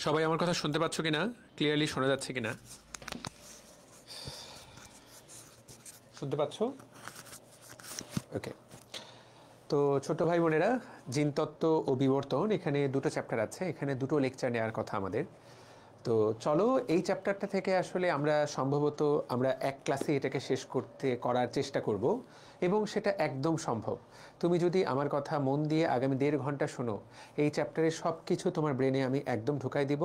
সবাই আমার কথা শুনতে পাচ্ছ কিনা, ক্লিয়ারলি শোনা যাচ্ছে কিনা? শুনতে পাচ্ছ? ওকে। তো ছোট ভাই বোনেরা, জিনতত্ত্ব ও বিবর্তন, এখানে দুটো চ্যাপ্টার আছে, এখানে দুটো লেকচার নেওয়ার কথা আমাদের। তো চলো এই চ্যাপ্টারটা থেকে আসলে আমরা সম্ভবত এক ক্লাসে এটাকে শেষ করার চেষ্টা করব, এবং সেটা একদম সম্ভব। তুমি যদি আমার কথা মন দিয়ে আগামী 1.5 ঘন্টা শোনো, এই চ্যাপ্টারের সব কিছু তোমার ব্রেনে আমি একদম ঢুকাই দিব,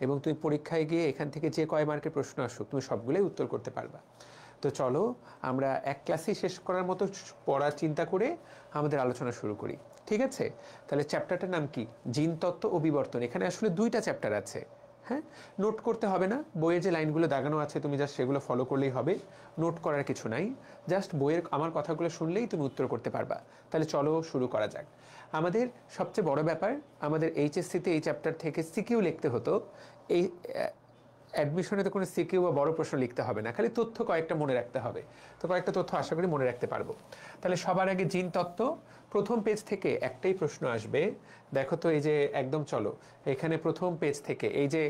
এবং তুমি পরীক্ষায় গিয়ে এখান থেকে যে কয় মার্কের প্রশ্ন আসুক তুমি সবগুলোই উত্তর করতে পারবা। তো চলো আমরা এক ক্লাসেই শেষ করার মতো পড়ার চিন্তা করে আমাদের আলোচনা শুরু করি, ঠিক আছে? তাহলে চ্যাপ্টারটার নাম কি? জিনতত্ত্ব ও বিবর্তন। এখানে আসলে 2টা চ্যাপ্টার আছে। হ্যাঁ, নোট করতে হবে না, বইয়ের যে লাইনগুলো দাগানো আছে তুমি জাস্ট সেগুলো ফলো করলেই হবে, নোট করার কিছু নাই। জাস্ট বইয়ের আমার কথাগুলো শুনলেই তুমি উত্তর করতে পারবা। তাহলে চলো শুরু করা যাক। আমাদের সবচেয়ে বড় ব্যাপার, আমাদের এইচএসসিতে এই চ্যাপ্টার থেকে সিকিউ লিখতে হতো। এই অ্যাডমিশনে তো কোনো সিকিউ বা বড় প্রশ্ন লিখতে হবে না, খালি তথ্য কয়েকটা মনে রাখতে হবে। তো কয়েকটা তথ্য আশা করি মনে রাখতে পারবো। তাহলে সবার আগে জিন তত্ত্ব, প্রথম পেজ থেকে একটাই প্রশ্ন আসবে। দেখো তো, এই যে একদম চলো এখানে প্রথম পেজ থেকে, এই যে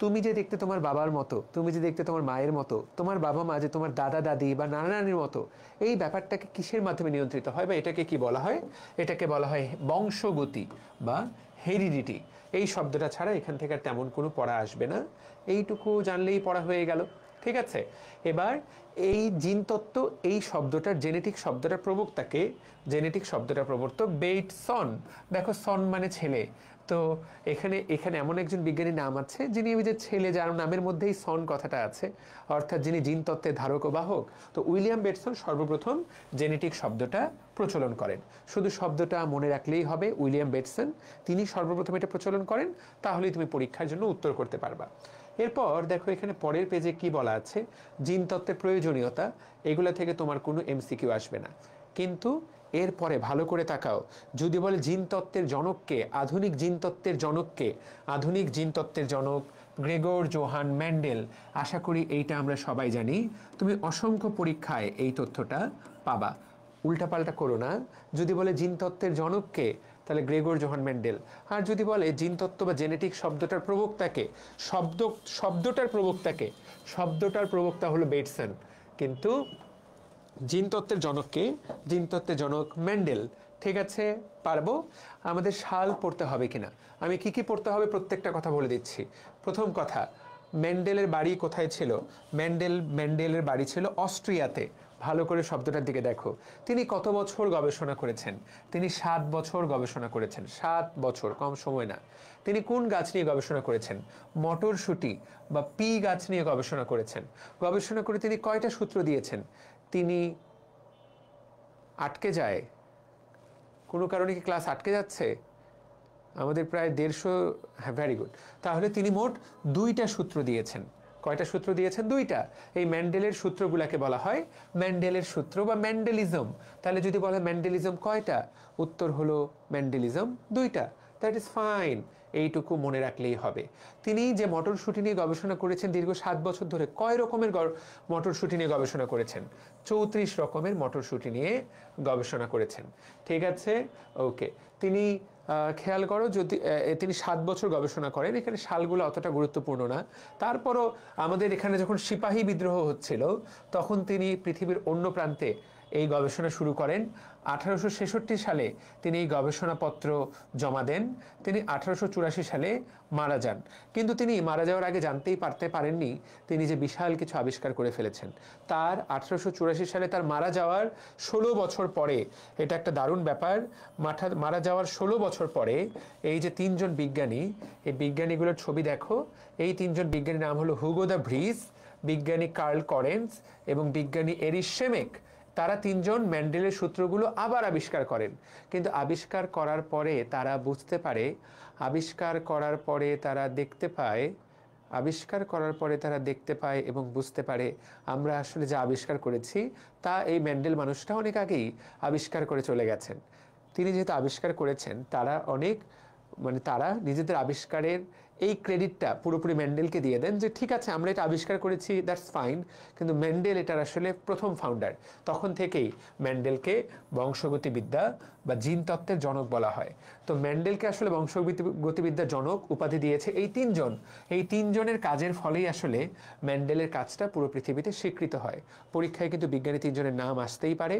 তুমি যে দেখতে তোমার বাবার মতো, তুমি যে দেখতে তোমার মায়ের মতো, তোমার বাবা মা যে তোমার দাদা দাদি বা নানা নানির মতো, এই ব্যাপারটাকে কিসের মাধ্যমে নিয়ন্ত্রিত হয় বা এটাকে কি বলা হয়? এটাকে বলা হয় বংশগতি বা হেরিডিটি। এই শব্দটা ছাড়া এখান থেকে আর তেমন কোনো পড়া আসবে না, এইটুকু জানলেই পড়া হয়ে গেল, ঠিক আছে? এবার এই জিনতত্ত্ব, এই শব্দটার জেনেটিক শব্দটার প্রবক্তাকে, জেনেটিক শব্দটার প্রবর্তক বেইটসন। দেখো, সন মানে ছেলে। তো এখানে এখানে এমন একজন বিজ্ঞানীর নাম আছে যিনি ওই যে ছেলে, যার নামের মধ্যেই সন কথাটা আছে, অর্থাৎ যিনি জিনতত্ত্বের ধারক ও বাহক। তো উইলিয়াম বেটসন সর্বপ্রথম জেনেটিক শব্দটা প্রচলন করেন। শুধু শব্দটা মনে রাখলেই হবে, উইলিয়াম বেটসন, তিনি সর্বপ্রথম এটা প্রচলন করেন। তাহলেই তুমি পরীক্ষার জন্য উত্তর করতে পারবা। এরপর দেখো এখানে পরের পেজে কি বলা আছে, জিনতত্ত্বের প্রয়োজনীয়তা। এগুলো থেকে তোমার কোনো এমসিকিউ আসবে না, কিন্তু এরপরে ভালো করে তাকাও। যদি বলে জিনতত্ত্বের জনককে, আধুনিক জিনতত্ত্বের জনককে, আধুনিক জিনতত্ত্বের জনক গ্রেগর জোহান মেন্ডেল। আশা করি এইটা আমরা সবাই জানি, তুমি অসংখ্য পরীক্ষায় এই তথ্যটা পাবা। উল্টাপাল্টা করো না। যদি বলে জিনতত্ত্বের জনককে, তাহলে গ্রেগর জোহান মেন্ডেল। আর যদি বলে জিনতত্ত্ব বা জেনেটিক শব্দটার প্রবক্তাকে, শব্দটার প্রবক্তা হলো বেটসন, কিন্তু জিনতত্ত্বের জনককে, জিনতত্ত্বের জনক মেন্ডেল। ঠিক আছে, পারবো। আমাদের সাল পড়তে হবে কিনা, আমি কি কি পড়তে হবে প্রত্যেকটা কথা বলে দিচ্ছি। প্রথম কথা, মেন্ডেলের বাড়ি কোথায় ছিল? মেন্ডেলের বাড়ি ছিল অস্ট্রিয়াতে। ভালো করে শব্দটার দিকে দেখো। তিনি কত বছর গবেষণা করেছেন? তিনি 7 বছর গবেষণা করেছেন। 7 বছর, কম সময় না। তিনি কোন গাছ নিয়ে গবেষণা করেছেন? মটরশুঁটি বা পি গাছ নিয়ে গবেষণা করেছেন। গবেষণা করে তিনি কয়টা সূত্র দিয়েছেন? তিনি আটকে যায়, কোনো কারণে কি ক্লাস আটকে যাচ্ছে? আমাদের প্রায় 150, হ্যাঁ, ভেরি গুড। তাহলে তিনি মোট 2টা সূত্র দিয়েছেন। কয়টা সূত্র দিয়েছেন? 2টা। এই মেন্ডেলের সূত্রগুলোকে বলা হয় মেন্ডেলের সূত্র বা মেন্ডেলিজম। তাহলে যদি বলে মেন্ডেলিজম কয়টা, উত্তর হলো মেন্ডেলিজম 2টা। দ্যাট ইজ ফাইন, এইটুকু মনে রাখলেই হবে। তিনি যে মটরশুঁটি নিয়ে গবেষণা করেছেন দীর্ঘ 7 বছর ধরে, কয় রকমের মটরশুঁটি নিয়ে গবেষণা করেছেন? 34 রকমের মটরশুঁটি নিয়ে গবেষণা করেছেন। ঠিক আছে, ওকে। তিনি খেয়াল করো, যদি তিনি 7 বছর গবেষণা করেন, এখানে সালগুলো অতটা গুরুত্বপূর্ণ না। তারপরও আমাদের এখানে যখন সিপাহী বিদ্রোহ হচ্ছিল, তখন তিনি পৃথিবীর অন্য প্রান্তে এই গবেষণা শুরু করেন। 1866 সালে তিনি এই গবেষণাপত্র জমা দেন। তিনি 1884 সালে মারা যান, কিন্তু তিনি মারা যাওয়ার আগে জানতেই পারেননি তিনি যে বিশাল কিছু আবিষ্কার করে ফেলেছেন। তার 1884 সালে তার মারা যাওয়ার 16 বছর পরে, এটা একটা দারুণ ব্যাপার, মারা যাওয়ার 16 বছর পরে এই যে 3জন বিজ্ঞানী, এই বিজ্ঞানীগুলোর ছবি দেখো। এই 3জন বিজ্ঞানীর নাম হলো হুগো দা ভ্রিস, বিজ্ঞানী কার্ল করেন্স এবং বিজ্ঞানী এরিস শেমেক। তারা 3জন মেন্ডেলের সূত্রগুলো আবার আবিষ্কার করেন, কিন্তু আবিষ্কার করার পরে তারা বুঝতে পারে, আবিষ্কার করার পরে তারা দেখতে পায়, আবিষ্কার করার পরে তারা দেখতে পায় এবং বুঝতে পারে আমরা আসলে যা আবিষ্কার করেছি তা এই মেন্ডেল মানুষটা অনেক আগেই আবিষ্কার করে চলে গেছেন। তিনি যেহেতু আবিষ্কার করেছেন, তারা অনেক মানে তারা নিজেদের আবিষ্কারের এই ক্রেডিটটা পুরোপুরি মেন্ডেলকে দিয়ে দেন যে ঠিক আছে আমরা এটা আবিষ্কার করেছি, দ্যাটস ফাইন, কিন্তু মেন্ডেল এটার আসলে প্রথম ফাউন্ডার। তখন থেকেই মেন্ডেলকে বংশগতিবিদ্যা বা জিন তত্ত্বের জনক বলা হয়। তো মেন্ডেলকে আসলে বংশগতিবিদ্যার জনক উপাধি দিয়েছে এই তিনজন। এই তিনজনের কাজের ফলেই আসলে মেন্ডেলের কাজটা পুরো পৃথিবীতে স্বীকৃত হয়। পরীক্ষায় কিন্তু বিজ্ঞানী তিনজনের নাম আসতেই পারে,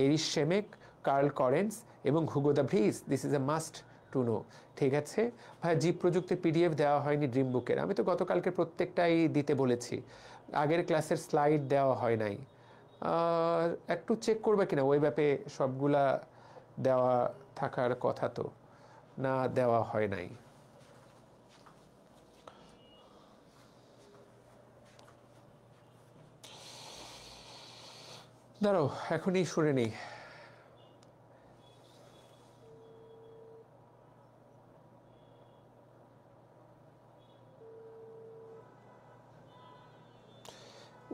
এরিস শেমেক, কার্ল করেন্স এবং Hugo the Vries. This is a must to know. ঠিক আছে ভাই, জীব প্রযুক্তির পিডিএফ দেওয়া হয়নি ড্রিম বুকের। আমি তো গতকালকে প্রত্যেকটাই দিতে বলেছি, আগের ক্লাসের স্লাইড দেওয়া হয় নাই। একটু চেক করবে কিনা ওয়েব অ্যাপে সবগুলা দেওয়া থাকার কথা, তো না দেওয়া হয় নাই। দাঁড়াও এখনই শুনে নেই।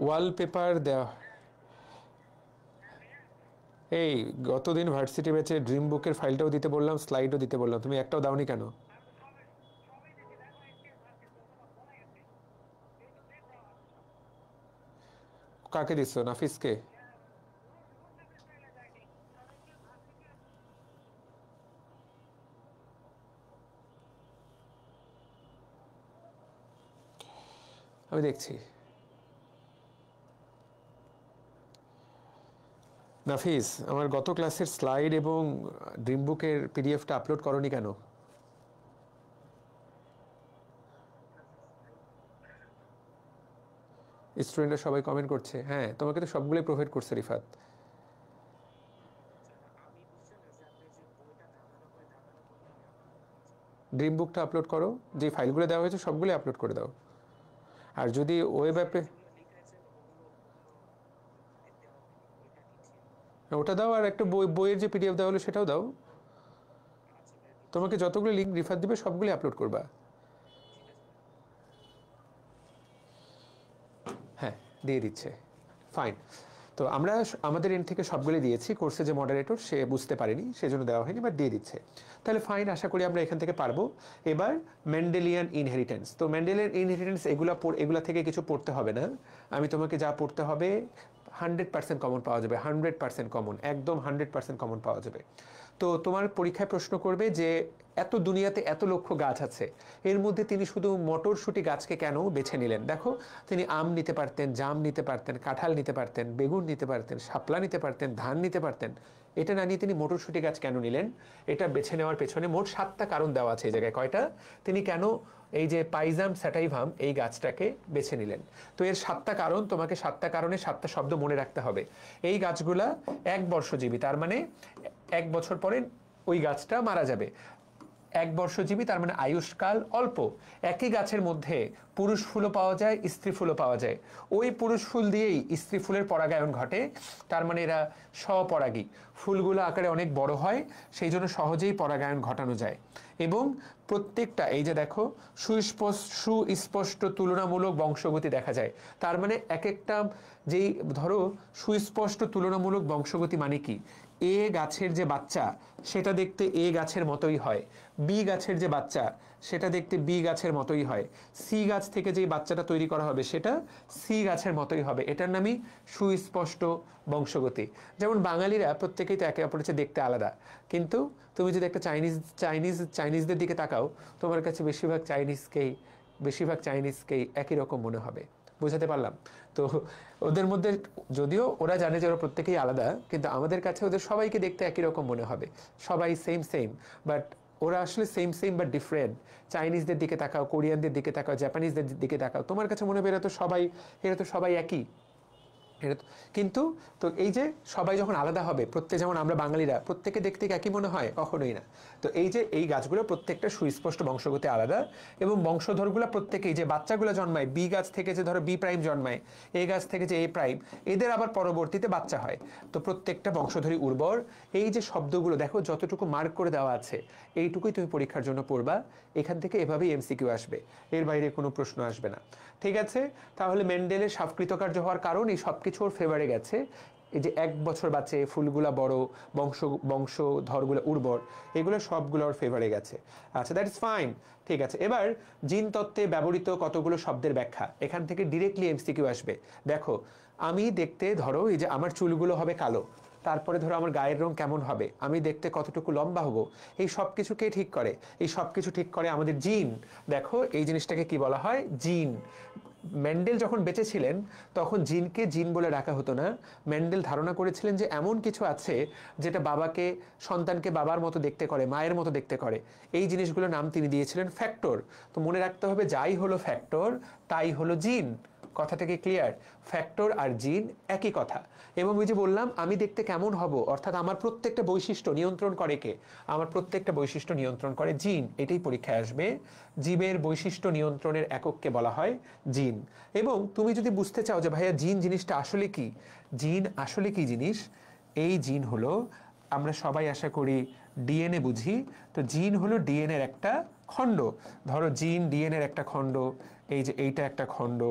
ওয়ালপেপার দেওয়া, এই গতদিন ভার্সিটি ব্যাচে ড্রিম বুকের ফাইলটাও দিতে বললাম, স্লাইডও দিতে বললাম, তুমি একটাও দাওনি কেন? কাকে দিচ্ছ, নাফিসকে? আমি দেখছি। নাফিস, আমার গত ক্লাসের স্লাইড এবং ড্রিম বুকের পিডিএফটা আপলোড করনি কেন? স্টুডেন্টরা সবাই কমেন্ট করছে। হ্যাঁ, তোমাকে তো সবগুলোই প্রোভাইড করছে রিফাত। ড্রিম বুকটা আপলোড করো, যে ফাইলগুলো দেওয়া হয়েছে সবগুলো আপলোড করে দাও। আর যদি ওয়েব অ্যাপে ওটা দাও, আর একটা বইয়ের যে পিডিএফ দেওয়া হলো সেটাও দাও। তোমাকে যতগুলো লিঙ্ক রিফাত দিবে সবগুলো আপলোড করবা। হ্যাঁ, দিয়ে দিচ্ছে, ফাইন। তো আমরা আমাদের এন্ড থেকে সবগুলো দিয়েছি, কোর্সে যে মডারেটর সে বুঝতে পারেনি সেজন্য দেওয়া হয়নি, বাট দিয়ে দিচ্ছে। তাহলে ফাইন, আশা করি আমরা এখান থেকে পারবো। এবার মেন্ডেলিয়ান ইনহেরিটেন্স। তো মেন্ডেলিয়ান ইনহেরিটেন্স এগুলা থেকে কিছু পড়তে হবে না। আমি তোমাকে যা পড়তে হবে 100% কমন পাওয়া যাবে, 100% কমন, একদম 100% কমন পাওয়া যাবে। তো তোমার পরীক্ষায় প্রশ্ন করবে যে এত দুনিয়াতে এত লক্ষ গাছ আছে, এর মধ্যে তিনি শুধু মটরশুঁটি গাছকে কেন বেছে নিলেন? দেখো, তিনি আম নিতে পারতেন, জাম নিতে পারতেন, কাঁঠাল নিতে পারতেন, বেগুন নিতে পারতেন, শাপলা নিতে পারতেন, ধান নিতে পারতেন। এটা না নিয়ে তিনি মটরশুঁটি গাছ কেন নিলেন? এটা বেছে নেওয়ার পেছনে মোট 7টা কারণ দেওয়া আছে। এই জায়গায় কয়টা? তিনি কেন এই যে পাইজাম স্যাটাইভাম এই গাছটাকে বেছে নিলেন? তো এর 7টা কারণ, তোমাকে 7টা কারণে 7টা শব্দ মনে রাখতে হবে। এই গাছগুলা 1 বর্ষজীবী, তার মানে 1 বছর পরে ওই গাছটা মারা যাবে। 1 বর্ষজীবী তার মানে আয়ুষ্কাল অল্প। একই গাছের মধ্যে পুরুষ ফুলও পাওয়া যায়, স্ত্রী ফুলও পাওয়া যায়। ওই পুরুষ ফুল দিয়েই স্ত্রী ফুলের পরাগায়ন ঘটে, তার মানে এরা স্বপরাগী। ফুলগুলো আকারে অনেক বড় হয়, সেই জন্য সহজেই পরাগায়ন ঘটানো যায়। এবং প্রত্যেকটা, এই যে দেখো, সুস্পষ্ট তুলনামূলক বংশগতি দেখা যায়। তার মানে এক একটা, যেই ধরো সুস্পষ্ট তুলনামূলক বংশগতি মানে কি? এ গাছের যে বাচ্চা সেটা দেখতে এ গাছের মতোই হয়, বি গাছের যে বাচ্চা সেটা দেখতে বি গাছের মতোই হয়, সি গাছ থেকে যে বাচ্চাটা তৈরি করা হবে সেটা সি গাছের মতোই হবে। এটার নামই সুস্পষ্ট বংশগতি। যেমন বাঙালিরা প্রত্যেকেই তো একে অপরের চেয়ে দেখতে আলাদা, কিন্তু তুমি যদি একটা চাইনিজদের দিকে তাকাও, তোমার কাছে বেশিরভাগ চাইনিজকেই একই রকম মনে হবে। বোঝাতে পারলাম তো? ওদের মধ্যে যদিও ওরা জানে যে ওরা প্রত্যেকেই আলাদা, কিন্তু আমাদের কাছে ওদের সবাইকে দেখতে একই রকম মনে হবে, সবাই সেম, বাট ওরা আসলে সেম বাট ডিফারেন্ট। চাইনিজদের দিকে তাকাও, কোরিয়ানদের দিকে তাকাও, জাপানিজদের দিকে তাকাও, তোমার কাছে মনে হবে এরা তো সবাই একই। কিন্তু তো এই যে সবাই যখন আলাদা হবে, যেমন আমরা বাঙালিরা প্রত্যেকে দেখতে একই মনে হয়, কখনোই না। তো এই যে এই গাছগুলো প্রত্যেকটা সুস্পষ্ট বংশগতি আলাদা, এবং বংশধরগুলো প্রত্যেকেই, যে বাচ্চাগুলো জন্মায় বি গাছ থেকে, যে ধরো বি প্রাইম জন্মায়, এ গাছ থেকে যে এ প্রাইম, এদের আবার পরবর্তীতে বাচ্চা হয়। তো প্রত্যেকটা বংশধরী উর্বর। এই যে শব্দগুলো দেখো যতটুকু মার্ক করে দেওয়া আছে, এইটুকুই তুমি পরীক্ষার জন্য পড়বা। এখান থেকে এভাবেই এমসিকিউ আসবে, এর বাইরে কোনো প্রশ্ন আসবে না। ঠিক আছে, তাহলে মেন্ডেলের সাবকৃতকার্য হওয়ার কারণ এই সব কিছু ওর ফেভারে গেছে। এই যে 1 বছর বাঁচে, ফুলগুলা বড়, বংশধরগুলো উর্বর, এগুলো সবগুলো ওর ফেভারে গেছে। আচ্ছা, দ্যাট ইজ ফাইন, ঠিক আছে। এবার জিন তত্ত্বে ব্যবহৃত কতগুলো শব্দের ব্যাখ্যা, এখান থেকে ডিরেক্টলি এমসিকিউ আসবে। দেখো, আমি দেখতে, ধরো এই যে আমার চুলগুলো হবে কালো, তারপরে ধরো আমার গায়ের রং কেমন হবে, আমি দেখতে কতটুকু লম্বা হব, এই সব কিছু কে ঠিক করে? এই সব কিছু ঠিক করে আমাদের জিন। দেখো, এই জিনিসটাকে কি বলা হয়? জিন। মেন্ডেল যখন বেঁচে ছিলেন তখন জিনকে জিন বলে ডাকা হতো না। মেন্ডেল ধারণা করেছিলেন যে এমন কিছু আছে যেটা সন্তানকে বাবার মতো দেখতে করে, মায়ের মতো দেখতে করে। এই জিনিসগুলোর নাম তিনি দিয়েছিলেন ফ্যাক্টর। তো মনে রাখতে হবে, যাই হলো ফ্যাক্টর তাই হলো জিন। কথা থেকে ক্লিয়ার? ফ্যাক্টর আর জিন একই কথা। এবং ওই যে বললাম, আমি দেখতে কেমন হব, অর্থাৎ আমার প্রত্যেকটা বৈশিষ্ট্য নিয়ন্ত্রণ করে কে? আমার প্রত্যেকটা বৈশিষ্ট্য নিয়ন্ত্রণ করে জিন। এটাই পরীক্ষায় আসবে। জীবের বৈশিষ্ট্য নিয়ন্ত্রণের একককে বলা হয় জিন। এবং তুমি যদি বুঝতে চাও যে ভাইয়া জিন জিনিসটা আসলে কি, জিন আসলে কি জিনিস, এই জিন হলো, আমরা সবাই আশা করি ডিএনএ বুঝি, তো জিন হলো ডিএনএর একটা খণ্ড। ধরো জিন ডিএনএর একটা খণ্ড, এই যে এইটা একটা খণ্ড,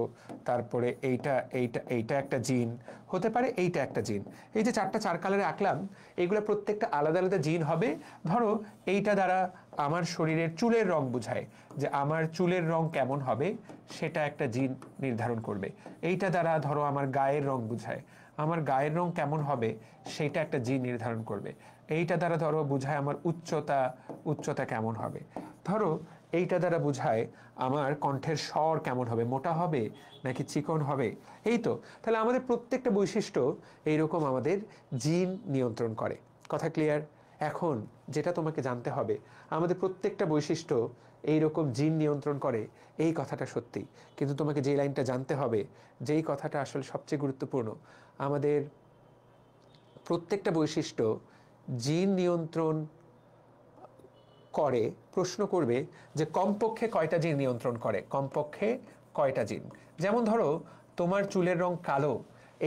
তারপরে এইটা এইটা এইটা একটা জিন হতে পারে, এইটা একটা জিন। এই যে 4টা 4 কালারে আঁকলাম, এইগুলো প্রত্যেকটা আলাদা আলাদা জিন হবে। ধরো এইটা দ্বারা আমার শরীরের চুলের রং বোঝায়, যে আমার চুলের রং কেমন হবে সেটা একটা জিন নির্ধারণ করবে। এইটা দ্বারা ধরো আমার গায়ের রং বোঝায়, আমার গায়ের রং কেমন হবে সেটা একটা জিন নির্ধারণ করবে। এইটা দ্বারা ধরো বোঝায় আমার উচ্চতা কেমন হবে। ধরো এইটা দ্বারা বোঝায় আমার কণ্ঠের স্বর কেমন হবে, মোটা হবে নাকি চিকন হবে। এই তো, তাহলে আমাদের প্রত্যেকটা বৈশিষ্ট্য এইরকম আমাদের জিন নিয়ন্ত্রণ করে। কথা ক্লিয়ার? এখন যেটা তোমাকে জানতে হবে, আমাদের প্রত্যেকটা বৈশিষ্ট্য এইরকম জিন নিয়ন্ত্রণ করে, এই কথাটা সত্যি। কিন্তু তোমাকে যে লাইনটা জানতে হবে, যেই কথাটা আসলে সবচেয়ে গুরুত্বপূর্ণ, আমাদের প্রত্যেকটা বৈশিষ্ট্য জিন নিয়ন্ত্রণ করে। প্রশ্ন করবে যে কমপক্ষে কয়টা জিন নিয়ন্ত্রণ করে, কমপক্ষে কয়টা জিন। যেমন ধরো তোমার চুলের রং কালো,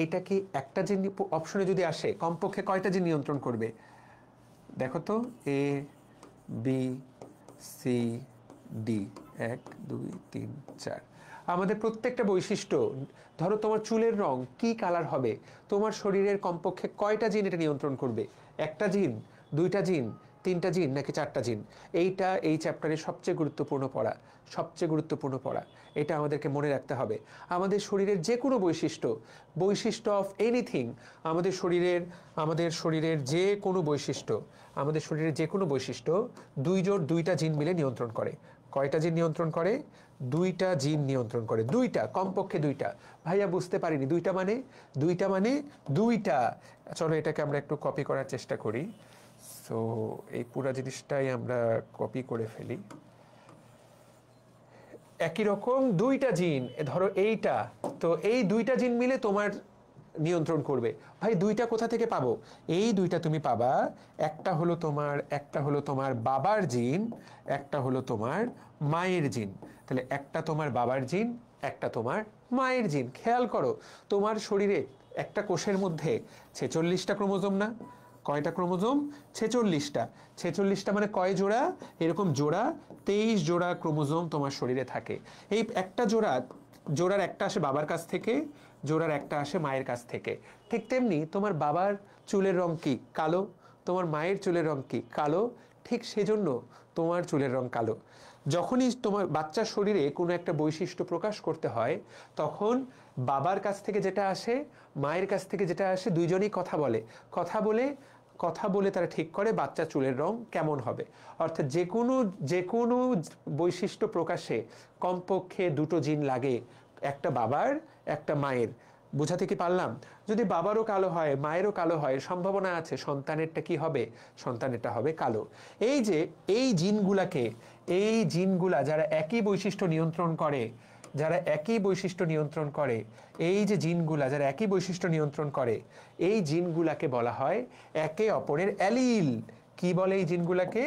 এইটা কি একটা জিন অপশনে যদি আসে, কমপক্ষে কয়টা জিন নিয়ন্ত্রণ করবে? দেখো তো, এ বি সি ডি, 1 2 3 4। আমাদের প্রত্যেকটা বৈশিষ্ট্য, ধরো তোমার চুলের রং কি কালার হবে, তোমার শরীরের কমপক্ষে কয়টা জিন এটা নিয়ন্ত্রণ করবে? একটা জিন, 2টা জিন, 3টা জিন নাকি 4টা জিন? এইটা এই চ্যাপ্টারের সবচেয়ে গুরুত্বপূর্ণ পড়া। এটা আমাদেরকে মনে রাখতে হবে। আমাদের শরীরের যে কোনো বৈশিষ্ট্য অফ এনিথিং, আমাদের শরীরের যে কোনো বৈশিষ্ট্য 2টা জিন মিলে নিয়ন্ত্রণ করে। কয়টা জিন নিয়ন্ত্রণ করে? 2টা জিন নিয়ন্ত্রণ করে। 2টা, কমপক্ষে 2টা। ভাইয়া বুঝতে পারিনি, 2টা মানে 2টা। চলো এটাকে আমরা একটু কপি করার চেষ্টা করি। সো এই পুরো জিনিসটাই আমরা কপি করে ফেলি। একই রকম 2টা জিন, ধরো এইটা, তো এই 2টা জিন মিলে তোমার নিয়ন্ত্রণ করবে। ভাই 2টা কোথা থেকে পাবো? এই 2টা তুমি পাবা, একটা হলো তোমার বাবার জিন, একটা হলো তোমার মায়ের জিন। তাহলে একটা তোমার বাবার জিন, একটা তোমার মায়ের জিন। খেয়াল করো, তোমার শরীরে একটা কোষের মধ্যে 46টা ক্রোমোজোম না? কয়টা ক্রোমোজোম? 46টা। 46টা মানে কয় জোড়া? এরকম জোড়া 23 জোড়া ক্রোমোজোম তোমার শরীরে থাকে। এই একটা জোড়ার একটা আসে বাবার কাছ থেকে, জোড়ার একটা আসে মায়ের কাছ থেকে। ঠিক তেমনি তোমার বাবার চুলের রং কি? কালো। তোমার মায়ের চুলের রং কি? কালো। ঠিক সেজন্য তোমার চুলের রং কালো। যখনই তোমার বাচ্চার শরীরে কোনো একটা বৈশিষ্ট্য প্রকাশ করতে হয়, তখন বাবার কাছ থেকে যেটা আসে, মায়ের কাছ থেকে যেটা আসে, দুইজনেই কথা বলে তারা ঠিক করে বাচ্চা চুলের রং কেমন হবে। অর্থাৎ যে কোনো বৈশিষ্ট্য প্রকাশে কমপক্ষে 2টো জিন লাগে, একটা বাবার, একটা মায়ের। বোঝাতে কি পারলাম? যদি বাবারও কালো হয়, মায়েরও কালো হয়, সম্ভাবনা আছে সন্তানেরটা কি হবে? সন্তানেরটা হবে কালো। এই জিনগুলা যারা একই বৈশিষ্ট্য নিয়ন্ত্রণ করে, এই জিনগুলাকে বলা হয় একে অপরের অ্যালিল। কি বলে এই জিনগুলাকে?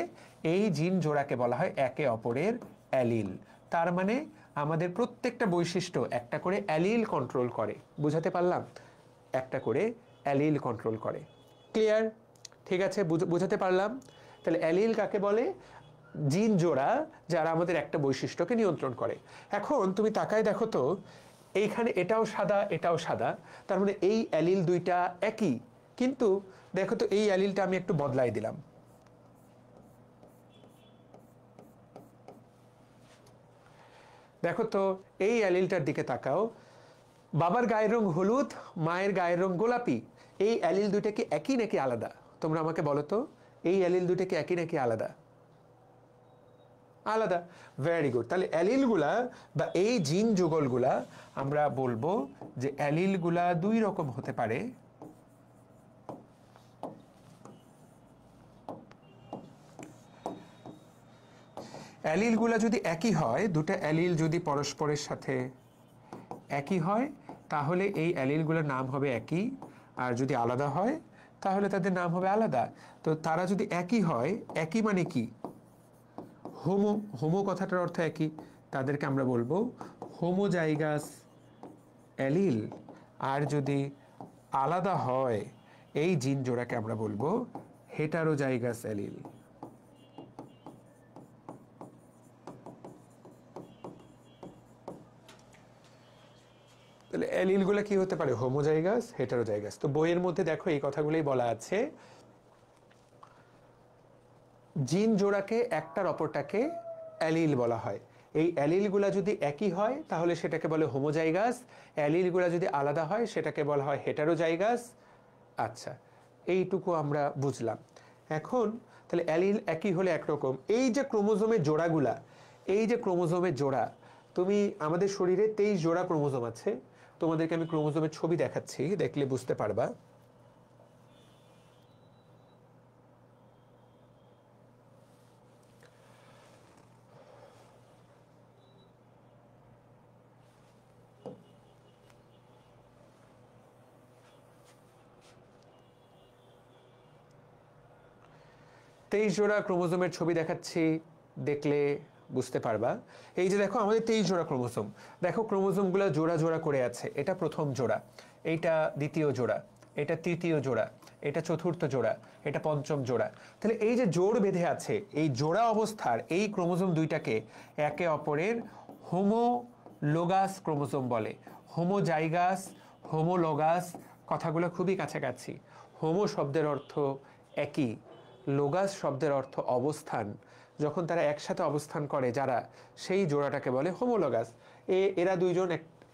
এই জিন জোড়াকে বলা হয় একে অপরের অ্যালিল। তার মানে আমাদের প্রত্যেকটা বৈশিষ্ট্য একটা করে অ্যালিল কন্ট্রোল করে। বুঝাতে পারলাম? একটা করে অ্যালিল কন্ট্রোল করে। ক্লিয়ার? ঠিক আছে, বুঝাতে পারলাম? তাহলে অ্যালিল কাকে বলে? জিন জোড়া যারা আমাদের একটা বৈশিষ্ট্যকে নিয়ন্ত্রণ করে। এখন তুমি তাকায় দেখো তো, এইখানে এটাও সাদা এটাও সাদা, তার মানে এই অ্যালিল দুইটা একই। কিন্তু দেখো তো এই অ্যালিলটা আমি একটু বদলাই দিলাম, দেখো তো এই অ্যালিলটার দিকে তাকাও, বাবার গায়ের রং হলুদ, মায়ের গায়ের রং গোলাপি। এই অ্যালিল দুইটা কি একই নাকি আলাদা? তোমরা আমাকে বলো তো, এই অ্যালিল দুইটা কি একই নাকি আলাদা? আলাদা। Very good. তাহলে অ্যালিলগুলা বা এই জিন যুগলগুলা আমরা বলবো যে অ্যালিলগুলা দুই রকম হতে পারে। অ্যালিলগুলা যদি একই হয়, দুটো অ্যালিল যদি পরস্পরের সাথে একই হয়, তাহলে এই অ্যালিলগুলোর নাম হবে একই, আর যদি আলাদা হয় তাহলে তাদের নাম হবে আলাদা। তো তারা যদি একই হয়, একই মানে কি? হোমো, হোমো কথাটার অর্থ একই, তাদেরকে আমরা বলবো হোমোজাইগাস অ্যালিল। আর যদি আলাদা হয়, এই জিন জোড়াকে আমরা বলবো হেটারোজাইগাস অ্যালিল। তাহলে অ্যালিলগুলো কি হতে পারে? Homozygous, heterozygous. তো বইয়ের মধ্যে দেখো এই কথাগুলোই বলা আছে, জিন জোড়াকে একটার অপরটাকে অ্যালিল বলা হয়। এই অ্যালিলগুলা যদি একই হয় তাহলে সেটাকে বলে হোমোজাইগাস, অ্যালিলগুলা যদি আলাদা হয় সেটাকে বলা হয় হেটারোজাইগাস। আচ্ছা, এইটুকু আমরা বুঝলাম। এখন তাহলে অ্যালিল একই হলে একরকম, এই যে ক্রোমোজোমের জোড়াগুলা, এই যে ক্রোমোজোমের জোড়া, তুমি আমাদের শরীরে 23 জোড়া ক্রোমোজোম আছে, তোমাদেরকে আমি ক্রোমোজোমের ছবি দেখাচ্ছি, দেখলে বুঝতে পারবা। 23 জোড়া ক্রোমোজোমের ছবি দেখাচ্ছি, দেখলে বুঝতে পারবা। এই যে দেখো আমাদের 23 জোড়া ক্রোমোজোম, দেখো ক্রোমোজোমগুলো জোড়া জোড়া করে আছে, এটা প্রথম জোড়া, এইটা দ্বিতীয় জোড়া, এটা তৃতীয় জোড়া, এটা চতুর্থ জোড়া, এটা পঞ্চম জোড়া। তাহলে এই যে জোড় বেঁধে আছে, এই জোড়া অবস্থার এই ক্রোমোজোম দুইটাকে একে অপরের হোমোলোগাস ক্রোমোজোম বলে। হোমোজাইগাস, হোমোলোগাস কথাগুলো খুবই কাছাকাছি। হোমো শব্দের অর্থ একই, লোগাস শব্দের অর্থ অবস্থান। যখন তারা একসাথে অবস্থান করে যারা, সেই জোড়াটাকে বলে হোমোলোগাস। এরা দুইজন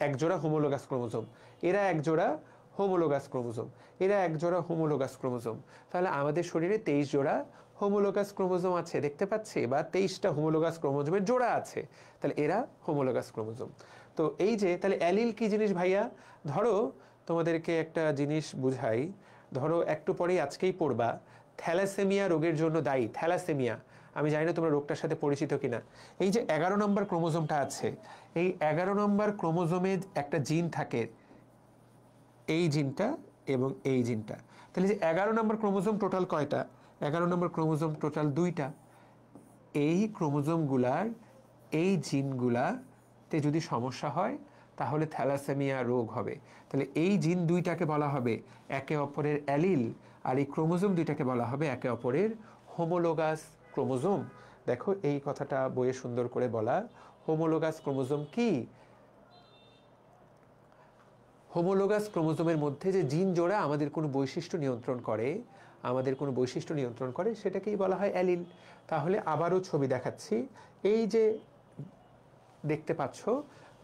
এক জোড়া হোমোলোগাস ক্রোমোজোম, এরা এক জোড়া হোমোলোগাস ক্রোমোজোম, এরা এক জোড়া হোমোলোগাস ক্রোমোজোম। তাহলে আমাদের শরীরে 23 জোড়া হোমোলোগাস ক্রোমোজোম আছে, দেখতে পাচ্ছি, বা 23টা হোমোলোগাস ক্রোমোজোমের জোড়া আছে। তাহলে এরা হোমোলোগাস ক্রোমোজোম। তো এই যে তাহলে অ্যালিল কি জিনিস ভাইয়া? ধরো তোমাদেরকে একটা জিনিস বুঝাই, ধরো একটু পরেই আজকেই পড়বা থ্যালাসেমিয়া রোগের জন্য দায়ী। থ্যালাসেমিয়া, আমি জানি না তোমরা রোগটার সাথে পরিচিত কিনা। এই যে 11 নম্বর ক্রোমোজোমটা আছে, এই 11 নম্বর ক্রোমোজোমে একটা জিন থাকে, এই জিনটা এবং এই জিনটা। তাহলে যে 11 নম্বর ক্রোমোজোম টোটাল কয়টা? 11 নম্বর ক্রোমোজোম টোটাল 2টা। এই ক্রোমোজোমগুলার এই জিনগুলাতে যদি সমস্যা হয় তাহলে থ্যালাসেমিয়া রোগ হবে। তাহলে এই জিন দুইটাকে বলা হবে একে অপরের অ্যালিল, আর এই ক্রোমোজোম দুইটাকে বলা হবে একে অপরের হোমোলোগাস ক্রোমোজোম। দেখো এই কথাটা বইয়ে সুন্দর করে বলা। হোমোলোগাস ক্রোমোজোম কি? হোমোলোগাস ক্রোমোজোমের মধ্যে যে জিন জোড়া আমাদের কোনো বৈশিষ্ট্য নিয়ন্ত্রণ করে, আমাদের কোনো বৈশিষ্ট্য নিয়ন্ত্রণ করে, সেটাকেই বলা হয় অ্যালিল। তাহলে আবারও ছবি দেখাচ্ছি, এই যে দেখতে পাচ্ছ,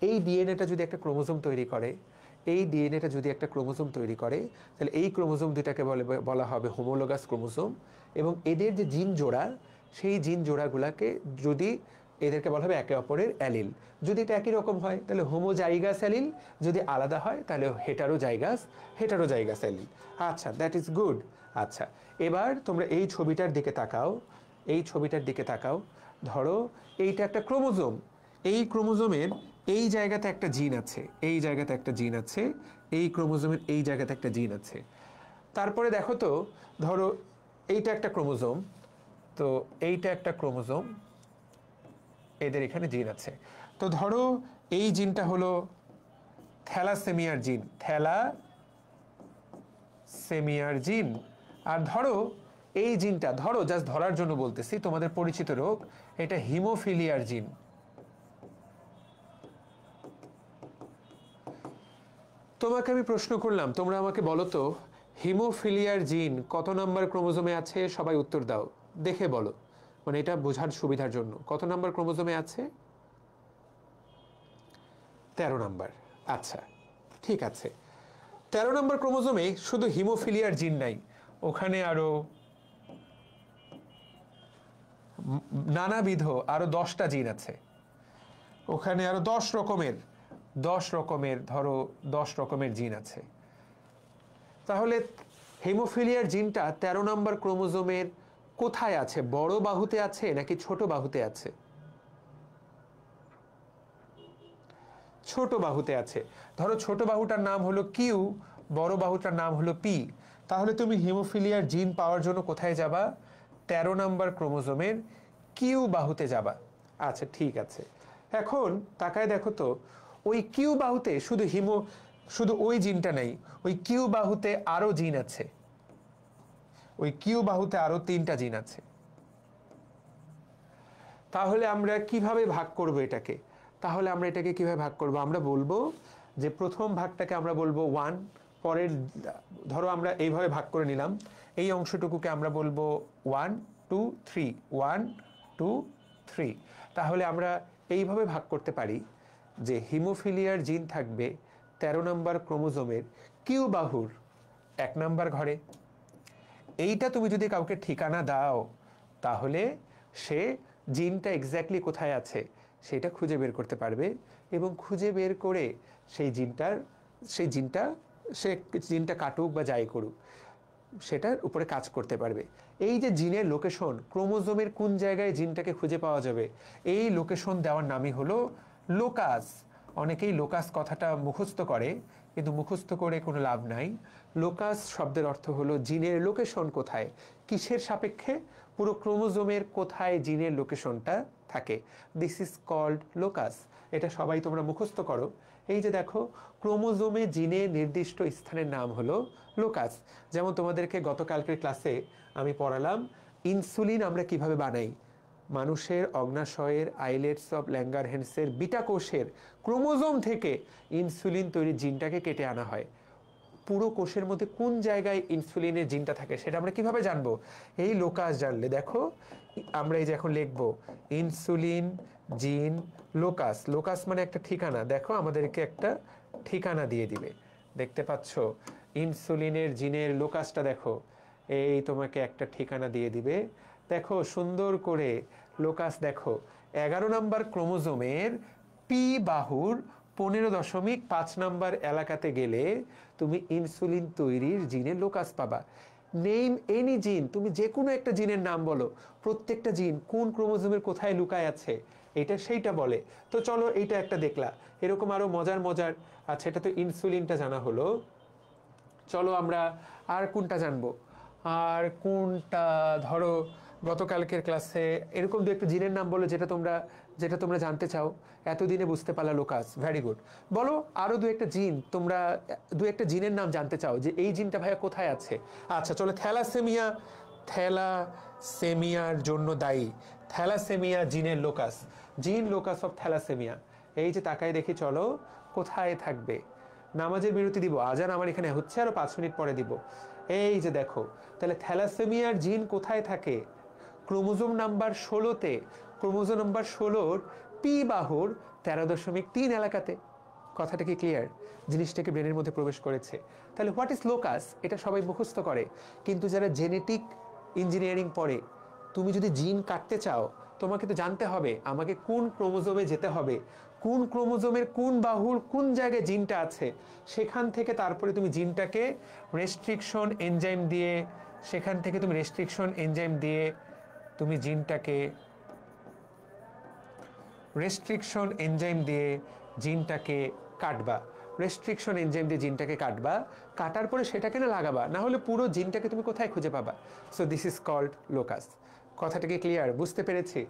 এই ডিএনএটা যদি একটা ক্রোমোজোম তৈরি করে, এই ডিএনএটা যদি একটা ক্রোমোজোম তৈরি করে, তাহলে এই ক্রোমোজোম দুটাকে বলা হবে হোমোলোগাস ক্রোমোজোম। এবং এদের যে জিন জোড়া, সেই জিন জোড়াগুলোকে যদি এদেরকে বলা হবে একে অপরের অ্যালিল। যদি এটা একই রকম হয় তাহলে হোমোজাইগাস অ্যালিল, যদি আলাদা হয় তাহলে হেটারোজাইগাস অ্যালিল। আচ্ছা, দ্যাট ইজ গুড। আচ্ছা, এবার তোমরা এই ছবিটার দিকে তাকাও, এই ছবিটার দিকে তাকাও। ধরো এইটা একটা ক্রোমোজোম, এই ক্রোমোজোমের এই জায়গাতে একটা জিন আছে, এই জায়গাতে একটা জিন আছে, এই ক্রোমোজোমের এই জায়গাতে একটা জিন আছে। তারপরে দেখো তো, ধরো এইটা একটা ক্রোমোজোম, তো এইটা একটা ক্রোমোজোম, এদের এখানে জিন আছে। তো ধরো এই জিনটা হলো থ্যালাসেমিয়ার জিন, থ্যালাসেমিয়ার জিন। আর ধরো এই জিনটা, ধরো জাস্ট ধরার জন্য বলতেছি, তোমাদের পরিচিত রোগ, এটা হিমোফিলিয়ার জিন। তোমাকে আমি প্রশ্ন করলাম, তোমরা আমাকে বলো তো হিমোফিলিয়ার জিন কত নাম্বার ক্রোমোজোমে আছে? সবাই উত্তর দাও, দেখে বলো, মানে এটা বোঝার সুবিধার জন্য। কত নাম্বার ক্রোমোজোমে আছে? 13 নাম্বার। আচ্ছা, ঠিক আছে। 13 নম্বর ক্রোমোজোমে শুধু হিমোফিলিয়ার জিন নাই, ওখানে আরো নানাবিধ আরো 10টা জিন আছে। ওখানে আরো 10 রকমের ধরো 10 রকমের জিন আছে। তাহলে হিমোফিলিয়ার জিনটা 13 নম্বর ক্রোমোজোমের কোথায় আছে? বড় বাহুতে আছে নাকি ছোট বাহুতে আছে? ছোট বাহুতে আছে। ধরো ছোট বাহুটার নাম হলো কিউ, বড় বাহুটার নাম হলো পি। তাহলে তুমি হিমোফিলিয়ার জিন পাওয়ার জন্য কোথায় যাবা? 13 নম্বর ক্রোমোজোমের কিউ বাহুতে যাবা। আচ্ছা, ঠিক আছে। এখন তাকায় দেখো তো, ওই কিউ বাহুতে শুধু ওই জিনটা নেই, ওই কিউ বাহুতে আরো জিন আছে। ওই কিউ বাহুতে আরো 3টা জিন আছে। তাহলে আমরা কিভাবে ভাগ করব এটাকে? কিভাবে ভাগ করব? আমরা বলবো যে প্রথম ভাগটাকে আমরা বলবো 1, পরের ধরো আমরা এইভাবে ভাগ করে নিলাম, এই অংশটুকুকে আমরা বলবো 1 2 3, 1 2 3। তাহলে আমরা এইভাবে ভাগ করতে পারি যে হিমোফিলিয়ার জিন থাকবে 13 নম্বর ক্রোমোজোমের কিউ বাহুর 1 নম্বর ঘরে। এইটা তুমি যদি কাউকে ঠিকানা দাও, তাহলে সে জিনটা এক্স্যাক্টলি কোথায় আছে সেটা খুঁজে বের করতে পারবে, এবং খুঁজে বের করে সেই জিনটা কাটুক বা যাই করুক, সেটার উপরে কাজ করতে পারবে। এই যে জিনের লোকেশন, ক্রোমোজোমের কোন জায়গায় জিনটাকে খুঁজে পাওয়া যাবে, এই লোকেশন দেওয়ার নামই হলো লোকাস। অনেকেই লোকাস কথাটা মুখস্থ করে, কিন্তু মুখস্থ করে কোনো লাভ নাই। লোকাস শব্দের অর্থ হলো জিনের লোকেশন কোথায়, কিসের সাপেক্ষে, পুরো ক্রোমোজোমের কোথায় জিনের লোকেশনটা থাকে। This is called locus. এটা সবাই তোমরা মুখস্থ করো। এই যে দেখো, ক্রোমোজোমে জিনের নির্দিষ্ট স্থানের নাম হলো লোকাস। যেমন তোমাদেরকে গতকালকের ক্লাসে আমি পড়ালাম ইনসুলিন আমরা কিভাবে বানাই। মানুষের অগ্নাশয়ের আইলেটস অফ ল্যাঙ্গারহ্যান্সের বিটা কোষের ক্রোমোজোম থেকে ইনসুলিন তৈরির জিনটাকে কেটে আনা হয়। পুরো কোষের মধ্যে কোন জায়গায় ইনসুলিনের জিনটা থাকে সেটা আমরা কিভাবে জানবো? এই লোকাস জানলে। দেখো, আমরা এই যে এখন লিখবো ইনসুলিন জিন লোকাস। লোকাস মানে একটা ঠিকানা। দেখো, আমাদেরকে একটা ঠিকানা দিয়ে দিবে, দেখতে পাচ্ছ ইনসুলিনের জিনের লোকাসটা। দেখো, এই তোমাকে একটা ঠিকানা দিয়ে দিবে। দেখো সুন্দর করে লোকাস। দেখো 11 নম্বর ক্রোমোজোমের পি বাহুর 15.5 নম্বর এলাকাতে গেলে তুমি ইনসুলিন তৈরির জিনের লোকাস পাবা। নেম এনি জিন, তুমি যে কোনো একটা জিনের নাম বলো, প্রত্যেকটা জিন কোন ক্রোমোজোমের কোথায় লুকায় আছে এটা সেইটা বলে। তো চলো, এইটা একটা দেখলা, এরকম আরো মজার। আচ্ছা, এটা তো ইনসুলিনটা জানা হলো। চলো আমরা আর কোনটা জানবো? আর কোনটা, ধরো গতকালকের ক্লাসে এরকম দু একটা জিনের নাম বলো যেটা তোমরা জানতে চাও। এতদিনে বুঝতে পারলা লোকাস, ভেরি গুড। বলো আরো তোমরা দু একটা জিনের নাম জানতে চাও যে এই জিনটা ভাইয়া কোথায় আছে। আচ্ছা চলো, থ্যালাসেমিয়ার জন্য দায়ী থ্যালাসেমিয়া জিনের লোকাস, জিন লোকাস অফ থ্যালাসেমিয়া। এই যে তাকায় দেখি, চলো কোথায় থাকবে। নামাজের বিরতি দিব, আজান আমার এখানে হচ্ছে, আরো 5 মিনিট পরে দিব। এই যে দেখো, তাহলে থ্যালাসেমিয়ার জিন কোথায় থাকে? ক্রোমোজোম নাম্বার 16তে, ক্রোমোজোম নাম্বার 16-র পি বাহুর 13.3 এলাকাতে। কথাটা কি ক্লিয়ার? জিনিসটাকে ব্রেনের মধ্যে প্রবেশ করেছে। তাহলে হোয়াট ইজ লোকাস এটা সবাই মুখস্থ করে, কিন্তু যারা জেনেটিক ইঞ্জিনিয়ারিং পড়ে, তুমি যদি জিন কাটতে চাও, তোমাকে তো জানতে হবে আমাকে কোন ক্রোমোজোমে যেতে হবে, কোন ক্রোমোজোমের কোন বাহুর কোন জায়গায় জিনটা আছে। সেখান থেকে তারপরে তুমি জিনটাকে রেস্ট্রিকশন এনজাইম দিয়ে, তুমি জিনটাকে কাটবা। কাটার পরে সেটাকে না লাগাবা, না হলে পুরো জিনটাকে তুমি কোথায় খুঁজে পাবা? So this is called locus. কথাটাকে ক্লিয়ার, বুঝতে পেরেছি?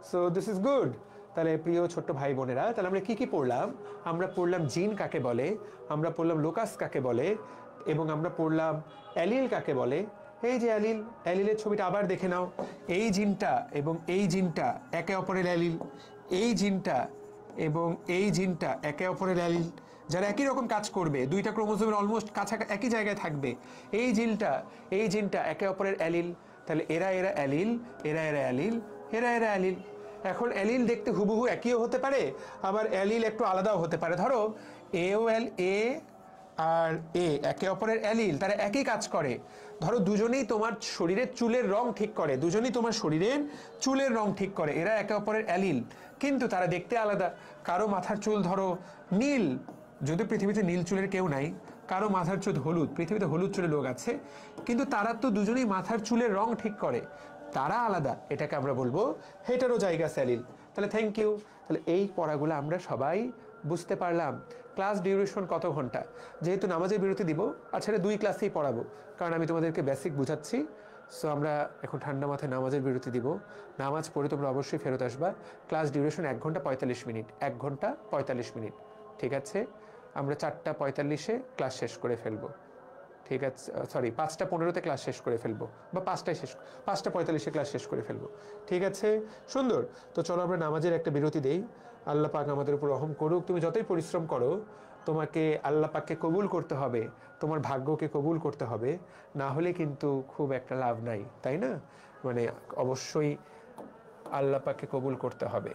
So this is good. তাহলে প্রিয় ছোট্ট ভাই বোনেরা, তাহলে আমরা কি পড়লাম? আমরা পড়লাম জিন কাকে বলে, আমরা পড়লাম লোকাস কাকে বলে, এবং আমরা পড়লাম অ্যালিল কাকে বলে। এই যে অ্যালিলের ছবিটা আবার দেখে নাও। এই জিনটা এবং এই জিনটা একে অপরের অ্যালিল, এই জিনটা এবং এই জিনটা একে অপরের অ্যালিল। যারা একই রকম কাজ করবে, দুইটা ক্রোমোজোমের অলমোস্ট কাছাকাছি একই জায়গায় থাকবে, এই জিনটা একে অপরের অ্যালিল, তাহলে এরা এরা অ্যালিল, এরা এরা অ্যালিল, এরা এরা অ্যালিল। এখন অ্যালিল দেখতে হুবহু একইও হতে পারে, আবার অ্যালিল একটু আলাদাও হতে পারে। ধরো এ আর এ একে অপরের অ্যালিল, তারা একই কাজ করে। ধরো দুজনেই তোমার শরীরের চুলের রং ঠিক করে, দুজনেই তোমার শরীরের চুলের রং ঠিক করে, এরা একে অপরের অ্যালিল, কিন্তু তারা দেখতে আলাদা। কারো মাথার চুল ধরো নীল, যদি পৃথিবীতে নীল চুলের কেউ নাই, কারো মাথার চুল হলুদ, পৃথিবীতে হলুদ চুলের লোক আছে, কিন্তু তারা তো দুজনেই মাথার চুলের রং ঠিক করে, তারা আলাদা, এটাকে আমরা বলবো হেটারোজাইগাস অ্যালিল। তাহলে থ্যাংক ইউ। তাহলে এই পড়াগুলো আমরা সবাই বুঝতে পারলাম। ক্লাস ডিউরেশন কত ঘন্টা? যেহেতু নামাজের বিরতি দিব, আচ্ছা 2 ক্লাসেই পড়াবো, কারণ আমি তোমাদেরকে বেসিক বুঝাচ্ছি। সো আমরা এখন ঠান্ডা মাথায় নামাজের বিরতি দিব, নামাজ পড়ে তোমরা অবশ্যই ফেরত আসবা। ক্লাস ডিউরেশন 1 ঘন্টা 45 মিনিট, 1 ঘন্টা 45 মিনিট, ঠিক আছে? আমরা 4:45-এ ক্লাস শেষ করে ফেলবো, ঠিক আছে? সরি, 5:15-তে ক্লাস শেষ করে ফেলবো, বা 5:45-এ ক্লাস শেষ করে ফেলবো, ঠিক আছে? সুন্দর। তো চলো আমরা নামাজের একটা বিরতি দেই। আল্লাহ পাক আমাদের উপর রহম করুক। তুমি যতই পরিশ্রম করো, তোমাকে আল্লাহ পাককে কবুল করতে হবে, তোমার ভাগ্যকে কবুল করতে হবে, না হলে কিন্তু খুব একটা লাভ নাই, তাই না? মানে অবশ্যই আল্লাহ পাককে কবুল করতে হবে।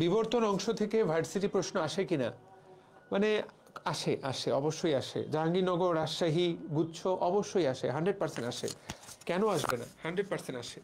বিবর্তন অংশ থেকে ভার্সিটি প্রশ্ন আসে কিনা? মানে আসে, আসে, অবশ্যই আসে। জাহাঙ্গীরনগর, রাজশাহী, গুচ্ছ অবশ্যই আসে, 100% আসে। কেন আসবে না? 100% আসে।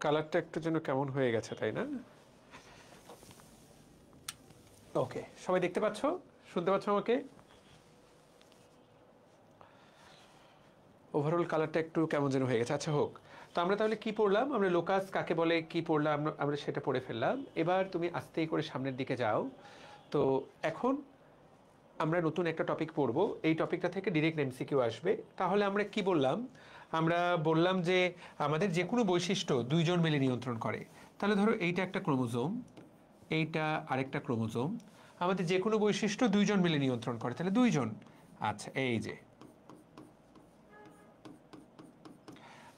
কালারটা একটু যেন কেমন হয়ে গেছে, তাই না? ওকে, সবাই দেখতে পাচ্ছ, শুনতে পাচ্ছ আমাকে? ওভারঅল কালারটা একটু কেমন যেন হয়ে গেছে। আচ্ছা, হোক। তো আমরা তাহলে কি পড়লাম, আমরা লোকাস কাকে বলে কি পড়লাম, আমরা সেটা পড়ে ফেললাম। এবার তুমি আস্তেই করে সামনের দিকে যাও। তো এখন আমরা নতুন একটা টপিক পড়বো, এই টপিকটা থেকে ডিরেক্ট এমসিকিউ আসবে। তাহলে আমরা কি বললাম, আমরা বললাম যে আমাদের যে কোনো বৈশিষ্ট্য দুইজন মিলে নিয়ন্ত্রণ করে। তাহলে ধরো এইটা একটা ক্রোমোজোম, এইটা আরেকটা ক্রোমোজোম, আমাদের যে কোনো বৈশিষ্ট্য দুইজন মিলে নিয়ন্ত্রণ করে, তাহলে দুইজন। আচ্ছা, এই যে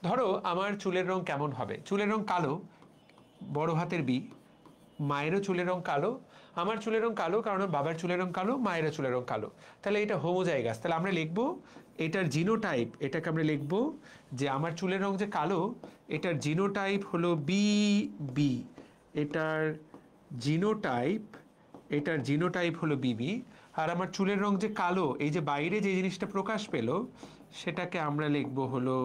ধরো আমার চুলের রং কেমন হবে, চুলের রং কালো, বড় হাতের বি। মায়েরও চুলের রং কালো, আমার চুলের রং কালো কারণ বাবার চুলের রং কালো, মায়েরও চুলের রং কালো। তাহলে এটা হোমোজাইগাস। তাহলে আমরা লিখবো এটার জিনোটাইপ, এটাকে আমরা লিখবো যে আমার চুলের রং যে কালো, এটার জিনোটাইপ হলো বি বি। এটার জিনোটাইপ, এটার জিনোটাইপ হলো বিবি। আর আমার চুলের রং যে কালো, এই যে বাইরে যে জিনিসটা প্রকাশ পেল, সেটাকে আমরা লিখবো হলো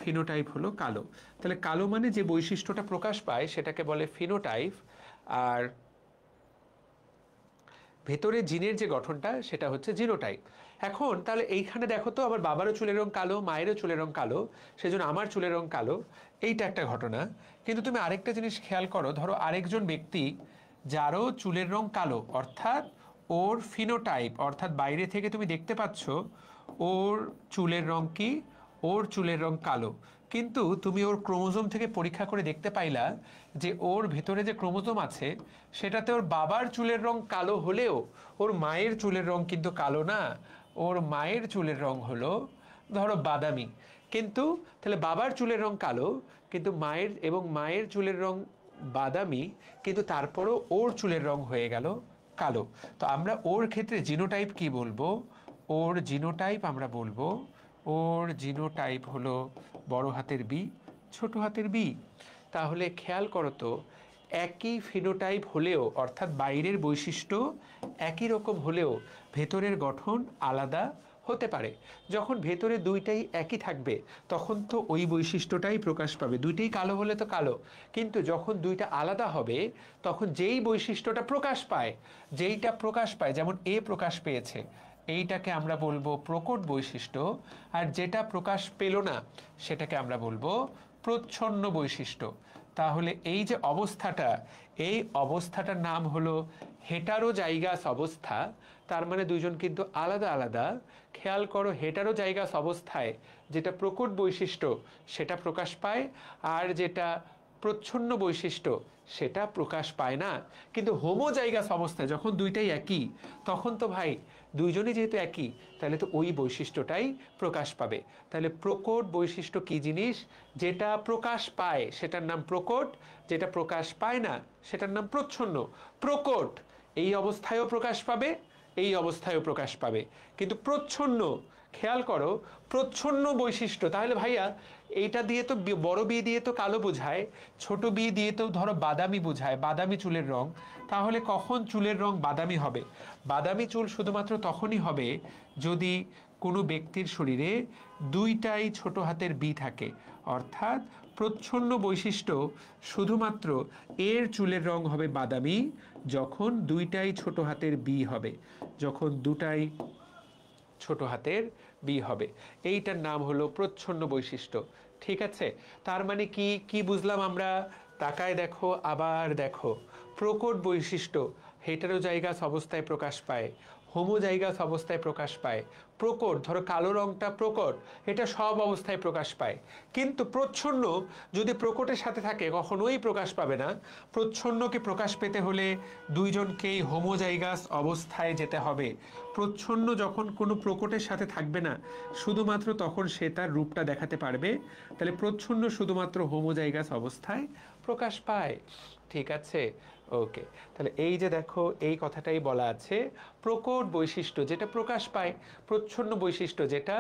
ফিনোটাইপ, হলো কালো। তাহলে কালো মানে যে বৈশিষ্ট্যটা প্রকাশ পায় সেটাকে বলে ফিনোটাইপ। আর ভেতরে জিনের যে গঠনটা সেটা হচ্ছে জিনোটাইপ। এখন তাহলে এইখানে দেখো তো, আমার বাবারও চুলের রং কালো, মায়েরও চুলের রং কালো, সেজন্য আমার চুলের রং কালো। এইটা একটা ঘটনা। কিন্তু তুমি আরেকটা জিনিস খেয়াল করো, ধরো আরেকজন ব্যক্তি যারও চুলের রং কালো, অর্থাৎ ওর ফিনোটাইপ, অর্থাৎ বাইরে থেকে তুমি দেখতে পাচ্ছ ওর চুলের রং কি, ওর চুলের রং কালো। কিন্তু তুমি ওর ক্রোমোজোম থেকে পরীক্ষা করে দেখতে পাইলা যে ওর ভেতরে যে ক্রোমোজোম আছে সেটাতে ওর বাবার চুলের রং কালো হলেও ওর মায়ের চুলের রং কিন্তু কালো না, ওর মায়ের চুলের রং হলো ধরো বাদামি। কিন্তু তাহলে বাবার চুলের রং কালো, কিন্তু মায়ের চুলের রং বাদামি, কিন্তু তারপরও ওর চুলের রং হয়ে গেল কালো। তো আমরা ওর ক্ষেত্রে জিনোটাইপ কি বলবো, ওর জিনোটাইপ আমরা বলবো, ওর জিনোটাইপ হলো বড় হাতের বি, ছোট হাতের বি। তাহলে খেয়াল করো তো, একই ফিনোটাইপ হলেও, অর্থাৎ বাইরের বৈশিষ্ট্য একই রকম হলেও ভেতরের গঠন আলাদা হতে পারে। যখন ভেতরে দুইটাই একই থাকবে তখন তো ওই বৈশিষ্ট্যটাই প্রকাশ পাবে, দুইটাই কালো হলে তো কালো। কিন্তু যখন দুইটা আলাদা হবে তখন যেই বৈশিষ্ট্যটা প্রকাশ পায়, যেইটা প্রকাশ পায়, যেমন এ প্রকাশ পেয়েছে, এইটাকে আমরা বলবো প্রকট বৈশিষ্ট্য। আর যেটা প্রকাশ পেল না সেটাকে আমরা বলবো প্রচ্ছন্ন বৈশিষ্ট্য। তাহলে এই যে অবস্থাটা, এই অবস্থাটার নাম হলো হেটারোজাইগাস অবস্থা। তার মানে দুইজন কিন্তু আলাদা আলাদা। খেয়াল করো, হেটারোজাইগাস অবস্থায় যেটা প্রকট বৈশিষ্ট্য সেটা প্রকাশ পায়, আর যেটা প্রচ্ছন্ন বৈশিষ্ট্য সেটা প্রকাশ পায় না। কিন্তু হোমোজাইগাস অবস্থায় যখন দুইটাই একই, তখন তো ভাই দুইজনই যেহেতু একই, তাহলে তো ওই বৈশিষ্ট্যটাই প্রকাশ পাবে। তাহলে প্রকট বৈশিষ্ট্য কি জিনিস, যেটা প্রকাশ পায় সেটার নাম প্রকট, যেটা প্রকাশ পায় না সেটার নাম প্রচ্ছন্ন। প্রকট এই অবস্থায়ও প্রকাশ পাবে, এই অবস্থায়ও প্রকাশ পাবে, কিন্তু প্রচ্ছন্ন, খেয়াল করো, প্রচ্ছন্ন বৈশিষ্ট্য। তাহলে ভাইয়া এইটা দিয়ে তো বড় বি দিয়ে তো কালো বোঝায়, ছোট বি দিয়ে তো ধরো বাদামি বোঝায়, বাদামি চুলের রং। তাহলে কখন চুলের রং বাদামি হবে? বাদামি চুল শুধুমাত্র তখনই হবে যদি কোনো ব্যক্তির শরীরে দুইটাই ছোট হাতের বি থাকে, অর্থাৎ প্রচ্ছন্ন বৈশিষ্ট্য শুধুমাত্র এর চুলের রং হবে বাদামি যখন দুইটাই ছোট হাতের বি হবে, যখন দুটাই ছোট হাতের বি হবে। এইটার নাম হলো প্রচ্ছন্ন বৈশিষ্ট্য। ঠিক আছে, তার মানে কি কি বুঝলাম আমরা? তাকায় দেখো, আবার দেখো, প্রকট বৈশিষ্ট্য হেটারোজাইগাস অবস্থায় প্রকাশ পায়, হোমোজাইগাস অবস্থায় প্রকাশ পায়। প্রকট, ধরো কালো রংটা প্রকট, এটা সব অবস্থায় প্রকাশ পায়। কিন্তু প্রচ্ছন্ন যদি প্রকটের সাথে থাকে কখনোই প্রকাশ পাবে না। প্রচ্ছন্নকে প্রকাশ পেতে হলে দুইজনকেই হোমোজাইগাস অবস্থায় যেতে হবে। প্রচ্ছন্ন যখন কোনো প্রকটের সাথে থাকবে না, শুধুমাত্র তখন সে তার রূপটা দেখাতে পারবে। তাহলে প্রচ্ছন্ন শুধুমাত্র হোমোজাইগাস অবস্থায় প্রকাশ পায়। ঠিক আছে, ওকে। তাহলে এই যে দেখো, এই কথাটাই বলা আছে, প্রকট বৈশিষ্ট্য যেটা প্রকাশ পায়, প্রচ্ছন্ন বৈশিষ্ট্য যেটা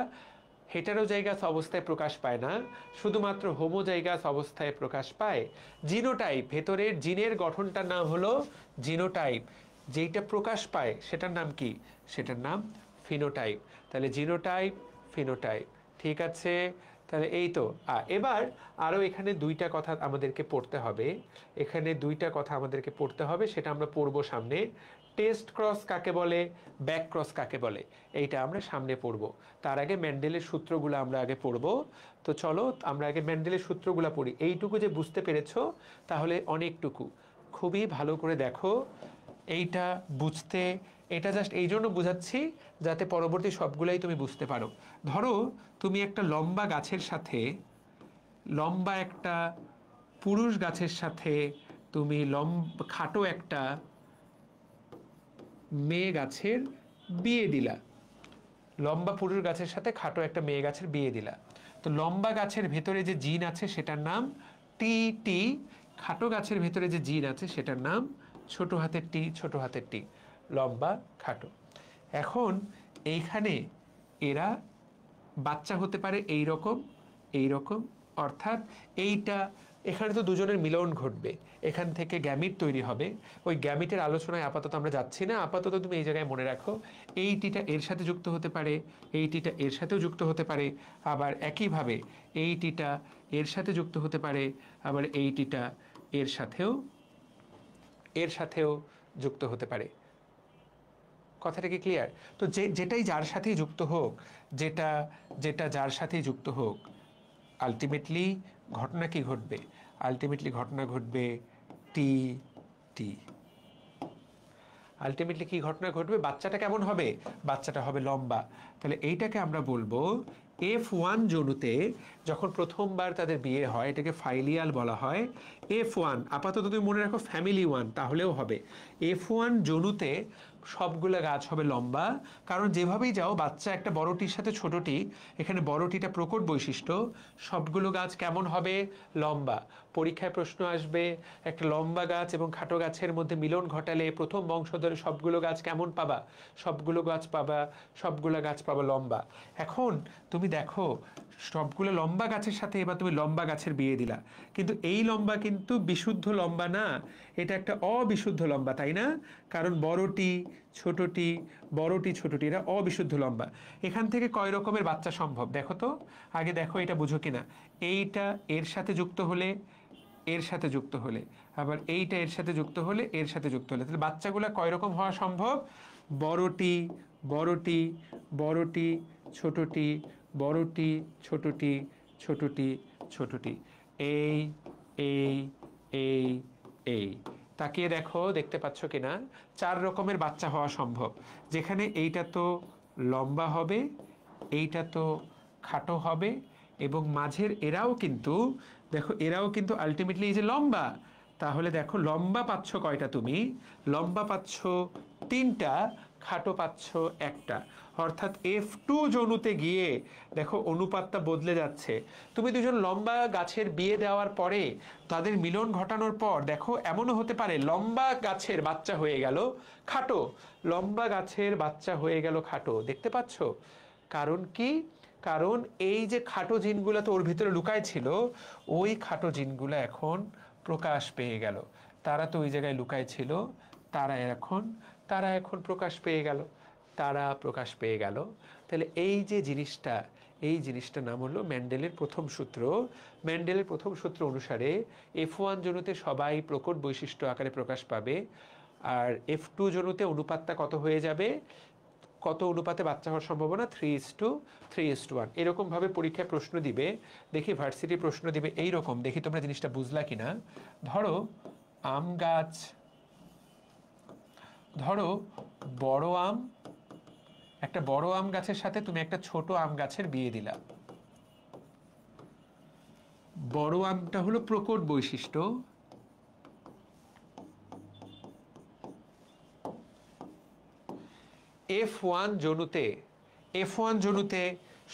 হেটারোজাইগাস অবস্থায় প্রকাশ পায় না, শুধুমাত্র হোমোজাইগাস অবস্থায় প্রকাশ পায়। জিনোটাইপ, ভেতরের জিনের গঠনটার নাম হলো জিনোটাইপ। যেইটা প্রকাশ পায় সেটার নাম কি? সেটার নাম ফিনোটাইপ। তাহলে জিনোটাইপ, ফিনোটাইপ। ঠিক আছে, তাহলে এই তো এবার আরও এখানে দুইটা কথা আমাদেরকে পড়তে হবে, এখানে দুইটা কথা আমাদেরকে পড়তে হবে, সেটা আমরা পড়বো সামনে। টেস্ট ক্রস কাকে বলে, ব্যাক ক্রস কাকে বলে, এইটা আমরা সামনে পড়বো। তার আগে মেন্ডেলের সূত্রগুলো আমরা আগে পড়বো। তো চলো আমরা আগে মেন্ডেলের সূত্রগুলো পড়ি। এইটুকু যে বুঝতে পেরেছো তাহলে অনেকটুকু, খুবই ভালো করে দেখো এইটা বুঝতে, এটা জাস্ট এই জন্য বুঝাচ্ছি যাতে পরবর্তী সবগুলাই তুমি বুঝতে পারো। ধরো তুমি একটা লম্বা গাছের সাথে, লম্বা একটা পুরুষ গাছের সাথে তুমি খাটো একটা মেয়ে গাছের বিয়ে দিলা, লম্বা পুরুষ গাছের সাথে খাটো একটা মেয়ে গাছের বিয়ে দিলা। তো লম্বা গাছের ভেতরে যে জিন আছে সেটার নাম টি টি, খাটো গাছের ভেতরে যে জিন আছে সেটার নাম ছোট হাতের টি, ছোট হাতের টি, লম্বা খাটো। এখন এইখানে এরা বাচ্চা হতে পারে এই রকম, এই রকম, অর্থাৎ এইটা এখানে তো দুজনের মিলন ঘটবে, এখান থেকে গ্যামিট তৈরি হবে। ওই গ্যামিটের আলোচনায় আপাতত আমরা যাচ্ছি না, আপাতত তুমি এই জায়গায় মনে রাখো এই টিটা এর সাথে যুক্ত হতে পারে, এই টিটা এর সাথেও যুক্ত হতে পারে, আবার একইভাবে এই টিটা এর সাথে যুক্ত হতে পারে, আবার এই টিটা এর সাথেও যুক্ত হতে পারে। কথাটা কি ক্লিয়ার? তো যেটাই যার সাথেই যুক্ত হোক, যেটা যার সাথেই যুক্ত হোক, আলটিমেটলি ঘটনা কি ঘটবে? আলটিমেটলি ঘটনা ঘটবে টি টি। আলটিমেটলি কি ঘটনা ঘটবে? বাচ্চাটা কেমন হবে? বাচ্চাটা হবে লম্বা। তাহলে এইটাকে আমরা বলবো F1 জনুতে যখন প্রথমবার তাদের বিয়ে হয়, এটাকে ফাইলিয়াল বলা হয়। F1 আপাতত তুমি মনে রাখো ফ্যামিলি 1 তাহলেও হবে। F1 জনুতে সবগুলো গাছ হবে লম্বা, কারণ যেভাবেই যাও বাচ্চা একটা বড়টির সাথে ছোটটি, এখানে বড়টিটা প্রকট বৈশিষ্ট্য, সবগুলো গাছ কেমন হবে? লম্বা। পরীক্ষায় প্রশ্ন আসবে একটা লম্বা গাছ এবং খাটো গাছের মধ্যে মিলন ঘটালে প্রথম বংশধরে সবগুলো গাছ কেমন পাবা? সবগুলো গাছ পাবা লম্বা। এখন তুমি দেখো সবগুলো লম্বা গাছের সাথে এবার তুমি লম্বা গাছের বিয়ে দিলা, কিন্তু এই লম্বা কিন্তু বিশুদ্ধ লম্বা না, এটা একটা অবিশুদ্ধ লম্বা, তাই না? কারণ বড়টি ছোটটি, বড়টি ছোটটি, এরা অবিশুদ্ধ লম্বা। এখান থেকে কয় রকমের বাচ্চা সম্ভব দেখো তো, আগে দেখো এটা বুঝো কিনা। এইটা এর সাথে যুক্ত হলে, এর সাথে যুক্ত হলে, আবার এইটা এর সাথে যুক্ত হলে, এর সাথে যুক্ত হলে, তাহলে বাচ্চাগুলো কয় রকম হওয়া সম্ভব? বড়টি বড়টি, বড়টি ছোটটি, বড়টি ছোটটি, ছোটটি ছোটটি, এই এই এই এই। তাকিয়ে দেখো, দেখতে পাচ্ছ কিনা 4 রকমের বাচ্চা হওয়া সম্ভব, যেখানে এইটা তো লম্বা হবে, এইটা তো খাটো হবে, এবং মাঝের এরাও কিন্তু দেখো, এরাও কিন্তু আলটিমেটলি এই যে লম্বা। তাহলে দেখো লম্বা পাচ্ছ কয়টা তুমি? লম্বা পাচ্ছ 3টা, খাটো পাচ্ছ 1টা। অর্থাৎ F2 জনুতে গিয়ে দেখো অনুপাতটা বদলে যাচ্ছে। তুমি দুজন লম্বা গাছের বিয়ে দেওয়ার পরে তাদের মিলন ঘটানোর পর দেখো এমনও হতে পারে লম্বা গাছের বাচ্চা হয়ে গেল খাটো, লম্বা গাছের বাচ্চা হয়ে গেল খাটো। দেখতে পাচ্ছ কারণ কি? কারণ এই যে খাটো জিনগুলো তো ওর ভিতরে লুকায় ছিল, ওই খাটো জিনগুলো এখন প্রকাশ পেয়ে গেল। তারা তো ওই জায়গায় লুকায় ছিল, তারা এখন প্রকাশ পেয়ে গেল, তারা প্রকাশ পেয়ে গেল। তাহলে এই যে জিনিসটা, এই জিনিসটার নাম হলো মেন্ডেলের প্রথম সূত্র। মেন্ডেলের প্রথম সূত্র অনুসারে F1 জনুতে সবাই প্রকট বৈশিষ্ট্য আকারে প্রকাশ পাবে, আর F2 জনুতে অনুপাতটা কত হয়ে যাবে? কত অনুপাতে বাচ্চা হওয়ার সম্ভাবনা? 3:1 এরকম ভাবে পরীক্ষায় প্রশ্ন দিবে। দেখি ভার্সিটি প্রশ্ন দিবে এই রকম, দেখি তোমরা জিনিসটা বুঝলা কিনা। ধরো আম গাছ, ধরো বড় আম, একটা বড় আম গাছের সাথে তুমি একটা ছোট আম গাছের বিয়ে দিলা। বড় আমটা হলো প্রকট বৈশিষ্ট্য, F1 জনুতে, F1 জনুতে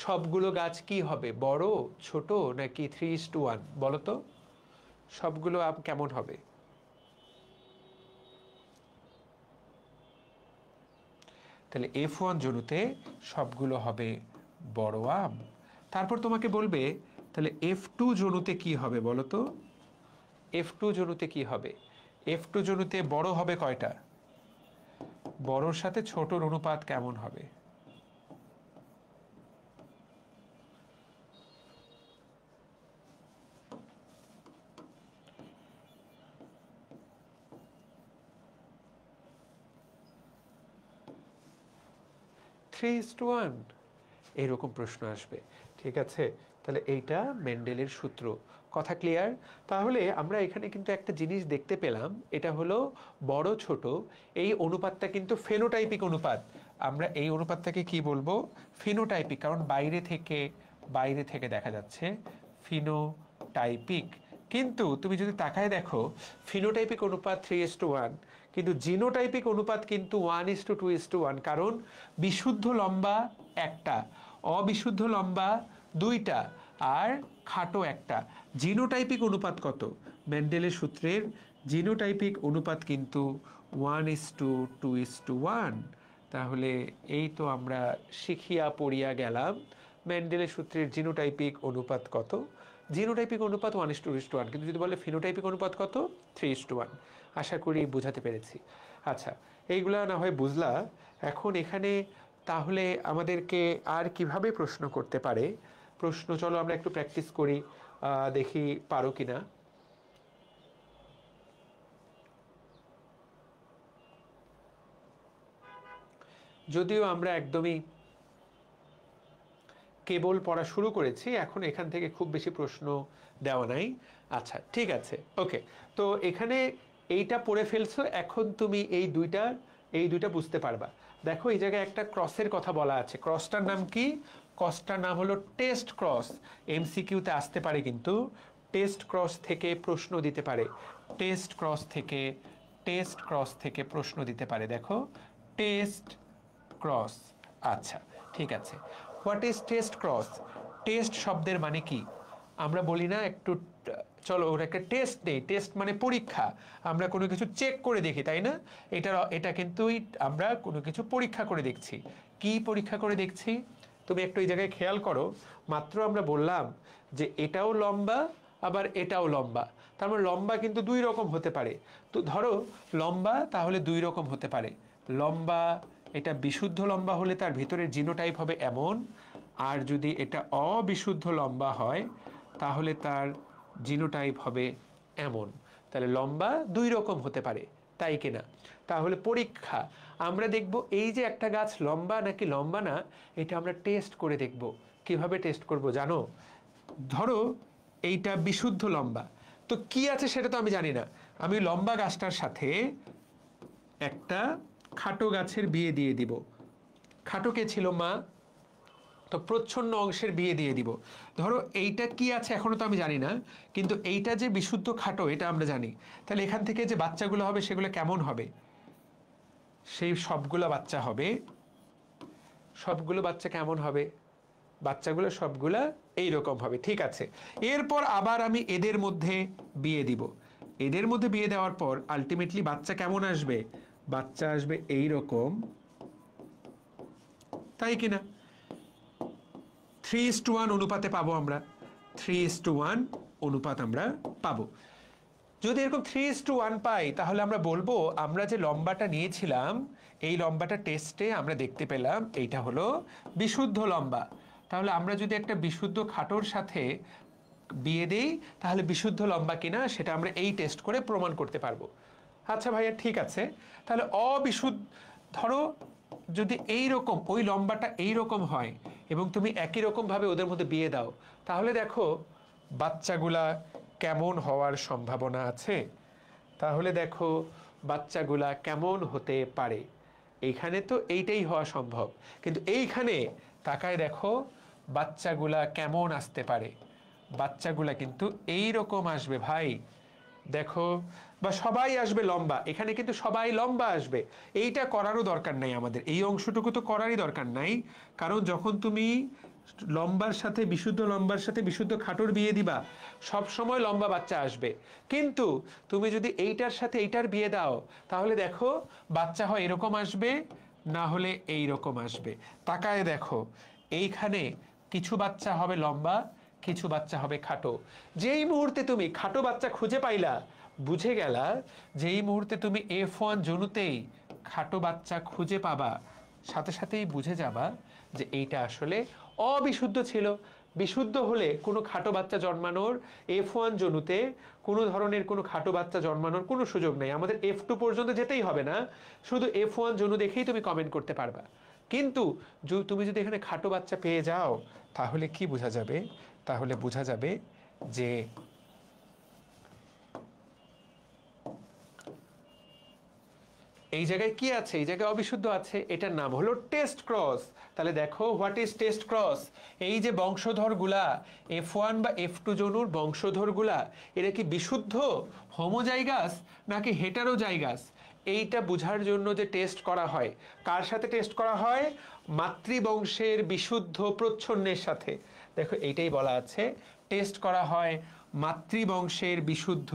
সবগুলো গাছ কি হবে? বড়, ছোট নাকি 3:1 বলো তো? সবগুলো আম কেমন হবে? তাহলে F1 জনুতে সবগুলো হবে বড় আম। তারপর তোমাকে বলবে তাহলে F2 জনুতে কি হবে বলো তো? F2 জনুতে কি হবে? F2 জনুতে বড় হবে কয়টা? বড়র সাথে ছোটর অনুপাত কেমন হবে? 3:1, এরকম প্রশ্ন আসবে। ঠিক আছে, তাহলে এইটা মেন্ডেলের সূত্র। কথা ক্লিয়ার? তাহলে আমরা এখানে কিন্তু একটা জিনিস দেখতে পেলাম, এটা হলো বড় ছোট এই অনুপাতটা কিন্তু ফেনোটাইপিক অনুপাত। আমরা এই অনুপাতটাকে কি বলবো? ফিনোটাইপিক, কারণ বাইরে থেকে দেখা যাচ্ছে ফিনোটাইপিক। কিন্তু তুমি যদি তাকায় দেখো, ফিনোটাইপিক অনুপাত 3:1, কিন্তু জিনোটাইপিক অনুপাত কিন্তু 1:2:1, কারণ বিশুদ্ধ লম্বা একটা, অবিশুদ্ধ লম্বা দুইটা, আর খাটো একটা। জিনোটাইপিক অনুপাত কত? মেন্ডেলের সূত্রের জিনোটাইপিক অনুপাত কিন্তু 1:2:1। তাহলে এই তো আমরা শিখিয়া পড়িয়া গেলাম মেন্ডেলের সূত্রের জিনোটাইপিক অনুপাত কত। জিনোটাইপিক অনুপাত 1:2:1, কিন্তু যদি বলে ফিনোটাইপিক অনুপাত কত? 3:1। আশা করি বোঝাতে পেরেছি। আচ্ছা, এইগুলা না হয় বুঝলা। এখন এখানে তাহলে আমাদেরকে আর কিভাবে প্রশ্ন করতে পারে? প্রশ্ন চলো আমরা একটু প্র্যাকটিস করি, দেখি পারো কিনা। যদিও আমরা একদমই কেবল পড়া শুরু করেছি, এখন এখান থেকে খুব বেশি প্রশ্ন দেওয়া নাই। আচ্ছা ঠিক আছে, ওকে। তো এখানে এইটা পড়ে ফেলছো, এখন তুমি এই দুইটা বুঝতে পারবা। দেখো এই জায়গায় একটা ক্রসের কথা বলা আছে। ক্রসটার নাম কি? ক্রসটার নাম হলো টেস্ট ক্রস। এমসিকিউতে আসতে পারে, কিন্তু টেস্ট ক্রস থেকে প্রশ্ন দিতে পারে। টেস্ট ক্রস থেকে প্রশ্ন দিতে পারে। দেখো টেস্ট ক্রস। আচ্ছা ঠিক আছে, what is test cross? Test শব্দের মানে কি? আমরা বলি না একটু, চলো ওর একটা টেস্ট নেই। টেস্ট মানে পরীক্ষা, আমরা কোনো কিছু চেক করে দেখি, তাই না? এটা কিন্তু আমরা কোনো কিছু পরীক্ষা করে দেখছি। কি পরীক্ষা করে দেখছি? তুমি একটু এই জায়গায় খেয়াল করো, মাত্র আমরা বললাম যে এটাও লম্বা আবার এটাও লম্বা, তার মানে লম্বা কিন্তু দুই রকম হতে পারে। তো ধরো লম্বা তাহলে দুই রকম হতে পারে। লম্বা, এটা বিশুদ্ধ লম্বা হলে তার ভিতরের জিনোটাইপ হবে এমন, আর যদি এটা অবিশুদ্ধ লম্বা হয় তাহলে তার জিনোটাইপ হবে এমন। তাহলে লম্বা দুই রকম হতে পারে, তাই কিনা? তাহলে পরীক্ষা আমরা দেখব এই যে একটা গাছ লম্বা নাকি লম্বা না, এটা আমরা টেস্ট করে দেখব। কিভাবে টেস্ট করব জানো? ধরো এইটা বিশুদ্ধ লম্বা, তো কি আছে সেটা তো আমি জানি না। আমি লম্বা গাছটার সাথে একটা খাটো গাছের বিয়ে দিয়ে দিব। খাটো কে ছিল? মা। তো প্রচ্ছন্ন অংশের বিয়ে দিয়ে দিব। ধরো এইটা কি আছে এখনো তো আমি জানি না, কিন্তু এইটা যে বিশুদ্ধ খাটো এটা আমরা জানি। তাহলে এখান থেকে যে বাচ্চাগুলো হবে সেগুলো কেমন হবে? সেই সবগুলো বাচ্চা হবে। সবগুলো বাচ্চা কেমন হবে? বাচ্চাগুলো সবগুলা এইরকম হবে। ঠিক আছে, এরপর আবার আমি এদের মধ্যে বিয়ে দিব। এদের মধ্যে বিয়ে দেওয়ার পর আলটিমেটলি বাচ্চা কেমন আসবে? বাচ্চা আসবে এইরকম, তাই কিনা? 3:1 অনুপাতে পাবো আমরা। 3:1 অনুপাত আমরা পাবো। যদি এরকম 3:1 পাই তাহলে আমরা বলবো আমরা যে লম্বাটা নিয়েছিলাম এই লম্বাটা টেস্টে আমরা দেখতে পেলাম এইটা হলো বিশুদ্ধ লম্বা। তাহলে আমরা যদি একটা বিশুদ্ধ খাটোর সাথে বিয়ে দেই তাহলে বিশুদ্ধ লম্বা কিনা সেটা আমরা এই টেস্ট করে প্রমাণ করতে পারবো। আচ্ছা ভাইয়া ঠিক আছে, তাহলে অবিশুদ্ধ, ধরো যদি এইরকম ওই লম্বাটা এইরকম হয় এবং তুমি একই রকম ভাবে ওদের মধ্যে বিয়ে দাও, তাহলে দেখো বাচ্চাগুলা কেমন হওয়ার সম্ভাবনা আছে। তাহলে দেখো বাচ্চাগুলা কেমন হতে পারে। এইখানে তো এইটাই হওয়া সম্ভব, কিন্তু এইখানে তাকায় দেখো বাচ্চাগুলা কেমন আসতে পারে। বাচ্চাগুলা কিন্তু এই রকম আসবে ভাই, দেখো। বা সবাই আসবে লম্বা, এখানে কিন্তু সবাই লম্বা আসবে। এইটা করারও দরকার নাই আমাদের, এই অংশটুকু তো করারই দরকার নাই, কারণ যখন তুমি লম্বার সাথে বিশুদ্ধ লম্বার সাথে বিশুদ্ধ খাটোর বিয়ে দিবা সব সময় লম্বা বাচ্চা আসবে। কিন্তু তুমি যদি এইটার সাথে এইটার বিয়ে দাও তাহলে দেখো বাচ্চা হয় এরকম আসবে, না হলে এই রকম আসবে। তাকায় দেখো এইখানে কিছু বাচ্চা হবে লম্বা, কিছু বাচ্চা হবে খাটো। যেই মুহূর্তে তুমি খাটো বাচ্চা খুঁজে পাইলা, বুঝে গেলা যেই মুহূর্তে তুমি F1 জনুতেই খাটো বাচ্চা খুঁজে পাবা সাথে সাথেই বুঝে যাবা যে এইটা আসলে অবিশুদ্ধ ছিল। বিশুদ্ধ হলে কোনো খাটো বাচ্চা জন্মানোর F1 জনুতে কোনো ধরনের কোনো খাটো বাচ্চা জন্মানোর কোনো সুযোগ নেই। আমাদের F2 পর্যন্ত যেতেই হবে না, শুধু F1 জনু দেখেই তুমি কমেন্ট করতে পারবা। কিন্তু তুমি যদি এখানে খাটো বাচ্চা পেয়ে যাও তাহলে কি বোঝা যাবে? তাহলে বোঝা যাবে যে এই জায়গায় কি আছে? এই জায়গায় অবিশুদ্ধ আছে, এটার নাম হলো টেস্ট ক্রস। তাহলে দেখো, হোয়াট ইজ টেস্ট ক্রস? এই যে বংশধরগুলা, F1 বা F2 জনুর বংশধরগুলা, এরা কি বিশুদ্ধ হোমোজাইগাস নাকি হেটারোজাইগাস? এইটা বোঝার জন্য যে টেস্ট করা হয়, কার সাথে টেস্ট করা হয়? মাতৃবংশের বিশুদ্ধ প্রচ্ছন্নের সাথে। দেখো, এইটাই বলা আছে, টেস্ট করা হয় মাতৃবংশের বিশুদ্ধ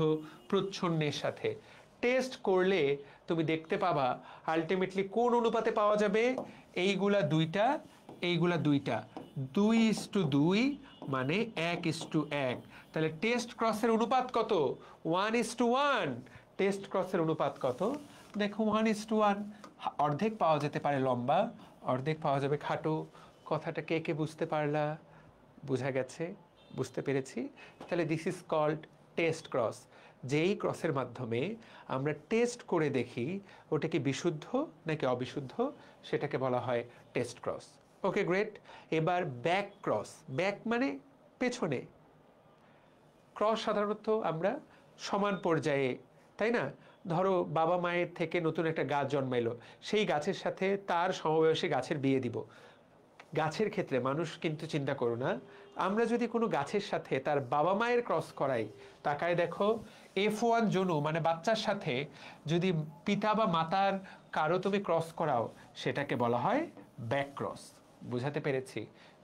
প্রচ্ছন্নের সাথে। টেস্ট করলে তুমি দেখতে পাবা আলটিমেটলি কোন অনুপাতে পাওয়া যাবে? এইগুলা দুইটা, এইগুলা দুইটা, 2:2 মানে 1:1। তাহলে টেস্ট ক্রসের অনুপাত কত? 1:1। টেস্ট ক্রসের অনুপাত কত? দেখো 1:1। অর্ধেক পাওয়া যেতে পারে লম্বা, অর্ধেক পাওয়া যাবে খাটো। কথাটা কে কে বুঝতে পারলা? বোঝা গেছে? বুঝতে পেরেছি। তাহলে this is called test cross. যেই ক্রসের মাধ্যমে আমরা টেস্ট করে দেখি ওটা কি বিশুদ্ধ নাকি অবিশুদ্ধ, সেটাকে বলা হয় টেস্ট ক্রস। ওকে, গ্রেট। এবার ব্যাক ক্রস। ব্যাক মানে পেছনে। ক্রস সাধারণত আমরা সমান পর্যায়ে, তাই না? ধরো বাবা মায়ের থেকে নতুন একটা গাছ জন্মাইলো, সেই গাছের সাথে তার সমবয়সী গাছের বিয়ে দিব। গাছের ক্ষেত্রে মানুষ কিন্তু চিন্তা করো না, আমরা যদি কোনো গাছের সাথে তার বাবা মায়ের ক্রস করাই, তাকায় দেখো, F1 জনু মানে বাচ্চার সাথে যদি পিতা বা মাতার কারো তুমি ক্রস করাও, সেটাকে বলা হয় ব্যাক ক্রস। বুঝাতে পেরেছি?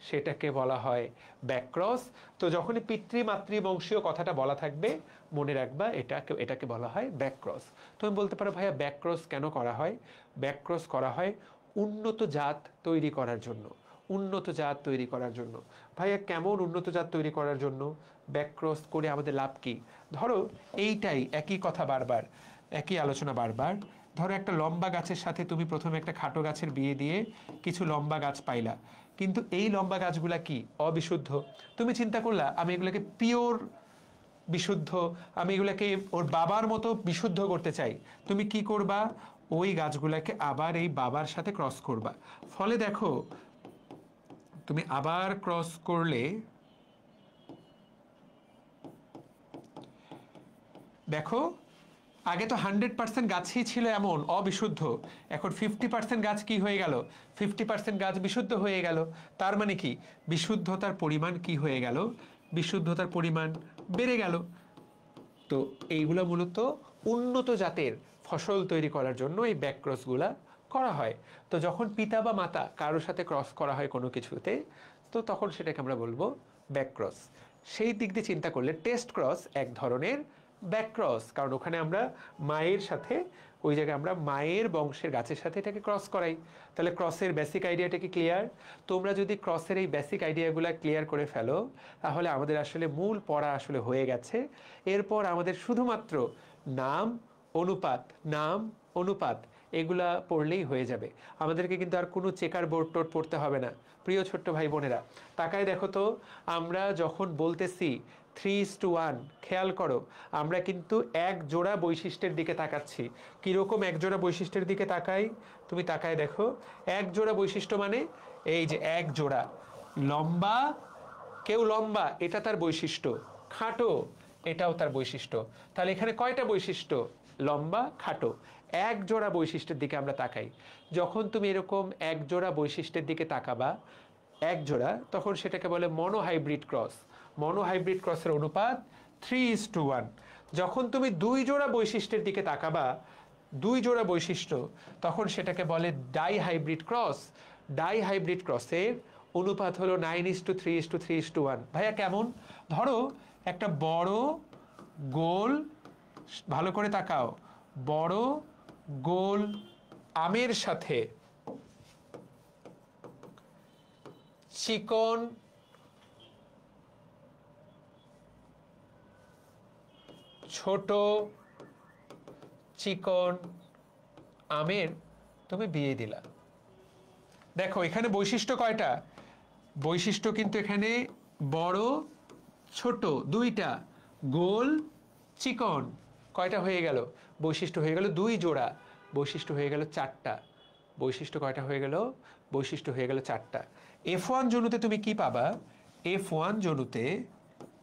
সেটাকে বলা হয় ব্যাক ক্রস। তো যখনই পিতৃ মাতৃ বংশীয় কথাটা বলা থাকবে, মনে রাখবা এটাকে বলা হয় ব্যাক ক্রস। তুমি বলতে পারো, ভাইয়া ব্যাক ক্রস কেন করা হয়? ব্যাক ক্রস করা হয় উন্নত জাত তৈরি করার জন্য। উন্নত জাত তৈরি করার জন্য। ভাইয়া কেমন উন্নত জাত তৈরি করার জন্য ব্যাক ক্রস করে আমাদের লাভ কি? ধরো এইটাই একই কথা বারবার, একই আলোচনা বারবার। ধরো একটা লম্বা গাছের সাথে তুমি প্রথমে একটা খাটো গাছের বিয়ে দিয়ে কিছু লম্বা গাছ পাইলা, কিন্তু এই লম্বা গাছগুলা কি? অবিশুদ্ধ। তুমি চিন্তা করলা, আমি এগুলোকে পিওর বিশুদ্ধ, আমি এগুলোকে ওর বাবার মতো বিশুদ্ধ করতে চাই। তুমি কি করবা? ওই গাছগুলাকে আবার এই বাবার সাথে ক্রস করবা। ফলে দেখো, তুমি আবার ক্রস করলে দেখো, আগে তো 100% গাছই ছিল এমন অবিশুদ্ধ, এখন 50% গাছ কি হয়ে গেল? 50% গাছ বিশুদ্ধ হয়ে গেল। তার মানে কি? বিশুদ্ধতার পরিমাণ কি হয়ে গেল? বিশুদ্ধতার পরিমাণ বেড়ে গেল। তো এইগুলো মূলত উন্নত জাতের ফসল তৈরি করার জন্য এই ব্যাক ক্রসগুলা করা হয়। তো যখন পিতা বা মাতা কারোর সাথে ক্রস করা হয় কোনো কিছুতে, তো তখন সেটাকে আমরা বলবো ব্যাক ক্রস। সেই দিক দিয়ে চিন্তা করলে টেস্ট ক্রস এক ধরনের ব্যাক ক্রস, কারণ ওখানে আমরা মায়ের সাথে, ওই জায়গায় আমরা মায়ের বংশের গাছের সাথে এটাকে ক্রস করাই। তাহলে ক্রসের বেসিক আইডিয়াটা কি ক্লিয়ার? তোমরা যদি ক্রসের এই বেসিক আইডিয়াগুলো ক্লিয়ার করে ফেলো, তাহলে আমাদের আসলে মূল পড়া আসলে হয়ে গেছে। এরপর আমাদের শুধুমাত্র নাম, অনুপাত, নাম, অনুপাত এগুলা পড়লেই হয়ে যাবে। আমাদেরকে কিন্তু আর কোনো চেকার বোর্ড টোড পড়তে হবে না। প্রিয় ছোট্ট ভাই বোনেরা, তাকায় দেখো তো, আমরা যখন বলতেছি 3:1, খেয়াল করো, আমরা কিন্তু এক জোড়া বৈশিষ্ট্যের দিকে তাকাচ্ছি। কীরকম এক জোড়া বৈশিষ্ট্যের দিকে তাকাই? তুমি তাকায় দেখো, এক জোড়া বৈশিষ্ট্য মানে এই যে এক জোড়া লম্বা, কেউ লম্বা, এটা তার বৈশিষ্ট্য। খাটো, এটাও তার বৈশিষ্ট্য। তাহলে এখানে কয়টা বৈশিষ্ট্য? লম্বা, খাটো, এক জোড়া বৈশিষ্ট্যের দিকে আমরা তাকাই। যখন তুমি এরকম এক জোড়া বৈশিষ্ট্যের দিকে তাকাবা, এক জোড়া, তখন সেটাকে বলে মনোহাইব্রিড ক্রস। মনোহাইব্রিড ক্রসের অনুপাত 3:1। যখন তুমি দুই জোড়া বৈশিষ্ট্যের দিকে তাকাবা, দুই জোড়া বৈশিষ্ট্য, তখন সেটাকে বলে ডাইহাইব্রিড ক্রস। ডাইহাইব্রিড ক্রসের অনুপাত হলো 9:3:3:1। ভাইয়া কেমন? ধরো একটা বড় গোল, ভালো করে তাকাও, বড় গোল আমের সাথে চিকন ছোট চিকন আমের তুমি বিয়ে দিলা। দেখো এখানে বৈশিষ্ট্য কয়টা? বৈশিষ্ট্য কিন্তু এখানে বড় ছোট দুইটা, গোল চিকন, কয়টা হয়ে গেল? বৈশিষ্ট্য হয়ে গেল দুই জোড়া, বৈশিষ্ট্য হয়ে গেল চারটা। বৈশিষ্ট্য কয়টা হয়ে গেল? বৈশিষ্ট্য হয়ে গেল 4টা। F1 জনুতে তুমি কি পাবা? F1 জনুতে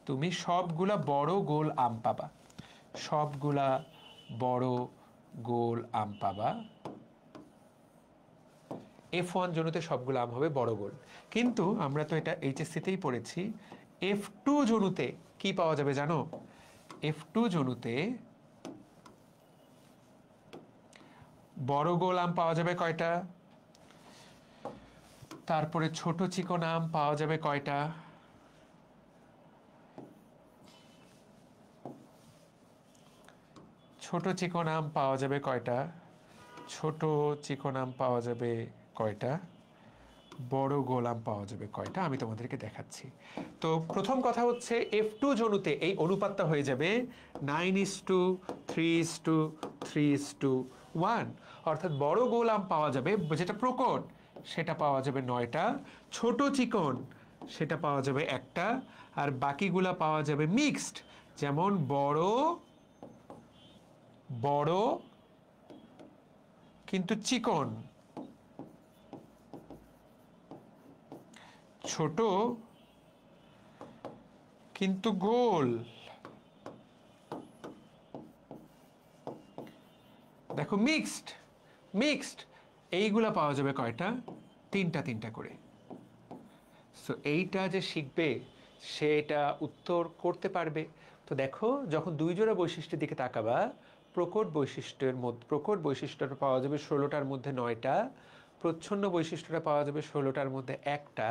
তুমি সবগুলা বড় গোল আম পাবা, সবগুলা বড় গোল আম পাবা। F1 জনুতে সবগুলো আম হবে বড় গোল। কিন্তু আমরা তো এটা এইচএসসিতেই পড়েছি, F2 জনুতে কি পাওয়া যাবে জানো? F2 জনুতে বড় গোল আম পাওয়া যাবে কয়টা? তারপরে ছোট চিকন আম পাওয়া যাবে কয়টা? ছোট চিকন আম পাওয়া যাবে কয়টা? ছোট চিকন আম পাওয়া যাবে কয়টা? বড় গোল আম পাওয়া যাবে কয়টা? আমি তোমাদেরকে দেখাচ্ছি। তো প্রথম কথা হচ্ছে F2 জনুতে এই অনুপাতটা হয়ে যাবে 9:3:3:1, অর্থাৎ বড় গোল আম পাওয়া যাবে যেটা প্রকট সেটা পাওয়া যাবে 9টা, ছোট চিকন সেটা পাওয়া যাবে একটা, আর বাকিগুলা পাওয়া যাবে মিক্সড, যেমন বড় বড় কিন্তু চিকন, ছোট কিন্তু গোল। দেখো মিক্সড, মিক্সড এইগুলা পাওয়া যাবে কয়টা? 3টা করে। সো এইটা যে শিখবে সেটা উত্তর করতে পারবে। তো দেখো যখন দুই জোড়া বৈশিষ্ট্যের দিকে তাকাবা, প্রকট বৈশিষ্ট্যটা পাওয়া যাবে 16টার মধ্যে 9টা, প্রচ্ছন্ন বৈশিষ্ট্যটা পাওয়া যাবে 16টার মধ্যে একটা,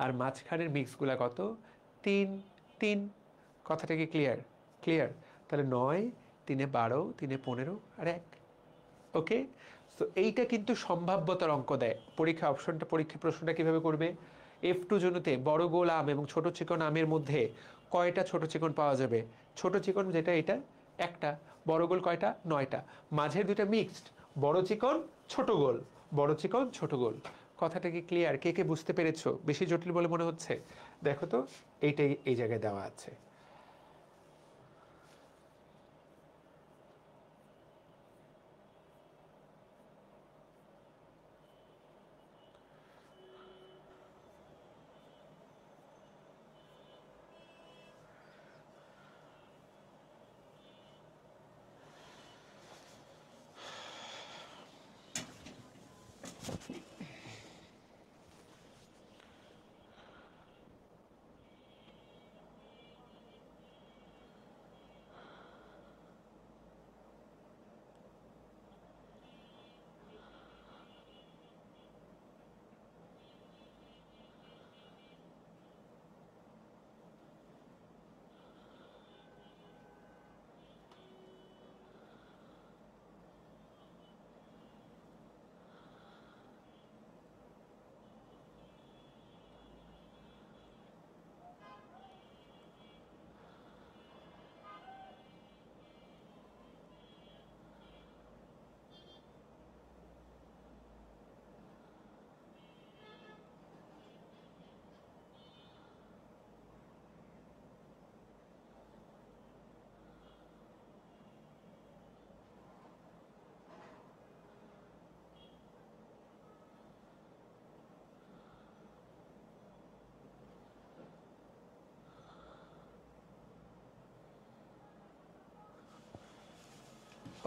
আর মাঝখানের মিক্সগুলা কত? 3 3। কথাটা কি ক্লিয়ার? ক্লিয়ার। তাহলে 9, 3 12, 3 15 আর 1। ওকে, সো এইটা কিন্তু সম্ভাব্যতার অঙ্ক দেয় পরীক্ষা অপশনটা। পরীক্ষা প্রশ্নটা কিভাবে করবে? F2 জনুতে বড় গোল আম এবং ছোট চিকন আমের মধ্যে কয়টা ছোট চিকন পাওয়া যাবে? ছোট চিকন যেটা এটা একটা, বড় গোল কয়টা? 9টা, মাঝের দুইটা মিক্সড, বড় চিকন ছোট গোল, বড় চিকন ছোট গোল। কথাটা কি ক্লিয়ার? কে কে বুঝতে পেরেছো? বেশি জটিল বলে মনে হচ্ছে? দেখো তো এইটাই এই জায়গায় দেওয়া আছে।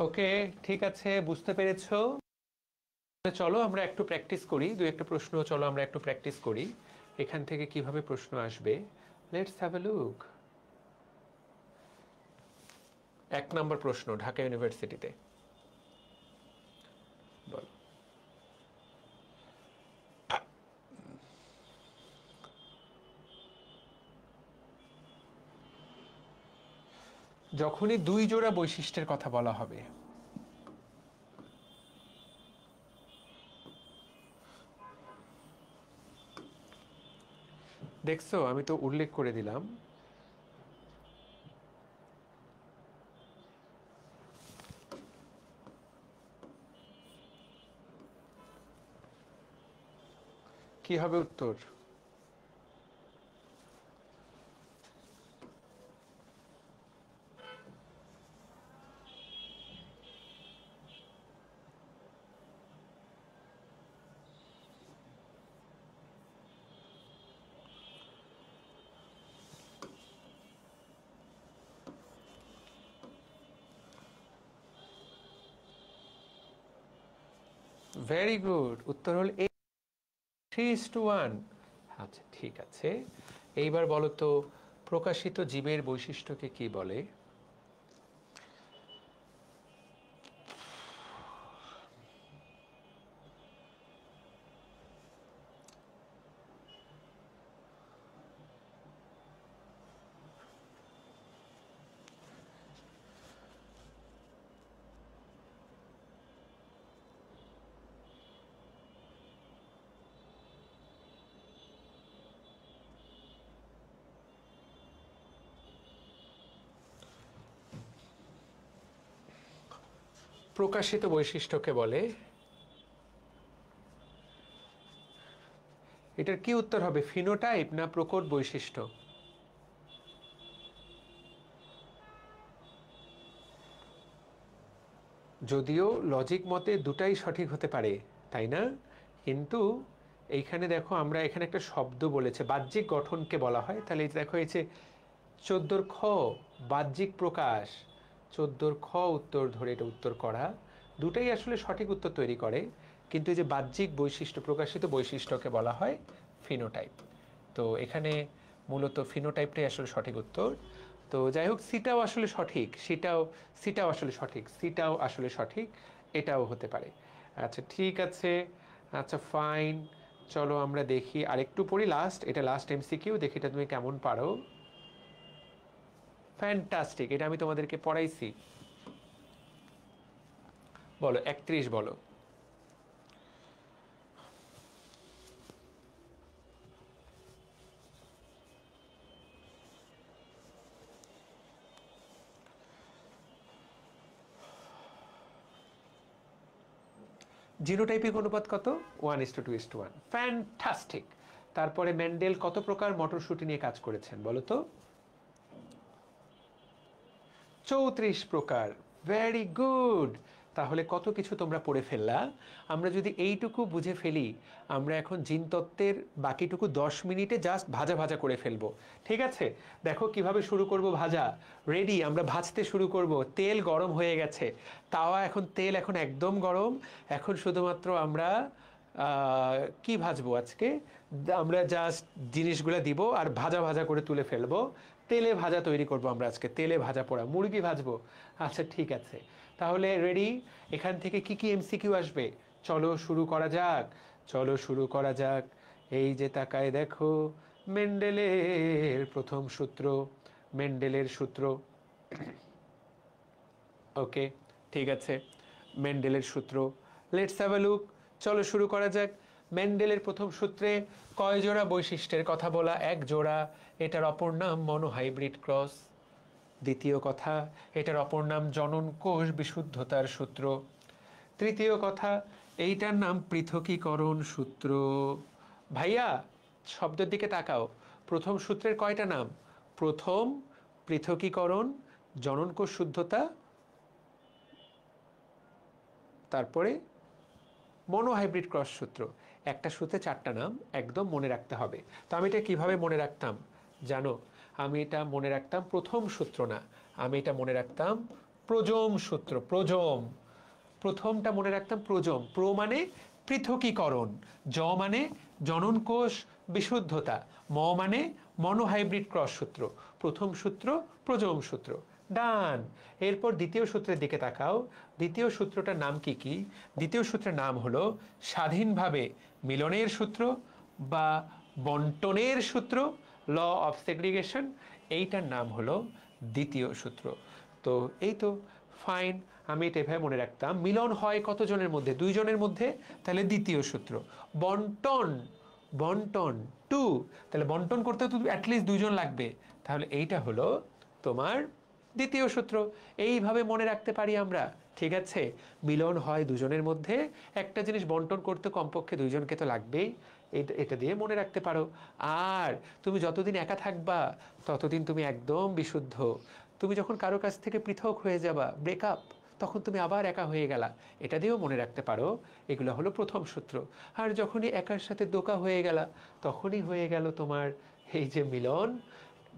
ওকে, ঠিক আছে, বুঝতে পেরেছো? চলো আমরা একটু প্র্যাকটিস করি, দুই একটা প্রশ্ন চলো আমরা একটু প্র্যাকটিস করি এখান থেকে কিভাবে প্রশ্ন আসবে। Let's have a look. 1 নম্বর প্রশ্ন ঢাকা ইউনিভার্সিটিতে। বলো। যখনই দুই জোড়া বৈশিষ্ট্যের কথা বলা হবে, দেখছো আমি তো উল্লেখ করে দিলাম। কি হবে উত্তর? ভেরি গুড, উত্তর হল 3:1। আচ্ছা ঠিক আছে, এইবার বলো তো প্রকাশিত জীবের বৈশিষ্ট্যকে কি বলে? প্রকাশিত বৈশিষ্ট্যকে বলে, এটার কি উত্তর হবে, ফিনোটাইপ না প্রকট বৈশিষ্ট্য? যদিও লজিক মতে দুটাই সঠিক হতে পারে, তাই না? কিন্তু এইখানে দেখো, আমরা এখানে একটা শব্দ বলেছে, বাহ্যিক গঠনকে বলা হয়। তাহলে দেখো এই যে 14 খ বাহ্যিক প্রকাশ, 14 খ উত্তর ধরে এটা উত্তর করা, দুটাই আসলে সঠিক উত্তর তৈরি করে। কিন্তু এই যে বাহ্যিক বৈশিষ্ট্য, প্রকাশিত বৈশিষ্ট্যকে বলা হয় ফিনোটাইপ। তো এখানে মূলত ফিনোটাইপটাই আসলে সঠিক উত্তর। তো যাই হোক, সিটাও আসলে সঠিক, সিটাও আসলে সঠিক, সিটাও আসলে সঠিক, এটাও হতে পারে। আচ্ছা ঠিক আছে, আচ্ছা ফাইন, চলো আমরা দেখি আরেকটু পড়ি লাস্ট, এটা লাস্ট এমসিকিউ, দেখি এটা তুমি কেমন পারো। ফ্যান্টাস্টিক, এটা আমি তোমাদেরকে পড়াইছি। বলো 31 বলো। জিনোটাইপিক অনুপাত কত? 1:2:1। ফ্যান্টাস্টিক। তারপরে মেন্ডেল কত প্রকার মটরশুঁটি নিয়ে কাজ করেছেন বলো তো? 34 প্রকার। Very good. তাহলে কত কিছু তোমরা পড়ে ফেললা। আমরা যদি এইটুকু বুঝে ফেলি, আমরা এখন জিনতত্ত্বের বাকিটুকু 10 মিনিটে জাস্ট ভাজা ভাজা করে ফেলবো। ঠিক আছে, দেখো কিভাবে শুরু করব ভাজা। রেডি, আমরা ভাজতে শুরু করব। তেল গরম হয়ে গেছে, তাওয়া এখন, তেল এখন একদম গরম। এখন শুধুমাত্র আমরা কি ভাজবো আজকে, আমরা জাস্ট জিনিসগুলো দিব আর ভাজা ভাজা করে তুলে ফেলবো। তেলে ভাজা তৈরি করব আমরা আজকে, তেলে ভাজা পোড়া মুরগি ভাজবো। আচ্ছা ঠিক আছে, তাহলে রেডি। এখান থেকে কি কি এমসিকিউ আসবে, চলো শুরু করা যাক, চলো শুরু করা যাক। এই যে তাকায় দেখো, মেন্ডেলের প্রথম সূত্র, মেন্ডেলের সূত্র। ওকে ঠিক আছে, মেন্ডেলের সূত্র, লেটস হ্যাভ আ লুক। চলো শুরু করা যাক। মেন্ডেলের প্রথম সূত্রে কয় জোড়া বৈশিষ্ট্যের কথা বলা? এক জোড়া। এটার অপর নাম মনোহাইব্রিড ক্রস। দ্বিতীয় কথা, এটার অপর নাম জনন কোষ বিশুদ্ধতার সূত্র। তৃতীয় কথা, এইটার নাম পৃথকীকরণ সূত্র। ভাইয়া শব্দের দিকে তাকাও, প্রথম সূত্রের কয়টা নাম? প্রথম, পৃথকীকরণ, জনন কোষ শুদ্ধতা, তারপরে মনোহাইব্রিড ক্রস সূত্র। একটা সূত্রে 4টা নাম, একদম মনে রাখতে হবে। তো আমি এটা কিভাবে মনে রাখতাম জানো? আমি এটা মনে রাখতাম প্রথম সূত্র না, আমি এটা মনে রাখতাম প্রজম সূত্র। প্রজম, প্রথমটা মনে রাখতাম প্রজম। প্র মানে পৃথকীকরণ, জ মানে জনন কোষ বিশুদ্ধতা, ম মানে মনোহাইব্রিড ক্রস সূত্র। প্রথম সূত্র প্রজম সূত্র, ডান। এরপর দ্বিতীয় সূত্রের দিকে তাকাও। দ্বিতীয় সূত্রটার নাম কি কি? দ্বিতীয় সূত্রের নাম হলো স্বাধীনভাবে মিলনের সূত্র বা বন্টনের সূত্র, ল অফ সেগ্রিগেশন। এইটার নাম হলো দ্বিতীয় সূত্র। তো এই তো ফাইন, আমি এটা এভাবে মনে রাখতাম। মিলন হয় কতজনের মধ্যে? 2 জনের মধ্যে, তাহলে দ্বিতীয় সূত্র। বন্টন, বন্টন 2, তাহলে বন্টন করতে তো অ্যাটলিস্ট 2 জন লাগবে, তাহলে এইটা হলো তোমার দ্বিতীয় সূত্র। এইভাবে মনে রাখতে পারি আমরা। ঠিক আছে, মিলন হয় 2 জনের মধ্যে, একটা জিনিস বন্টন করতে কমপক্ষে 2 জনকে তো লাগবেই, এটা দিয়ে মনে রাখতে পারো। আর তুমি যতদিন একা থাকবা ততদিন তুমি একদম বিশুদ্ধ। তুমি যখন কারো কাছ থেকে পৃথক হয়ে যাবা, ব্রেকআপ, তখন তুমি আবার একা হয়ে গেলা, এটা দিয়েও মনে রাখতে পারো। এগুলো হলো প্রথম সূত্র। আর যখনই একার সাথে দোকা হয়ে গেলা, তখনই হয়ে গেল তোমার এই যে মিলন।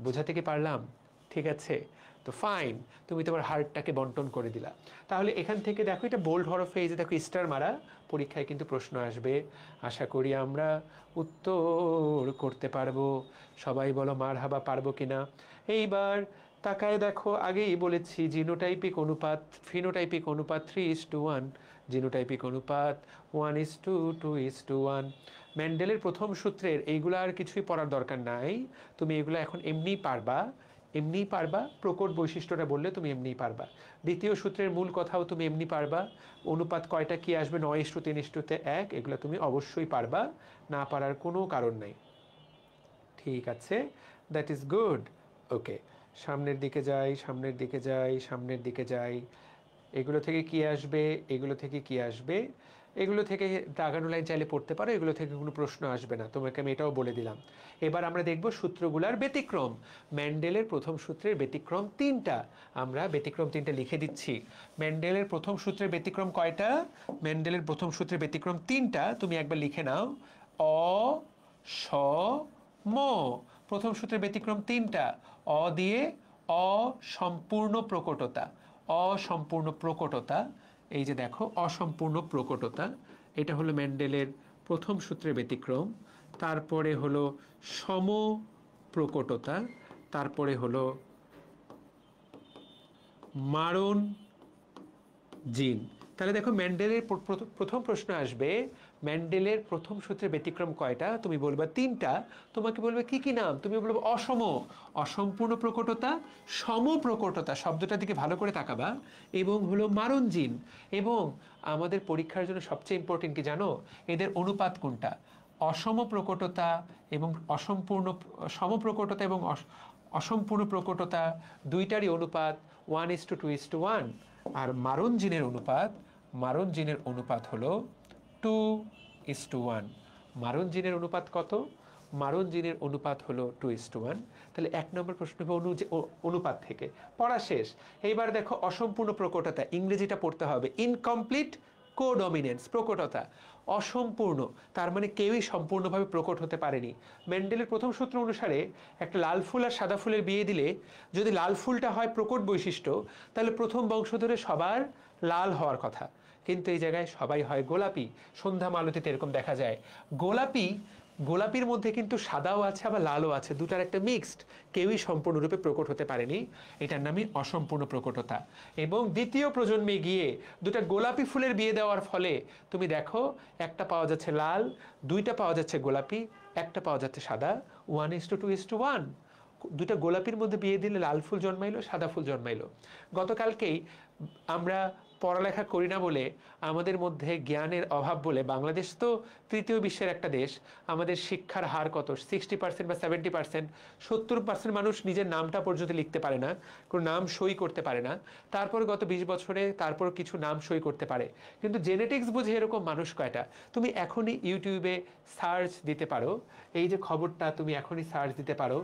বোঝাতে কি পারলাম? ঠিক আছে, তো ফাইন, তুমি তোমার হার্টটাকে বন্টন করে দিলা। তাহলে এখান থেকে দেখো এটা বোল্ড হরফে, এই যে দেখো স্টার মারা, পরীক্ষায় কিন্তু প্রশ্ন আসবে। আশা করি আমরা উত্তর করতে পারবো। সবাই বলো মারহাবা, পারবো কিনা। এইবার তাকায় দেখো, আগেই বলেছি জিনোটাইপিক অনুপাত ফিনোটাইপিক অনুপাত 3:1, জিনোটাইপিক অনুপাত 1:2, 2:1। মেন্ডেলের প্রথম সূত্রের এইগুলো আর কিছুই পড়ার দরকার নাই, তুমি এগুলো এখন এমনিই পারবা, এমনিই পারবা। প্রকট বৈশিষ্ট্যটা বললে তুমি এমনিই পারবা। দ্বিতীয় সূত্রের মূল কথাও তুমি এমনি পারবা। অনুপাত কয়টা কি আসবে, 9:3:1, এগুলো তুমি অবশ্যই পারবা, না পারার কোনো কারণ নাই। ঠিক আছে, দ্যাট ইজ গুড। ওকে, সামনের দিকে যাই, সামনের দিকে যাই, সামনের দিকে যাই। এগুলো থেকে কি আসবে, এগুলো থেকে কি আসবে, এগুলো থেকে দাগানো লাইন চাইলে পড়তে পারো, এগুলো থেকে কোনো প্রশ্ন আসবে না, তোমাকে আমি এটাও বলে দিলাম। এবার আমরা দেখব সূত্রগুলার ব্যতিক্রম। মেন্ডেলের প্রথম সূত্রের ব্যতিক্রম 3টা, আমরা ব্যতিক্রম 3টা লিখে দিচ্ছি। মেন্ডেলের প্রথম সূত্রের ব্যতিক্রম কয়টা? মেন্ডেলের প্রথম সূত্রের ব্যতিক্রম 3টা, তুমি একবার লিখে নাও। অ স ম। প্রথম সূত্রের ব্যতিক্রম 3টা। অ দিয়ে অসম্পূর্ণ প্রকটতা, অসম্পূর্ণ প্রকটতা, এই যে দেখো অসম্পূর্ণ প্রকটতা, এটা হলো মেন্ডেলের প্রথম সূত্রের ব্যতিক্রম। তারপরে হলো সম প্রকটতা, তারপরে হলো মারণ জিন। তাহলে দেখো মেন্ডেলের প্রথম প্রশ্ন আসবে, মেন্ডেলের প্রথম সূত্রের ব্যতিক্রম কয়টা? তুমি বলবে 3টা। তোমাকে বলবে কি কি নাম? তুমি বলবে অসম, অসম্পূর্ণ প্রকটতা, সম প্রকটতা, শব্দটা দিকে ভালো করে তাকাবা, এবং হলো মারণ জিন। এবং আমাদের পরীক্ষার জন্য সবচেয়ে ইম্পর্টেন্ট কি জানো? এদের অনুপাত কোনটা? অসম প্রকটতা এবং অসম্পূর্ণ, সমপ্রকটতা এবং অসম্পূর্ণ প্রকটতা দুইটারই অনুপাত 1:2:1। আর মারণ জিনের অনুপাত, মারণ জিনের অনুপাত হলো 2:1। মারণ জিনের অনুপাত কত? মারণ জিনের অনুপাত হলো 2:1। তাহলে 1 নম্বর প্রশ্ন হবে অনুপাত থেকে পড়া শেষ। এইবার দেখো অসম্পূর্ণ প্রকটতা, ইংরেজিটা পড়তে হবে, ইনকমপ্লিট কোডমিনেন্স, প্রকটতা অসম্পূর্ণ, তার মানে কেউই সম্পূর্ণভাবে প্রকট হতে পারেনি। মেন্ডেলের প্রথম সূত্র অনুসারে একটা লাল ফুল আর সাদা ফুলের বিয়ে দিলে যদি লাল ফুলটা হয় প্রকট বৈশিষ্ট্য, তাহলে প্রথম বংশধরে সবার লাল হওয়ার কথা, কিন্তু এই জায়গায় সবাই হয় গোলাপি। সন্ধ্যা মালতীতে এরকম দেখা যায়। গোলাপি, গোলাপির মধ্যে কিন্তু সাদাও আছে আবার লালও আছে, দুটার একটা মিক্সড, কেউই সম্পূর্ণরূপে প্রকট হতে পারেনি, এটার নামই অসম্পূর্ণ প্রকটতা। এবং দ্বিতীয় প্রজন্মে গিয়ে দুটা গোলাপি ফুলের বিয়ে দেওয়ার ফলে তুমি দেখো একটা পাওয়া যাচ্ছে লাল, দুইটা পাওয়া যাচ্ছে গোলাপি, একটা পাওয়া যাচ্ছে সাদা, 1:2:1। দুটা গোলাপির মধ্যে বিয়ে দিলে লাল ফুল জন্মাইলো, সাদা ফুল জন্মাইলো। গতকালকেই আমরা পড়ালেখা করি না বলে, আমাদের মধ্যে জ্ঞানের অভাব বলে, বাংলাদেশ তো তৃতীয় বিশ্বের একটা দেশ, আমাদের শিক্ষার হার কত 60% বা 70%, 70% মানুষ নিজের নামটা পর্যন্ত লিখতে পারে না, কোনো নাম সই করতে পারে না। তারপর গত 20 বছরে তারপর কিছু নাম সই করতে পারে, কিন্তু জেনেটিক্স বুঝে এরকম মানুষ কয়টা? তুমি এখনই ইউটিউবে সার্চ দিতে পারো, এই যে খবরটা তুমি এখনই সার্চ দিতে পারো।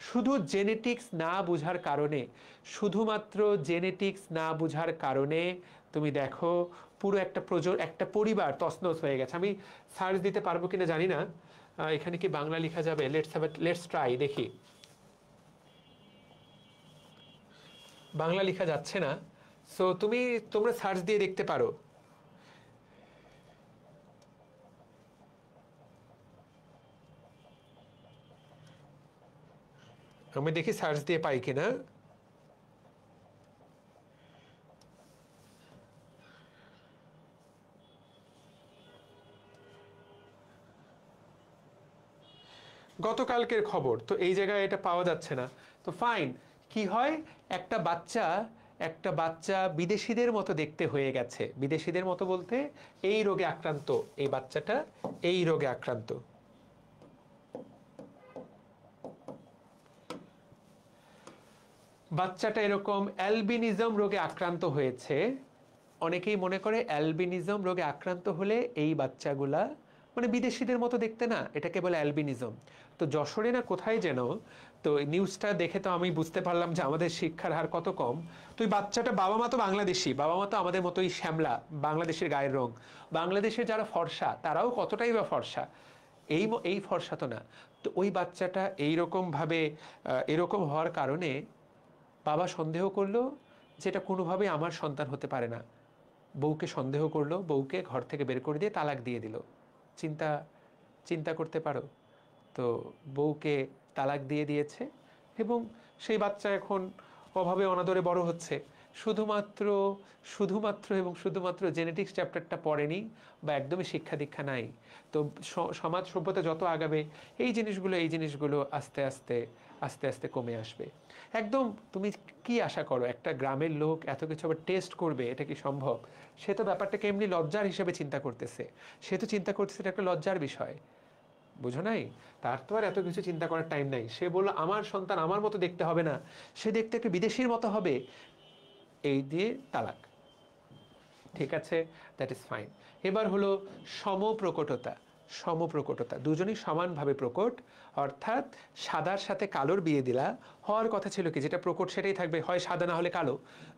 শুধু জেনেটিক্স না বোঝার কারণে, শুধুমাত্র জেনেটিক্স না বোঝার কারণে তুমি দেখো পুরো একটা পরিবার তছনছ হয়ে গেছে। আমি সার্চ দিতে পারবো কিনা জানি না, এখানে কি বাংলা লেখা যাবে? লেটস ট্রাই, দেখি। বাংলা লেখা যাচ্ছে না, সো তোমরা সার্চ দিয়ে দেখতে পারো। আমি দেখি সার্চ দিয়ে পাই কিনা। গতকালকের খবর তো এই জায়গায় এটা পাওয়া যাচ্ছে না, তো ফাইন। কি হয়, একটা বাচ্চা বিদেশিদের মতো দেখতে হয়ে গেছে। বিদেশিদের মতো বলতে এই রোগে আক্রান্ত, এই বাচ্চাটা এই রোগে আক্রান্ত। বাচ্চাটা এরকম অ্যালবিনিজম রোগে আক্রান্ত হয়েছে। অনেকেই মনে করে অ্যালবিনিজম রোগে আক্রান্ত হলে এই বাচ্চাগুলা মানে বিদেশিদের মতো দেখতে না, এটাকে বলে অ্যালবিনিজম। তো যশোরে না কোথায় যেন, তো নিউজটা দেখে তো আমি বুঝতে পারলাম যে আমাদের শিক্ষার হার কত কম। তো ওই বাচ্চাটা, বাবা মা তো বাংলাদেশি, বাবা মা তো আমাদের মতোই শ্যামলা, বাংলাদেশের গায়ের রং। বাংলাদেশের যারা ফর্সা তারাও কতটাই বা ফর্সা, এই ফর্সা তো না। তো ওই বাচ্চাটা এইরকম ভাবে এরকম হওয়ার কারণে বাবা সন্দেহ করলো যে এটা কোনোভাবেই আমার সন্তান হতে পারে না, বউকে সন্দেহ করলো, বউকে ঘর থেকে বের করে দিয়ে তালাক দিয়ে দিল। চিন্তা চিন্তা করতে পারো? তো বউকে তালাক দিয়ে দিয়েছে এবং সেই বাচ্চা এখন অভাবে অনাদরে বড় হচ্ছে, শুধুমাত্র শুধুমাত্র এবং শুধুমাত্র জেনেটিক্স চ্যাপ্টারটা পড়েনি বা একদমই শিক্ষা দীক্ষা নাই। তো সমাজ সভ্যতা যত আগাবে এই জিনিসগুলো আস্তে আস্তে আস্তে আস্তে কমে আসবে। একদম তুমি কি আশা করো একটা গ্রামের লোক এত কিছু আবার টেস্ট করবে? এটা কি সম্ভব? সে তো ব্যাপারটাকে এমনি লজ্জার হিসেবে চিন্তা করতেছে, সে তো চিন্তা করতেছে এটা একটা লজ্জার বিষয়, বুঝো নাই? তার তো আর এত কিছু চিন্তা করার টাইম নাই। সে বললো আমার সন্তান আমার মতো দেখতে হবে না, সে দেখতে একটা বিদেশির মতো হবে, এই দিয়ে তালাক। ঠিক আছে, দ্যাট ইজ ফাইন। এবার হলো সমপ্রকটতা। সমপ্রকটতা, দুজনই সমানভাবে প্রকট, অর্থাৎ সাদার সাথে কালোর বিয়ে দিলা, হওয়ার কথা ছিল কি যেটা প্রকট সেটাই থাকবে, হয় সাদা না হলে কালো।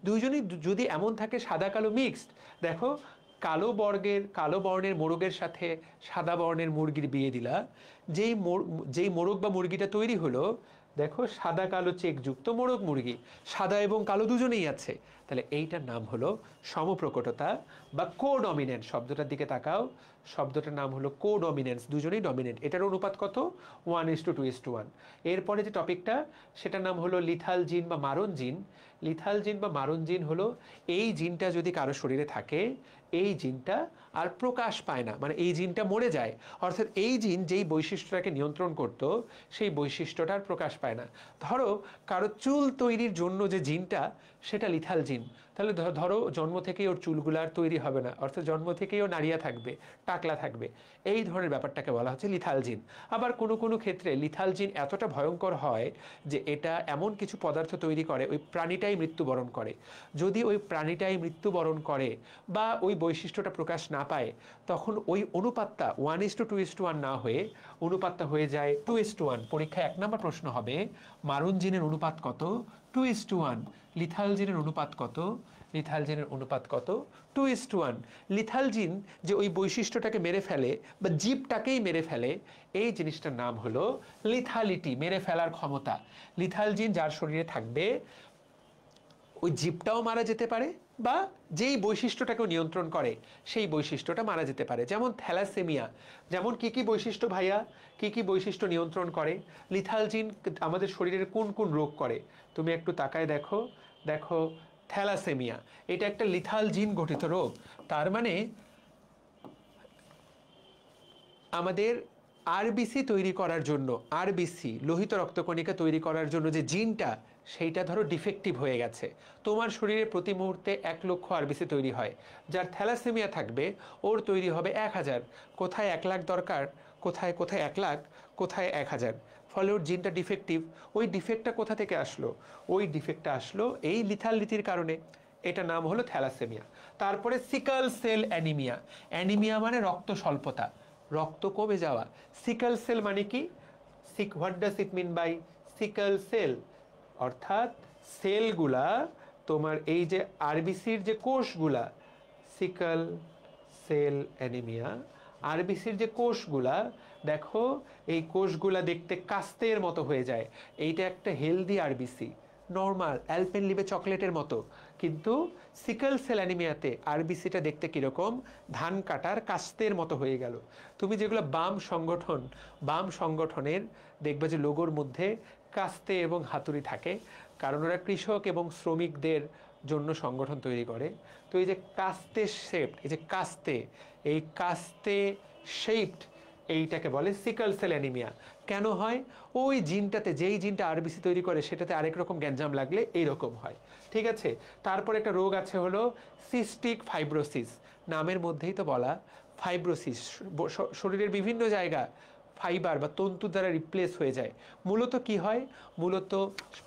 দুজনই যদি এমন থাকে সাদা কালো মিক্সড, দেখো কালো বর্ণের মোরগের সাথে সাদা বর্ণের মুরগির বিয়ে দিলা, যেই মোরগ বা মুরগিটা তৈরি হলো, দেখো সাদা কালো চেকযুক্ত মোরগ মুরগি, সাদা এবং কালো দুজনেই আছে, তাহলে এইটার নাম হলো সমপ্রকটতা বা কোডমিনেন্ট। শব্দটার দিকে তাকাও, শব্দটার নাম হলো কোডমিনেন্স, দুজনেই ডমিনেন্ট। এটার অনুপাত কত? 1:2:1। এরপরে যে টপিকটা সেটার নাম হলো লিথাল জিন বা মারণ জিন। লিথাল জিন বা মারণ জিন হলো এই জিনটা যদি কারো শরীরে থাকে, এই জিনটা আর প্রকাশ পায় না, মানে এই জিনটা মরে যায়, অর্থাৎ এই জিন যেই বৈশিষ্ট্যটাকে নিয়ন্ত্রণ করত সেই বৈশিষ্ট্যটা আর প্রকাশ পায় না। ধরো কারো চুল তৈরির জন্য যে জিনটা সেটা লিথাল জিন, তাহলে ধরো জন্ম থেকেই ওর চুলগুলো আর তৈরি হবে না, অর্থাৎ জন্ম থেকেই ও নাড়িয়া থাকবে, টাকলা থাকবে, এই ধরনের ব্যাপারটাকে বলা হচ্ছে লিথাল জিন। আবার কোনো কোনো ক্ষেত্রে লিথাল জিন এতটা ভয়ঙ্কর হয় যে এটা এমন কিছু পদার্থ তৈরি করে ওই প্রাণীটাই মৃত্যুবরণ করে। যদি ওই প্রাণীটাই মৃত্যুবরণ করে বা ওই বৈশিষ্ট্যটা প্রকাশ না পায়, তখন ওই অনুপাতটা 1:2:1 না হয়ে অনুপাতটা হয়ে যায় 2:1। পরীক্ষায় 1 নম্বর প্রশ্ন হবে মারণ জিনের অনুপাত কত? 2:1। লিথাল জিনের অনুপাত কত? লিথাল জিনের অনুপাত কত? 2:1। লিথাল জিন যে ওই বৈশিষ্ট্যটাকে মেরে ফেলে বা জীবটাকেই মেরে ফেলে, এই জিনিসটার নাম হলো লিথালিটি, মেরে ফেলার ক্ষমতা। লিথাল জিন যার শরীরে থাকবে ওই জীবটাও মারা যেতে পারে বা যেই বৈশিষ্ট্যটাকে নিয়ন্ত্রণ করে সেই বৈশিষ্ট্যটা মারা যেতে পারে। যেমন থ্যালাসেমিয়া, যেমন কি কি বৈশিষ্ট্য ভাইয়া, কি কি বৈশিষ্ট্য নিয়ন্ত্রণ করে? লিথাল জিন আমাদের শরীরের কোন কোন রোগ করে তুমি একটু তাকায় দেখো। দেখো থ্যালাসেমিয়া, এটা একটা লিথাল জিন গঠিত রোগ। তার মানে আমাদের আরবিসি তৈরি করার জন্য, আরবিসি লোহিত রক্তকণিকা তৈরি করার জন্য যে জিনটা, সেইটা ধরো ডিফেক্টিভ হয়ে গেছে। তোমার শরীরে প্রতি মুহূর্তে 1,00,000 আরবিসি তৈরি হয়, যার থ্যালাসেমিয়া থাকবে ওর তৈরি হবে 1,000। কোথায় 1,00,000 দরকার, কোথায় কোথায় 1,00,000, কোথায় 1,000, ফলে ওর জিনটা ডিফেক্টিভ। ওই ডিফেক্টটা কোথা থেকে আসলো? ওই ডিফেক্টটা আসলো এই লিথালিটির কারণে, এটা নাম হলো থ্যালাসেমিয়া। তারপরে সিকল সেল অ্যানিমিয়া। অ্যানিমিয়া মানে রক্ত স্বল্পতা, রক্ত কমে যাওয়া। সিকল সেল মানে কি? What does it mean by sickle cell? অর্থাৎ সেলগুলা তোমার এই যে আরবিসির যে কোষগুলা, সিকল সেল অ্যানিমিয়া, আরবিসির যে কোষগুলা, দেখো এই কোষগুলা দেখতে কাস্তের মতো হয়ে যায়। এইটা একটা হেলদি আরবিসি, নর্মাল অ্যালপেনলিবে চকলেটের মতো, কিন্তু সিকল সেল অ্যানিমিয়াতে আরবিসিটা দেখতে কীরকম? ধান কাটার কাস্তের মতো হয়ে গেল। তুমি যেগুলো বাম সংগঠনের দেখবে যে লোগোর মধ্যে কাস্তে এবং হাতুড়ি থাকে, কারণ ওরা কৃষক এবং শ্রমিকদের জন্য সংগঠন তৈরি করে। তো এই যে কাস্তে শেপড, এই কাস্তে শেপড এইটাকে বলে সিকল সেল অ্যানিমিয়া। কেন হয়? ওই জিনটাতে, যেই জিনটা আরবিসি তৈরি করে সেটাতে আরেক রকম গ্যাঞ্জাম লাগলে এইরকম হয়। ঠিক আছে, তারপর একটা রোগ আছে হলো সিস্টিক ফাইব্রোসিস। নামের মধ্যেই তো বলা, ফাইব্রোসিস, শরীরের বিভিন্ন জায়গা ফাইবার বা তন্তু দ্বারা রিপ্লেস হয়ে যায়। মূলত কি হয়? মূলত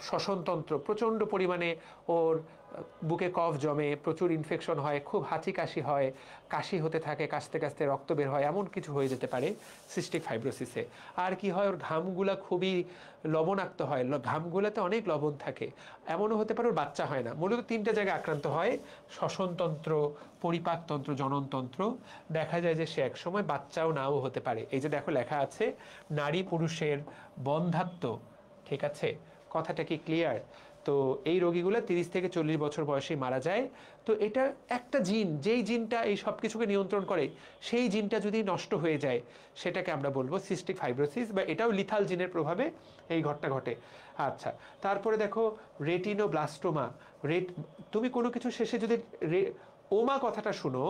শ্বসনতন্ত্র প্রচণ্ড পরিমাণে ওর বুকে কফ জমে, প্রচুর ইনফেকশন হয়, খুব হাঁচি কাশি হয়, কাশি হতে থাকে, কাশতে কাশতে রক্ত বের হয়, এমন কিছু হয়ে যেতে পারে সিস্টিক ফাইব্রোসিসে। আর কি হয়? ওর ঘামগুলা খুবই লবণাক্ত হয়, ঘামগুলাতে অনেক লবণ থাকে, এমনও হতে পারে ওর বাচ্চা হয় না। মূলত 3টে জায়গায় আক্রান্ত হয়, শ্বসনতন্ত্র, পরিপাকতন্ত্র, জননতন্ত্র। দেখা যায় যে সে একসময় বাচ্চাও নাও হতে পারে। এই যে দেখো লেখা আছে, 'নারী পুরুষের বন্ধ্যাত্ব'। ঠিক আছে, কথাটা কি ক্লিয়ার? তো এই যে তো এই রোগীগুলো 30 থেকে 40 বছর বয়সে মারা যায়। তো এটা একটা জিন, যেই জিনটা এই সব কিছুকে নিয়ন্ত্রণ করে, সেই জিনটা যদি নষ্ট হয়ে যায় সেটাকে আমরা বলবো সিস্টিক ফাইব্রোসিস, বা এটাও লিথাল জিনের প্রভাবে এই ঘটনা ঘটে। আচ্ছা, তারপরে দেখো রেটিনোব্লাস্টোমা। তুমি কোনো কিছু শেষে যদি ওমা কথাটা শুনো,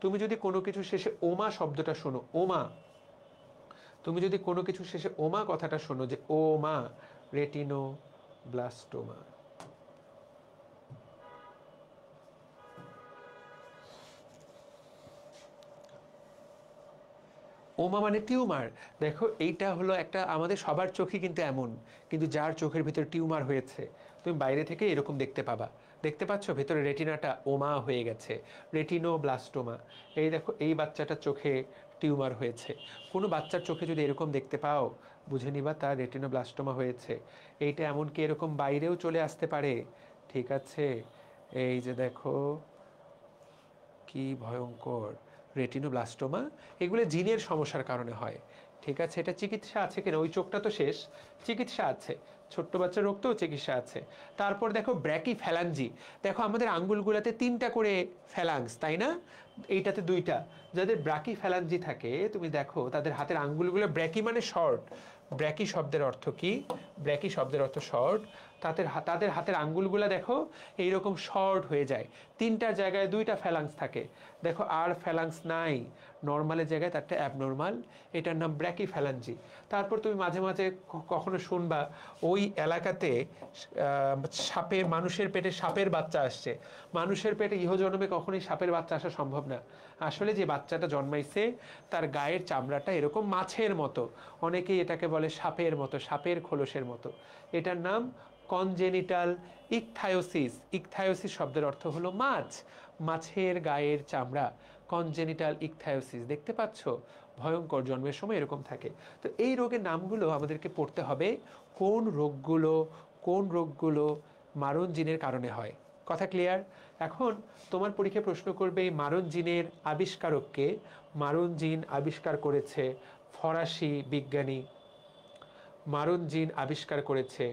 তুমি যদি কোনো কিছু শেষে ওমা শব্দটা শোনো, ওমা, তুমি যদি কোনো কিছু শেষে ওমা কথাটা শোনো, যে ওমা, রেটিনোব্লাস্টোমা। ওমা মানে টিউমার। দেখো এইটা হলো একটা, আমাদের সবার চোখই কিন্তু এমন, কিন্তু যার চোখের ভিতরে টিউমার হয়েছে, তুমি বাইরে থেকে এরকম দেখতে পাবা। দেখতে পাচ্ছ ভেতরে রেটিনাটা ওমা হয়ে গেছে, রেটিনোব্লাস্টোমা। এই দেখো এই বাচ্চাটার চোখে টিউমার হয়েছে। কোনো বাচ্চার চোখে যদি এরকম দেখতে পাও, বুঝে নিবা তার রেটিনোব্লাস্টোমা হয়েছে। এইটা এমনকি এরকম বাইরেও চলে আসতে পারে। ঠিক আছে, এই যে দেখো কি ভয়ঙ্কর রেটিনোব্লাস্টোমা। এগুলো জিনের সমস্যার কারণে হয়। ঠিক আছে, এটা চিকিৎসা আছে কিনা, ওই চোখটা তো শেষ, চিকিৎসা আছে, ছোট্ট বাচ্চার রোগ তো চিকিৎসা আছে। তারপর দেখো ব্র্যাকি ফ্যালাঞ্জি। দেখো আমাদের আঙ্গুলগুলোতে 3টা করে ফ্যালাংস, তাই না? এইটাতে 2টা। যাদের ব্র্যাকি ফ্যালাঞ্জি থাকে তুমি দেখো তাদের হাতের আঙ্গুলগুলো, ব্র্যাকি মানে শর্ট, ব্র্যাকি শব্দের অর্থ কি? ব্র্যাকি শব্দের অর্থ শর্ট। তাদের হাতের আঙ্গুলগুলো দেখো এইরকম শর্ট হয়ে যায়, 3টার জায়গায় 2টা ফ্যালাংস থাকে। দেখো আর ফ্যালাংস নাই, নর্মালের জায়গায় তারটা অ্যাবনর্মাল, এটার নাম ব্র্যাকি ফ্যালাঞ্জি। তারপর তুমি মাঝে মাঝে কখনো শুনবা ওই এলাকাতে সাপের, মানুষের পেটে সাপের বাচ্চা আসছে। মানুষের পেটে ইহজন্মে কখনোই সাপের বাচ্চা আসা সম্ভব না। আসলে যে বাচ্চাটা জন্মাইছে তার গায়ের চামড়াটা এরকম মাছের মতো, অনেকেই এটাকে বলে সাপের মতো, সাপের খোলসের মতো। এটার নাম কনজেনিটাল ইকথায়োসিস। ইকথায়োসিস শব্দের অর্থ হলো মাছ, মাছের গায়ের চামড়া, কনজেনিটাল ইকথায়োসিস। দেখতে পাচ্ছ, ভয়ঙ্কর, জন্মের সময় এরকম থাকে। তো এই রোগের নামগুলো আমাদেরকে পড়তে হবে, কোন রোগগুলো মারণ জিনের কারণে হয়। কথা ক্লিয়ার? এখন তোমার পরীক্ষায় প্রশ্ন করবে এই মারণ জিনের আবিষ্কারককে। মারণ জিন আবিষ্কার করেছে ফরাসি বিজ্ঞানী, মারণ জিন আবিষ্কার করেছে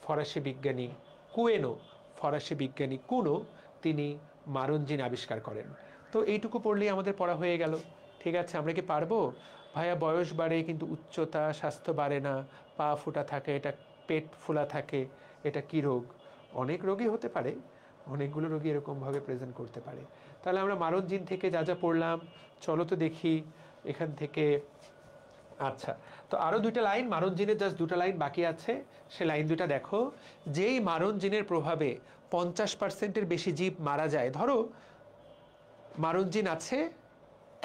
ফরাসি বিজ্ঞানী কুয়েনো। ফরাসি বিজ্ঞানী কুনো তিনি মারণ জিন আবিষ্কার করেন। তো এইটুকু পড়লেই আমাদের পড়া হয়ে গেল। ঠিক আছে, আমরা কি পারবো? ভাইয়া বয়স বাড়ে কিন্তু উচ্চতা স্বাস্থ্য বাড়ে না, পা ফুটা থাকে, এটা পেট ফোলা থাকে, এটা কি রোগ? অনেক রোগই হতে পারে, অনেকগুলো রোগী এরকমভাবে প্রেজেন্ট করতে পারে। তাহলে আমরা মারণ জিন থেকে যা যা পড়লাম, চলো তো দেখি এখান থেকে। আচ্ছা, তো আরও 2টা লাইন, মারণ জিনের জাস্ট 2টা লাইন বাকি আছে, সে লাইন 2টা দেখো। যেই মারণ জিনের প্রভাবে 50%-এর বেশি জীব মারা যায়, ধরো মারণ জিন আছে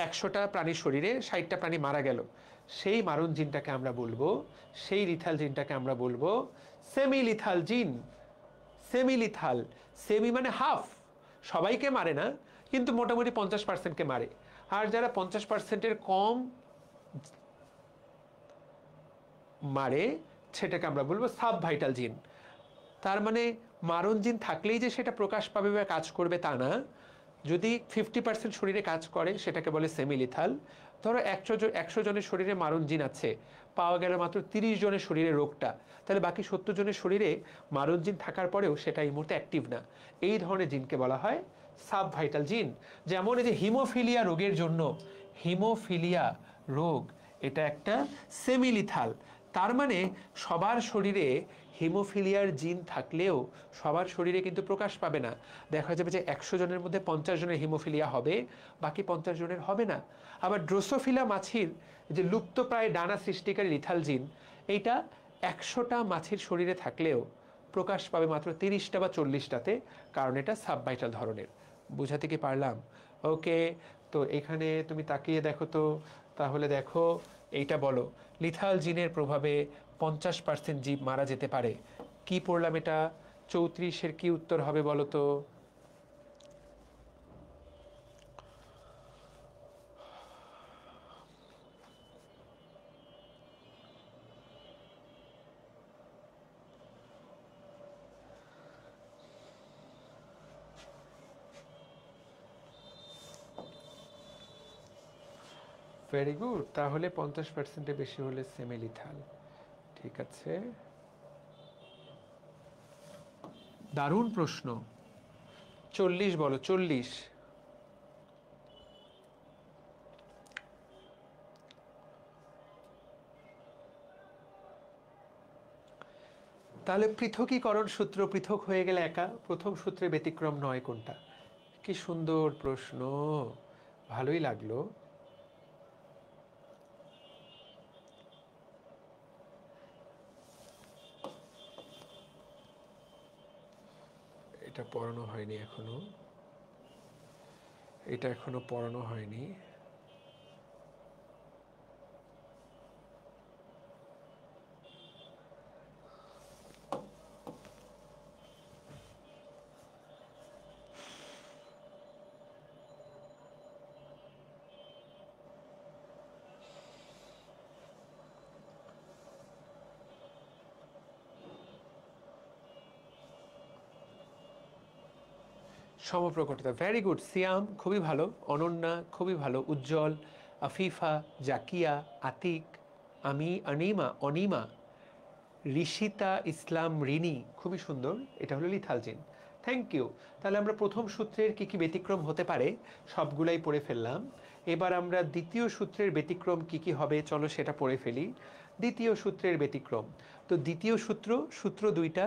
100টা প্রাণীর শরীরে, 60টা প্রাণী মারা গেল, সেই মারণ জিনটাকে আমরা বলবো, সেই লিথাল জিনটাকে আমরা বলবো সেমি লিথাল জিন। সেমি লিথাল, সেমি মানে হাফ, সবাইকে মারে না কিন্তু মোটামুটি 50%কে মারে। আর যারা 50%-এর কম মারে সেটাকে আমরা বলবো সাব ভাইটাল জিন। তার মানে মারণ জিন থাকলেই যে সেটা প্রকাশ পাবে বা কাজ করবে তা না। যদি 50% শরীরে কাজ করে সেটাকে বলে সেমিলিথাল। ধরো 100 জনের শরীরে মারণ জিন আছে, পাওয়া গেল মাত্র 30 জনের শরীরে রোগটা, তাহলে বাকি 70 জনের শরীরে মারণ জিন থাকার পরেও সেটা এই মুহূর্তে অ্যাক্টিভ না। এই ধরনের জিনকে বলা হয় সাব ভাইটাল জিন। যেমন এই যে হিমোফিলিয়া রোগের জন্য, হিমোফিলিয়া রোগ এটা একটা সেমিলিথাল। তার মানে সবার শরীরে হিমোফিলিয়ার জিন থাকলেও সবার শরীরে কিন্তু প্রকাশ পাবে না। দেখা যাবে যে 100 জনের মধ্যে 50 জনের হিমোফিলিয়া হবে, বাকি 50 জনের হবে না। আবার ড্রোসোফিলা মাছির যে লুপ্তপ্রায় ডানা সৃষ্টিকারী লিথাল জিন, এইটা 100টা মাছির শরীরে থাকলেও প্রকাশ পাবে মাত্র 30টা বা 40টাতে, কারণ এটা সাবভাইটাল ধরনের। বুঝাতে কি পারলাম? ওকে, তো এখানে তুমি তাকিয়ে দেখো তো, তাহলে দেখো এইটা বলো, লিথাল জিনের প্রভাবে 50% জীব মারা যেতে পারে। কি পড়লাম এটা? 34-এর কি উত্তর হবে বলো তো? ভেরি গুড, তাহলে 50%-এর বেশি হলে সেমিলিথাল। ঠিক আছে, দারুণ প্রশ্ন। 40 বলো, 40। তাহলে পৃথকীকরণ সূত্র পৃথক হয়ে গেলে একা, প্রথম সূত্রে ব্যতিক্রম নয় কোনটা? কি সুন্দর প্রশ্ন, ভালোই লাগলো। এটা পড়ানো হয়নি এখনো, এটা এখনো পড়ানো হয়নি। সমপ্রকটতা, ভেরি গুড। সিয়াম খুবই ভালো, অনন্যা খুবই ভালো, উজ্জ্বল, আফিফা, জাকিয়া, আতিক, আমি, অনিমা, অনিমা, ঋষিতা ইসলাম, রিনি, খুবই সুন্দর। এটা হলো লিথালজিন। Thank you. তাহলে আমরা প্রথম সূত্রের কি কি ব্যতিক্রম হতে পারে সবগুলাই পড়ে ফেললাম। এবার আমরা দ্বিতীয় সূত্রের ব্যতিক্রম কি কি হবে চলো সেটা পড়ে ফেলি। দ্বিতীয় সূত্রের ব্যতিক্রম, তো দ্বিতীয় সূত্র, সূত্র দুইটা।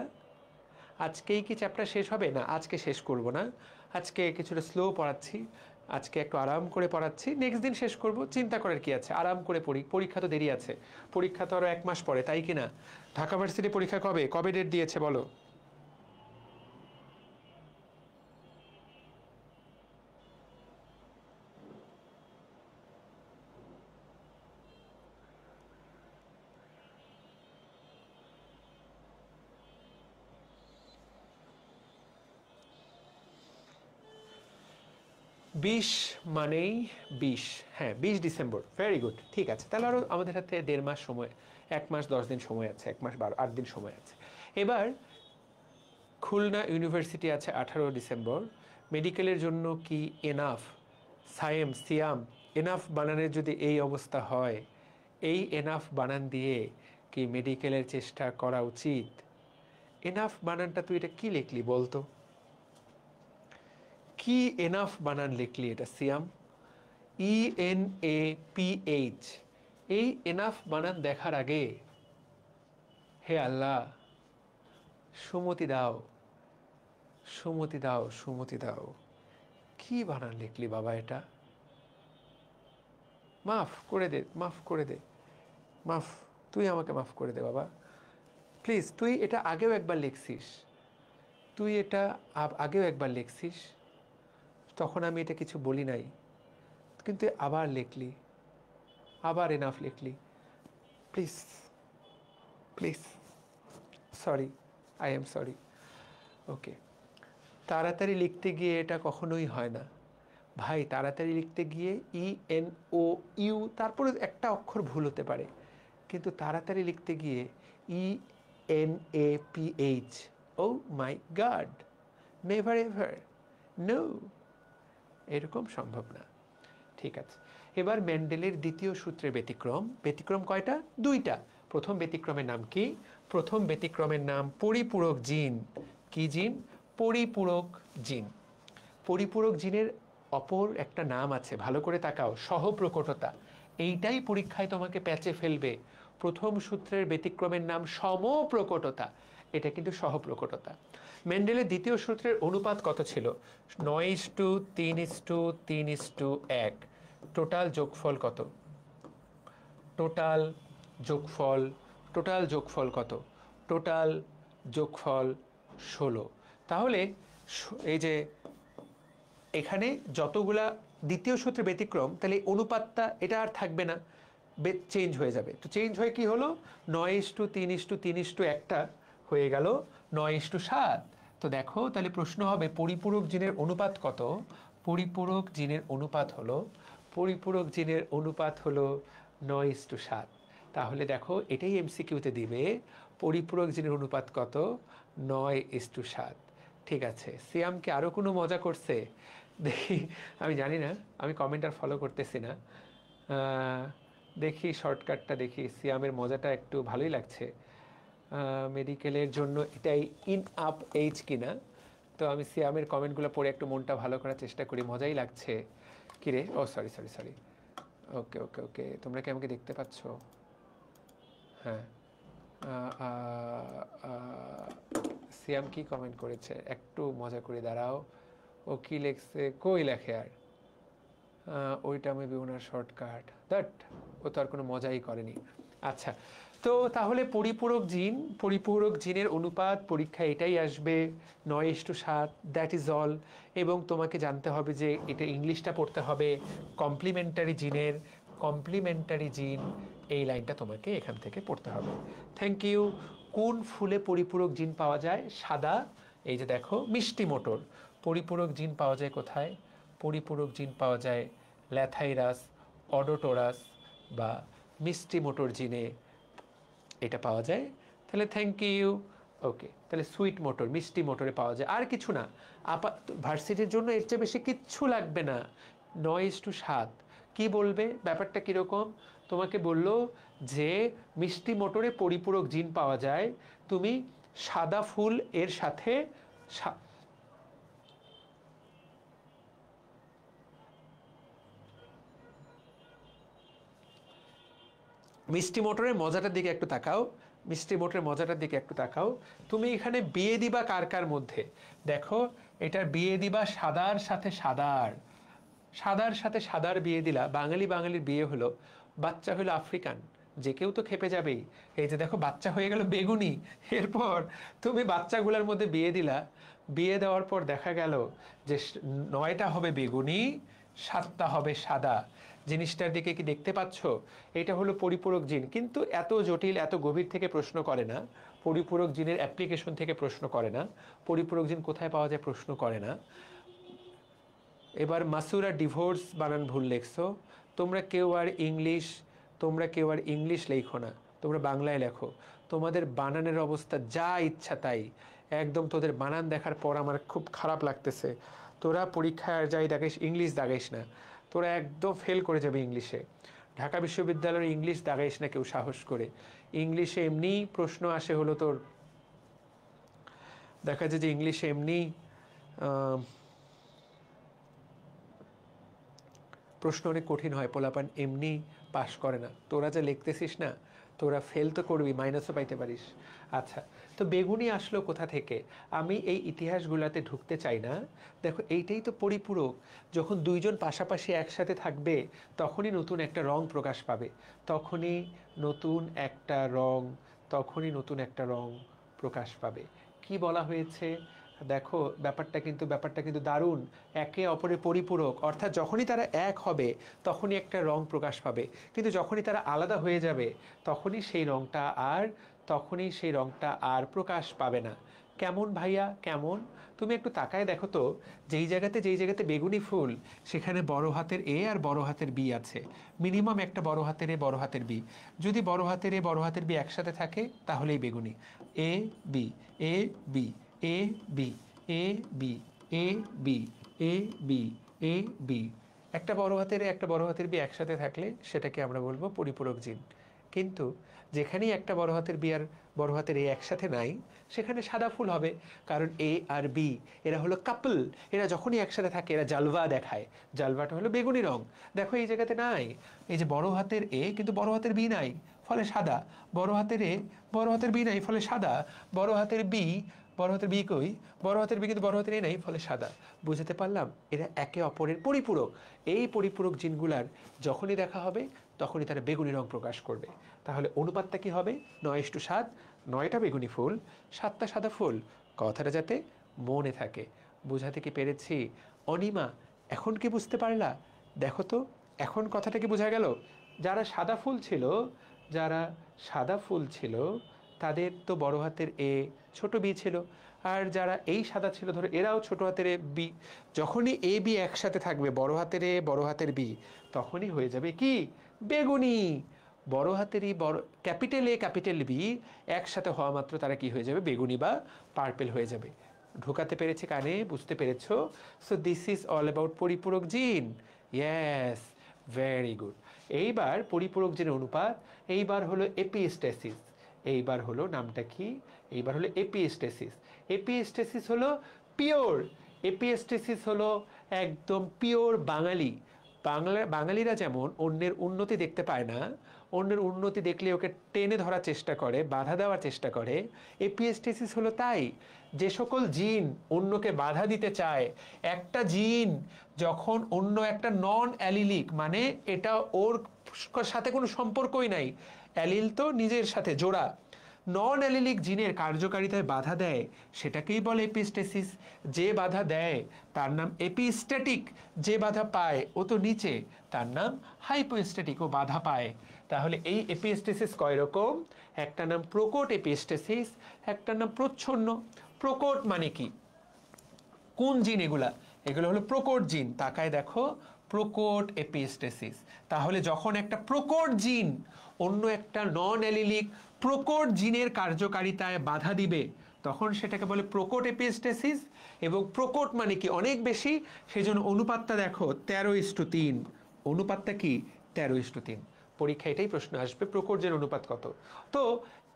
আজকেই কি চ্যাপ্টার শেষ হবে? না, আজকে শেষ করব না, আজকে কিছুটা স্লো পড়াচ্ছি, আজকে একটু আরাম করে পড়াচ্ছি, নেক্সট দিন শেষ করব। চিন্তা করার কি আছে, আরাম করে পড়ি, পরীক্ষা তো দেরি আছে, পরীক্ষা তো আরও 1 মাস পরে, তাই কি না? ঢাকা ভার্সিটি পরীক্ষা কবে, কবে ডেট দিয়েছে বলো? বিশ মানেই 20, হ্যাঁ 20 ডিসেম্বর, ভেরি গুড, ঠিক আছে। তাহলে আরও আমাদের হাতে 1.5 মাস সময়, 1 মাস 10 দিন সময় আছে, 1 মাস 8 দিন সময় আছে। এবার খুলনা ইউনিভার্সিটি আছে 18 ডিসেম্বর, মেডিকেলের জন্য কি এনাফ? সায়েম, সিয়াম, এনাফ বানানের যদি এই অবস্থা হয়, এই এনাফ বানান দিয়ে কি মেডিকেলের চেষ্টা করা উচিত? এনাফ বানানটা তুই এটা কি লিখলি বলতো, কি এনাফ বানান লিখলি এটা সিয়াম? ENAPH, এই এনাফ বানান দেখার আগে হে আল্লাহ সুমতি দাও, সুমতি দাও, সুমতি দাও। কি বানান লিখলি বাবা এটা? মাফ করে দে, মাফ করে দে, মাফ, তুই আমাকে মাফ করে দে বাবা প্লিজ। তুই এটা আগেও একবার লিখছিস, তুই এটা আগেও একবার লিখছিস, তখন আমি এটা কিছু বলি নাই, কিন্তু আবার লিখলি, আবার এনাফ লিখলি। Please, please, sorry, I am sorry. Okay, তাড়াতাড়ি লিখতে গিয়ে এটা কখনোই হয় না ভাই। তাড়াতাড়ি লিখতে গিয়ে ENOU, তারপরে একটা অক্ষর ভুল হতে পারে, কিন্তু তাড়াতাড়ি লিখতে গিয়ে ENAPH, ও মাই গড, নেভার এভার, নো, এরকম সম্ভব না। ঠিক আছে, এবার মেন্ডেলের দ্বিতীয় সূত্রের ব্যতিক্রম। ব্যতিক্রম কয়টা? 2টা। প্রথম ব্যতিক্রমের নাম কি? প্রথম ব্যতিক্রমের নাম পরিপূরক জিন। কি জিন? পরিপূরক জিন। পরিপূরক জিনের অপর একটা নাম আছে, ভালো করে তাকাও, সহপ্রকটতা। এইটাই পরীক্ষায় তোমাকে প্যাচে ফেলবে। প্রথম সূত্রের ব্যতিক্রমের নাম সমপ্রকটতা, এটা কিন্তু সহপ্রকটতা। মেন্ডেলের দ্বিতীয় সূত্রের অনুপাত কত ছিল? 9:3:3:1। টোটাল যোগফল কত? টোটাল যোগফল, টোটাল যোগফল কত? টোটাল যোগফল 16। তাহলে এই যে এখানে যতগুলা দ্বিতীয় সূত্রে ব্যতিক্রম, তাহলে অনুপাতটা এটা আর থাকবে না, চেঞ্জ হয়ে যাবে। তো চেঞ্জ হয়ে কি হলো? 9:3:3:1 হয়ে গেল 9:7। তো দেখো তাহলে প্রশ্ন হবে পরিপূরক জিনের অনুপাত কত? পরিপূরক জিনের অনুপাত হলো, পরিপূরক জিনের অনুপাত হলো 9:7। তাহলে দেখো এটাই MCQতে দিবে, পরিপূরক জিনের অনুপাত কত? 9:7। ঠিক আছে, সিয়ামকে আরও কোনো মজা করছে দেখি, আমি জানি না, আমি কমেন্ট আর ফলো করতেছি না। দেখি শর্টকাটটা দেখি, সিয়ামের মজাটা একটু ভালোই লাগছে। মেডিকেলের জন্য এটাই ইন আপ এইজ কিনা। তো আমি সিয়ামের কমেন্টগুলো পড়ে একটু মনটা ভালো করার চেষ্টা করি, মজাই লাগছে। কিরে, ও সরি সরি সরি, ওকে ওকে ওকে, তোমরা কি আমাকে দেখতে পাচ্ছ? হ্যাঁ। সিয়াম কি কমেন্ট করেছে একটু মজা করে দাঁড়াও। ও কি লেখছে, কই লেখে আর ওইটা মেবি ওনার শর্টকাট, দ্যাট ও তো আর কোনো মজাই করেনি। আচ্ছা, তো তাহলে পরিপূরক জিনের অনুপাত পরীক্ষা এটাই আসবে 9:7, দ্যাট ইজ অল। এবং তোমাকে জানতে হবে যে এটা ইংলিশটা পড়তে হবে কমপ্লিমেন্টারি জিন, এই লাইনটা তোমাকে এখান থেকে পড়তে হবে। Thank you. কোন ফুলে পরিপূরক জিন পাওয়া যায়? সাদা। এই যে দেখো, মিষ্টি মটর। পরিপূরক জিন পাওয়া যায় কোথায়? পরিপূরক জিন পাওয়া যায় ল্যাথাইরাস, অডোটোরাস বা মিষ্টি মোটর জিনে এটা পাওয়া যায়। তাহলে থ্যাংক ইউ। ওকে, তাহলে সুইট মোটর, মিষ্টি মোটরে পাওয়া যায়, আর কিছু না। ভার্সিটির জন্য এর চেয়ে বেশি কিচ্ছু লাগবে না। 9:7 কি বলবে? ব্যাপারটা কীরকম? তোমাকে বললো যে মিষ্টি মোটরে পরিপূরক জিন পাওয়া যায়, তুমি সাদা ফুল এর সাথে মিষ্টি মোটরের মজাটার দিকে একটু তাকাও, মিষ্টি মোটরের মজাটার দিকে একটু তাকাও। তুমি এখানে বিয়ে দিবা কার কার মধ্যে? দেখো, এটার বিয়ে দিবা সাদার সাথে সাদার বিয়ে দিলা। বাঙালির বিয়ে হলো, বাচ্চা হলো আফ্রিকান, যে কেউ তো খেপে যাবেই। এই যে দেখো, বাচ্চা হয়ে গেল বেগুনি। এরপর তুমি বাচ্চাগুলোর মধ্যে বিয়ে দিলা, বিয়ে দেওয়ার পর দেখা গেল যে 9টা হবে বেগুনি, 7টা হবে সাদা। জিনিসটার দিকে কি দেখতে পাচ্ছ? এটা হলো পরিপূরক জিন। কিন্তু এত জটিল, এত গভীর থেকে প্রশ্ন করে না। পরিপূরক জিনের অ্যাপ্লিকেশন থেকে প্রশ্ন করে না। পরিপূরক জিন কোথায় পাওয়া যায় প্রশ্ন করে না। এবার মাসুরা ডিভোর্স বানান ভুল লেখছো। তোমরা কেউ আর ইংলিশ লেখো না, তোমরা বাংলায় লেখো। তোমাদের বানানের অবস্থা যা ইচ্ছা তাই, একদম তোদের বানান দেখার পর আমার খুব খারাপ লাগতেছে। তোরা পরীক্ষায় আর যাই দাগাইস, ইংলিশ দাগাইস না, তোরা একদম ফেল করে যাবে ইংলিশে। ঢাকা বিশ্ববিদ্যালয়ের ইংলিশ দাগাইস না কেউ সাহস করে। ইংলিশে এমনি প্রশ্ন আসে হলো তোর, দেখা যায় যে ইংলিশে এমনি প্রশ্ন অনেক কঠিন হয়, পোলাপান এমনি পাশ করে না। তোরা যা লিখতেছিস না, তোরা ফেল তো করবি, মাইনাসও পাইতে পারিস। আচ্ছা, তো বেগুনি আসলো কোথা থেকে? আমি এই ইতিহাসগুলোতে ঢুকতে চাই না। দেখো, এইটাই তো পরিপূরক। যখন দুইজন পাশাপাশি একসাথে থাকবে, তখনই নতুন একটা রং প্রকাশ পাবে, তখনই নতুন একটা রং প্রকাশ পাবে। কি বলা হয়েছে দেখো, ব্যাপারটা কিন্তু দারুণ। একে অপরের পরিপূরক, অর্থাৎ যখনই তারা এক হবে তখনই একটা রং প্রকাশ পাবে, কিন্তু যখনই তারা আলাদা হয়ে যাবে তখনই সেই রংটা আর প্রকাশ পাবে না। কেমন ভাইয়া, কেমন? তুমি একটু তাকায় দেখো তো, যেই জায়গাতে বেগুনি ফুল, সেখানে বড় হাতের এ আর বড় হাতের বি আছে। মিনিমাম একটা বড় হাতের এ, বড় হাতের বি। যদি বড় হাতের এ, বড় হাতের বি একসাথে থাকে, তাহলেই বেগুনি। A B, A B, A B, A B, A B, A B, A B. একটা বড় হাতের এ, একটা বড় হাতের বি একসাথে থাকলে সেটাকে আমরা বলবো পরিপূরক জিন। কিন্তু যেখানেই একটা বড় হাতের বি আর বড় হাতের এ একসাথে নাই, সেখানে সাদা ফুল হবে। কারণ এ আর বি এরা হলো কাপল, এরা যখনই একসাথে থাকে এরা জালভা দেখায়। জালভাটা হলো বেগুনি রং। দেখো, এই জায়গাতে নাই। এই যে বড় হাতের এ কিন্তু বড় হাতের বি নাই, ফলে সাদা। বড় হাতের এ, বড় হাতের বি নাই, ফলে সাদা। বড় হাতের বি কই? বড় হাতের বি কিন্তু বড় হাতের এ নাই, ফলে সাদা। বুঝতে পারলাম? এরা একে অপরের পরিপূরক। এই পরিপূরক জিনগুলার যখনই দেখা হবে তখনই তারা বেগুনি রং প্রকাশ করবে। তাহলে অনুপাতটা কি হবে? 9:7, 9টা বেগুনি ফুল, 7টা সাদা ফুল। কথাটা যাতে মনে থাকে। বোঝাতে কি পেরেছি? অনিমা, এখন কি বুঝতে পারলা? দেখো তো, এখন কথাটা কি বোঝা গেল? যারা সাদা ফুল ছিল তাদের তো বড় হাতের এ, ছোট বি ছিল। আর যারা এই সাদা ছিল, ধরো এরাও ছোট হাতের এ বি। যখনই এ বি একসাথে থাকবে, বড় হাতের এ, বড় হাতের বি, তখনই হয়ে যাবে কি? বেগুনি। বড় হাতের ই, বড় ক্যাপিটাল এ, ক্যাপিটাল বি একসাথে হওয়া মাত্র তারা কি হয়ে যাবে? বেগুনি বা পার্পেল হয়ে যাবে। ঢোকাতে পেরেছে কানে? বুঝতে পেরেছো? So this is all about পরিপূরক জিন। Yes, very good. এইবার পরিপূরক জিনের অনুপাত, এইবার হলো এপিস্টেসিস। এইবার হলো নামটা কি, এইবার হলো এপিস্টেসিস। এপিস্টেসিস হলো পিওর, এপিস্টেসিস হলো একদম পিওর বাঙালি। বাঙালিরা যেমন অন্যের উন্নতি দেখতে পায় না, অন্যের উন্নতি দেখলে ওকে টেনে ধরার চেষ্টা করে, বাধা দেওয়ার চেষ্টা করে, এপিস্টেসিস হলো তাই। যে সকল জিন অন্যকে বাধা দিতে চায়, একটা জিন যখন অন্য একটা নন অ্যালিলিক, মানে এটা ওর সাথে কোনো সম্পর্কই নাই, অ্যালিল তো নিজের সাথে জোড়া, নন অ্যালিলিক জিনের কার্যকারিতায় বাধা দেয় সেটাকেই বলে এপিস্টেসিস। যে বাধা দেয় তার নাম এপিস্ট্যাটিক, যে বাধা পায় ও তো নিচে, তার নাম হাইপোস্ট্যাটিক, ও বাধা পায়। তাহলে এই এপিস্টেসিস কয় রকম? একটা নাম প্রকট এপিস্টেসিস, একটা নাম প্রচ্ছন্ন। প্রকট মানে কি, কোন জিন এগুলা? এগুলো হলো প্রকট জিন। তাকায় দেখো, প্রকট এপিস্টেসিস। তাহলে যখন একটা প্রকট জিন অন্য একটা নন অ্যালিলিক প্রকট জিনের কার্যকারিতায় বাধা দিবে, তখন সেটাকে বলে প্রকট এপিস্টেসিস। এবং প্রকট মানে কি, অনেক বেশি, সেজন্য অনুপাতটা দেখো 13:3। অনুপাতটা কি? 13:3। পরীক্ষা এটাই প্রশ্ন আসবে, প্রকট জিনের অনুপাত কত। তো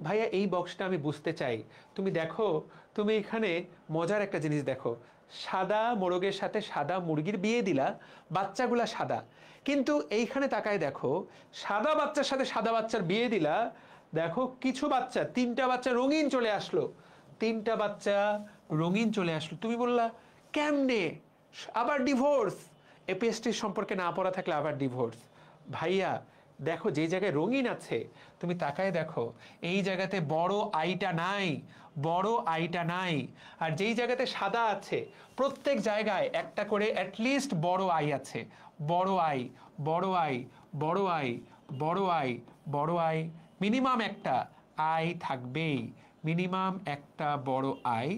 ভাইয়া এই বক্সটা আমি বুঝতে চাই। তুমি দেখো, তুমি এখানে মজার একটা জিনিস দেখো, সাদা মোরগের সাথে সাদা মুরগির বিয়ে দিলা, বাচ্চাগুলা সাদা, কিন্তু এইখানে তাকায় দেখো, সাদা বাচ্চার সাথে সাদা বাচ্চার বিয়ে দিলা, দেখো কিছু বাচ্চা, 3টা বাচ্চা রঙিন চলে আসলো, 3টা বাচ্চা রঙিন চলে আসলো। তুমি বললা কেমনে? আবার ডিভোর্স। এপিএসটির সম্পর্কে না পড়া থাকলে আবার ডিভোর্স। ভাইয়া দেখো, যে জায়গায় রঙিন আছে তুমি তাকায় দেখো, এই জায়গাতে বড় আইটা নাই, বড় আইটা নাই। আর যেই জায়গাতে সাদা আছে প্রত্যেক জায়গায় একটা করে অ্যাটলিস্ট বড় আই আছে। বড় আই, বড় আই, বড় আই, বড় আই, বড় আই, মিনিমাম একটা আই থাকবেই, মিনিমাম একটা বড় আই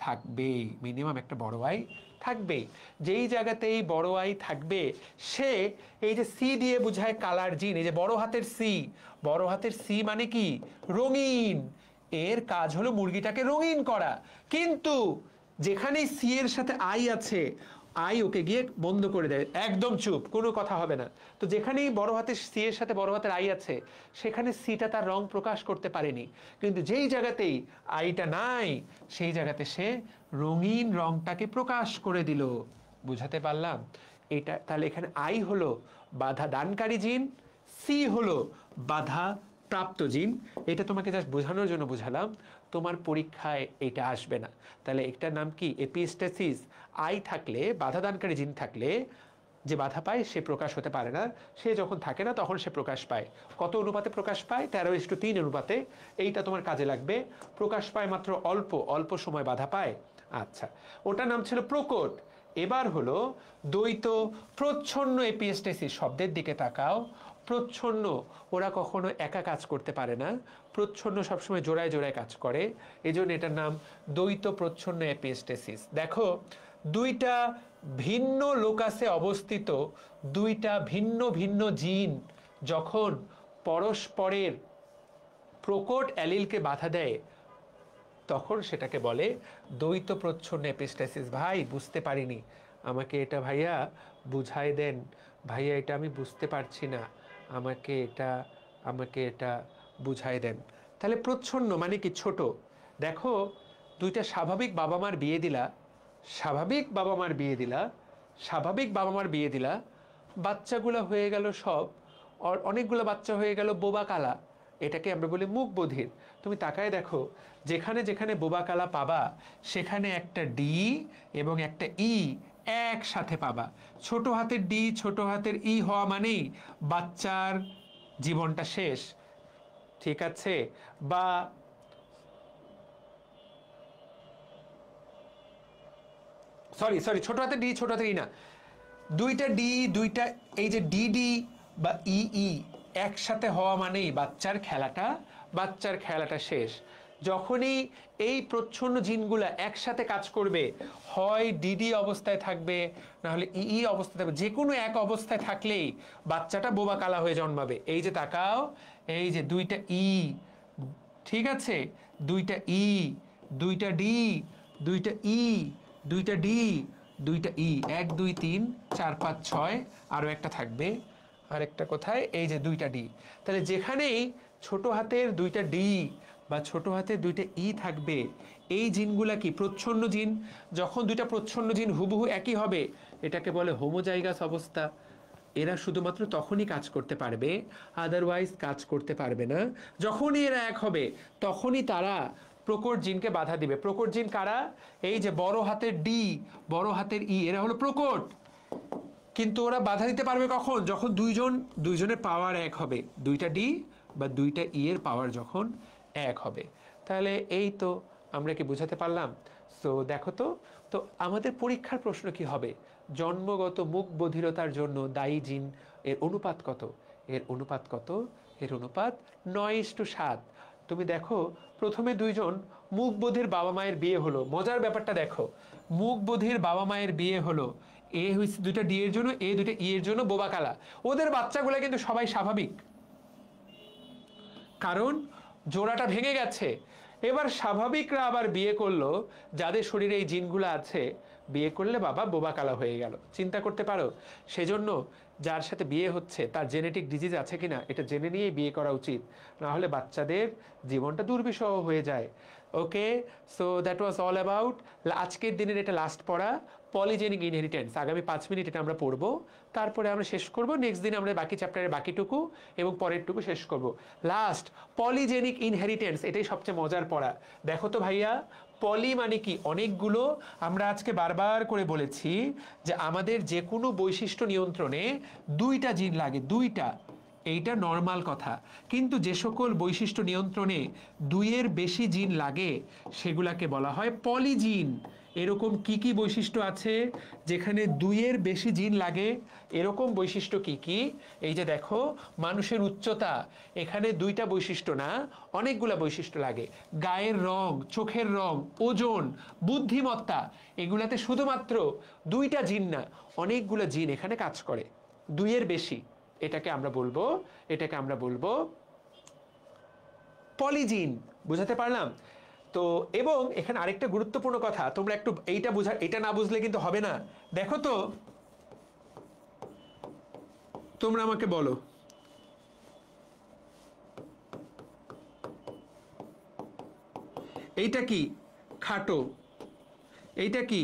থাকবেই, মিনিমাম একটা বড় আই থাকবে। যেই জায়গাতেই বড় আই থাকবে, সে এই যে সি দিয়ে বোঝায় কালার জিন, এই যে বড় হাতের সি, বড় হাতের সি মানে কি? রঙিন। এর কাজ হলো মুরগিটাকে রঙিন করা। কিন্তু যেখানেই সি এর সাথে আই আছে, আই ওকে গিয়ে বন্ধ করে দেয়, একদম চুপ, কোনো কথা হবে না। তো যেখানেই বড় হাতের সি এর সাথে বড় হাতের আই আছে, সেখানে সিটা তার রং প্রকাশ করতে পারেনি। কিন্তু যেই জায়গাতেই আইটা নাই, সেই জায়গাতে সে রঙিন রংটাকে প্রকাশ করে দিল। বুঝাতে পারলাম? এটা তাহলে এখানে আই হলো বাধা দানকারী জিন, সি হলো বাধা প্রাপ্ত জিন। এটা তোমাকে জাস্ট বোঝানোর জন্য বুঝালাম, তোমার পরীক্ষায় এটা আসবে না। তাহলে এটার নাম কি? এপিস্টেসিস। আই থাকলে, বাধাদানকারী জিন থাকলে, যে বাধা পায় সে প্রকাশ হতে পারে না, সে যখন থাকে না তখন সে প্রকাশ পায়। কত অনুপাতে প্রকাশ পায়? 13:3 অনুপাতে। এইটা তোমার কাজে লাগবে। প্রকাশ পায় মাত্র অল্প, অল্প সময় বাধা পায়। আচ্ছা, ওটার নাম ছিল প্রকট। এবার হলো দ্বৈত প্রচ্ছন্ন এপিস্টেসিস। শব্দের দিকে তাকাও, প্রচ্ছন্ন, ওরা কখনো একা কাজ করতে পারে না, প্রচ্ছন্ন সবসময় জোড়ায় জোড়ায় কাজ করে, এজন্য এটার নাম দ্বৈত প্রচ্ছন্ন এপিস্টেসিস। দেখো, দুইটা ভিন্ন লোকাসে অবস্থিত দুইটা ভিন্ন ভিন্ন জিন যখন পরস্পরের প্রকট অ্যালিলকে বাধা দেয়, তখন সেটাকে বলে দ্বৈত প্রচ্ছন্ন এপিস্টেসিস। ভাই বুঝতে পারিনি, আমাকে এটা ভাইয়া বুঝাই দেন, ভাইয়া এটা আমি বুঝতে পারছি না, আমাকে এটা বুঝাই দেন। তাহলে প্রচ্ছন্ন মানে কি? ছোট। দেখো, দুইটা স্বাভাবিক বাবা মার বিয়ে দিলা, স্বাভাবিক বাবা মার বিয়ে দিলা, স্বাভাবিক বাবা মার বিয়ে দিলা, বাচ্চাগুলো হয়ে গেল সব, অনেকগুলো বাচ্চা হয়ে গেল বোবা কালা, এটাকে আমরা বলি মুখ বধির। তুমি তাকায় দেখো, যেখানে যেখানে বোবা কালা পাবা, সেখানে একটা ডি এবং একটা ই একসাথে পাবা। ছোট হাতের ডি ছোট হাতের ই হওয়া মানেই বাচ্চার জীবনটা শেষ, ঠিক আছে? বা সরি সরি, ছোট হাতের ডি ছোট হাতের ই না, দুইটা ডি, দুইটা এই যে ডিডি বা ই একসাথে হওয়া মানেই বাচ্চার খেলাটা শেষ। যখনই এই প্রচ্ছন্ন জিনগুলা একসাথে কাজ করবে, হয় ডিডি অবস্থায় থাকবে, না হলে ই অবস্থায় থাকবে, যে কোনো এক অবস্থায় থাকলেই বাচ্চাটা বোবা কালা হয়ে জন্মাবে। এই যে তাকাও, এই যে দুইটা ই, ঠিক আছে, দুইটা ই, দুইটা ডি, দুইটা ই, দুইটা ডি, দুইটা ই, 1 2 3 4 5 6, আরও একটা থাকবে, আরেকটা কোথায়? এই যে দুইটা ডি। তাহলে যেখানেই ছোট হাতের দুইটা ডি বা ছোট হাতে দুইটা ই থাকবে, এই জিনগুলা কি প্রচ্ছন্ন জিন। যখন দুইটা প্রচ্ছন্ন জিন হুবহু একই হবে, এটাকে বলে হোমোজাইগাস অবস্থা। এরা শুধুমাত্র তখনই কাজ করতে পারবে, আদারওয়াইজ কাজ করতে পারবে না। যখনই এরা এক হবে তখনই তারা প্রকট জিনকে বাধা দিবে। প্রকট জিন কারা? এই যে বড় হাতের ডি, বড় হাতের ই, এরা হলো প্রকট। কিন্তু ওরা বাধা দিতে পারবে কখন? যখন দুইজনের পাওয়ার এক হবে, দুইটা ডি বা দুইটা ই এর পাওয়ার যখন এক হবে। তাহলে এই তো আমরা কি বুঝাতে পারলাম? সো দেখো তো, তো আমাদের পরীক্ষার প্রশ্ন কি হবে? জন্মগত মুখ বধিরতার জন্য দায়ী জিন এর অনুপাত কত? এর অনুপাত কত? এর অনুপাত 9:7। তুমি দেখো, প্রথমে দুইজন মুখ বধির বাবা মায়ের বিয়ে হলো। মজার ব্যাপারটা দেখো, মুখ বধির বাবা মায়ের বিয়ে হলো, এ হয়েছে দুইটা ডি এর জন্য, এ দুইটা ই এর জন্য বোবা কালা। ওদের বাচ্চাগুলো কিন্তু সবাই স্বাভাবিক, কারণ জোড়াটা ভেঙে গেছে। এবার স্বাভাবিকরা আবার বিয়ে করলো, যাদের শরীরে এই জিনগুলো আছে, বিয়ে করলে বাবা বোবা কালা হয়ে গেল। চিন্তা করতে পারো? সেজন্য যার সাথে বিয়ে হচ্ছে তার জেনেটিক ডিজিজ আছে কিনা এটা জেনে নিয়েই বিয়ে করা উচিত, না হলে বাচ্চাদের জীবনটা দুর্বিষহ হয়ে যায়। Okay, so that was all about আজকের দিনের এটা লাস্ট পড়া, পলিজেনিক ইনহেরিটেন্স। আগামী 5 মিনিট এটা আমরা পড়বো, তারপরে আমরা শেষ করব। নেক্সট দিন আমরা বাকি চ্যাপ্টারের বাকিটুকু এবং পরেরটুকু শেষ করব। লাস্ট পলিজেনিক ইনহেরিটেন্স, এটাই সবচেয়ে মজার পড়া। দেখো তো ভাইয়া, পলি মানে কি? অনেকগুলো। আমরা আজকে বারবার করে বলেছি যে আমাদের যে কোনো বৈশিষ্ট্য নিয়ন্ত্রণে দুইটা জিন লাগে, দুইটা। এইটা নর্মাল কথা, কিন্তু যে সকল বৈশিষ্ট্য নিয়ন্ত্রণে দুইয়ের বেশি জিন লাগে সেগুলাকে বলা হয় পলিজিন। এরকম কি কি বৈশিষ্ট্য আছে যেখানে দুইয়ের বেশি জিন লাগে? এরকম বৈশিষ্ট্য কি কি? এই যে দেখো, মানুষের উচ্চতা, এখানে দুইটা বৈশিষ্ট্য না, অনেকগুলা বৈশিষ্ট্য লাগে। গায়ের রং, চোখের রং, ওজন, বুদ্ধিমত্তা, এগুলাতে শুধুমাত্র দুইটা জিন না, অনেকগুলা জিন এখানে কাজ করে, দুইয়ের বেশি। এটাকে আমরা বলবো পলিজিন। বুঝাতে পারলাম তো? এবং এখানে আরেকটা গুরুত্বপূর্ণ কথা, তোমরা একটু এইটা এটা না বুঝলে কিন্তু হবে না। দেখো তো, তোমরা আমাকে বলো, এইটা কি খাটো, এইটা কি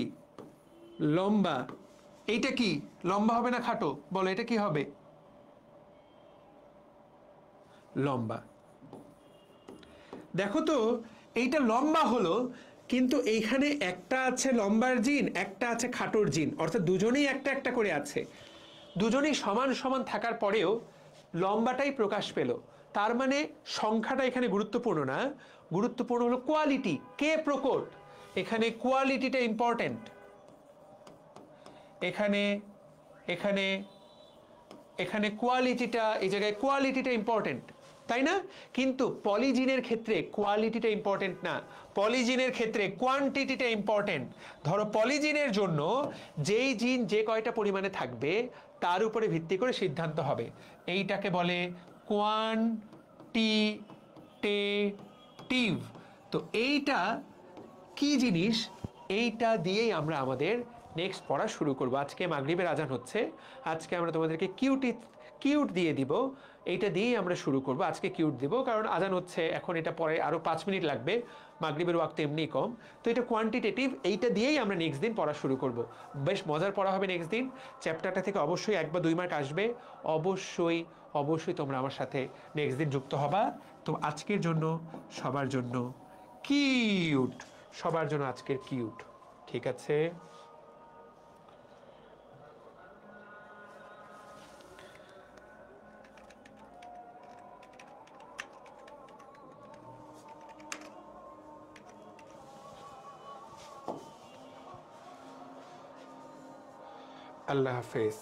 লম্বা, এইটা কি লম্বা হবে না খাটো? বলো, এটা কি হবে? লম্বা। দেখো তো, এইটা লম্বা হলো, কিন্তু এইখানে একটা আছে লম্বার জিন, একটা আছে খাটোর জিন, অর্থাৎ দুজনেই একটা একটা করে আছে। দুজনেই সমান সমান থাকার পরেও লম্বাটাই প্রকাশ পেল। তার মানে সংখ্যাটা এখানে গুরুত্বপূর্ণ না, গুরুত্বপূর্ণ হলো কোয়ালিটি। কে প্রকট? এখানে কোয়ালিটিটা ইম্পর্টেন্ট। এখানে এখানে এখানে কোয়ালিটিটা, এই জায়গায় কোয়ালিটিটা ইম্পর্টেন্ট, তাই না? কিন্তু পলিজিনের ক্ষেত্রে কোয়ালিটিটা ইম্পর্টেন্ট না, পলিজিনের ক্ষেত্রে কোয়ান্টিটিটা ইম্পর্টেন্ট। ধরো পলিজিনের জন্য যেই জিন যে কয়টা পরিমাণে থাকবে তার উপরে ভিত্তি করে সিদ্ধান্ত হবে। এইটাকে বলে কোয়ান্টিটেটিভ। তো এইটা কি জিনিস? এইটা দিয়েই আমরা আমাদের নেক্সট পড়া শুরু করব। আজকে মাগরিবের আজান হচ্ছে, আজকে আমরা তোমাদেরকে কিউট দিয়ে দিব। এইটা দিয়েই আমরা শুরু করব। আজকে কিউট দিব কারণ আজান হচ্ছে এখন, এটা পরে আরও 5 মিনিট লাগবে, মাগরিবের ওয়াক্ত এমনি কম। তো এটা কোয়ান্টিটেটিভ, এইটা দিয়েই আমরা নেক্সট দিন পড়া শুরু করব। বেশ মজার পড়া হবে নেক্সট দিন। চ্যাপ্টারটা থেকে অবশ্যই 1 বা 2 মার্ক আসবে। অবশ্যই তোমরা আমার সাথে নেক্সট দিন যুক্ত হবা। তো আজকের জন্য সবার জন্য কিউট, সবার জন্য আজকের কিউট। ঠিক আছে? আল্লাহ হাফেজ।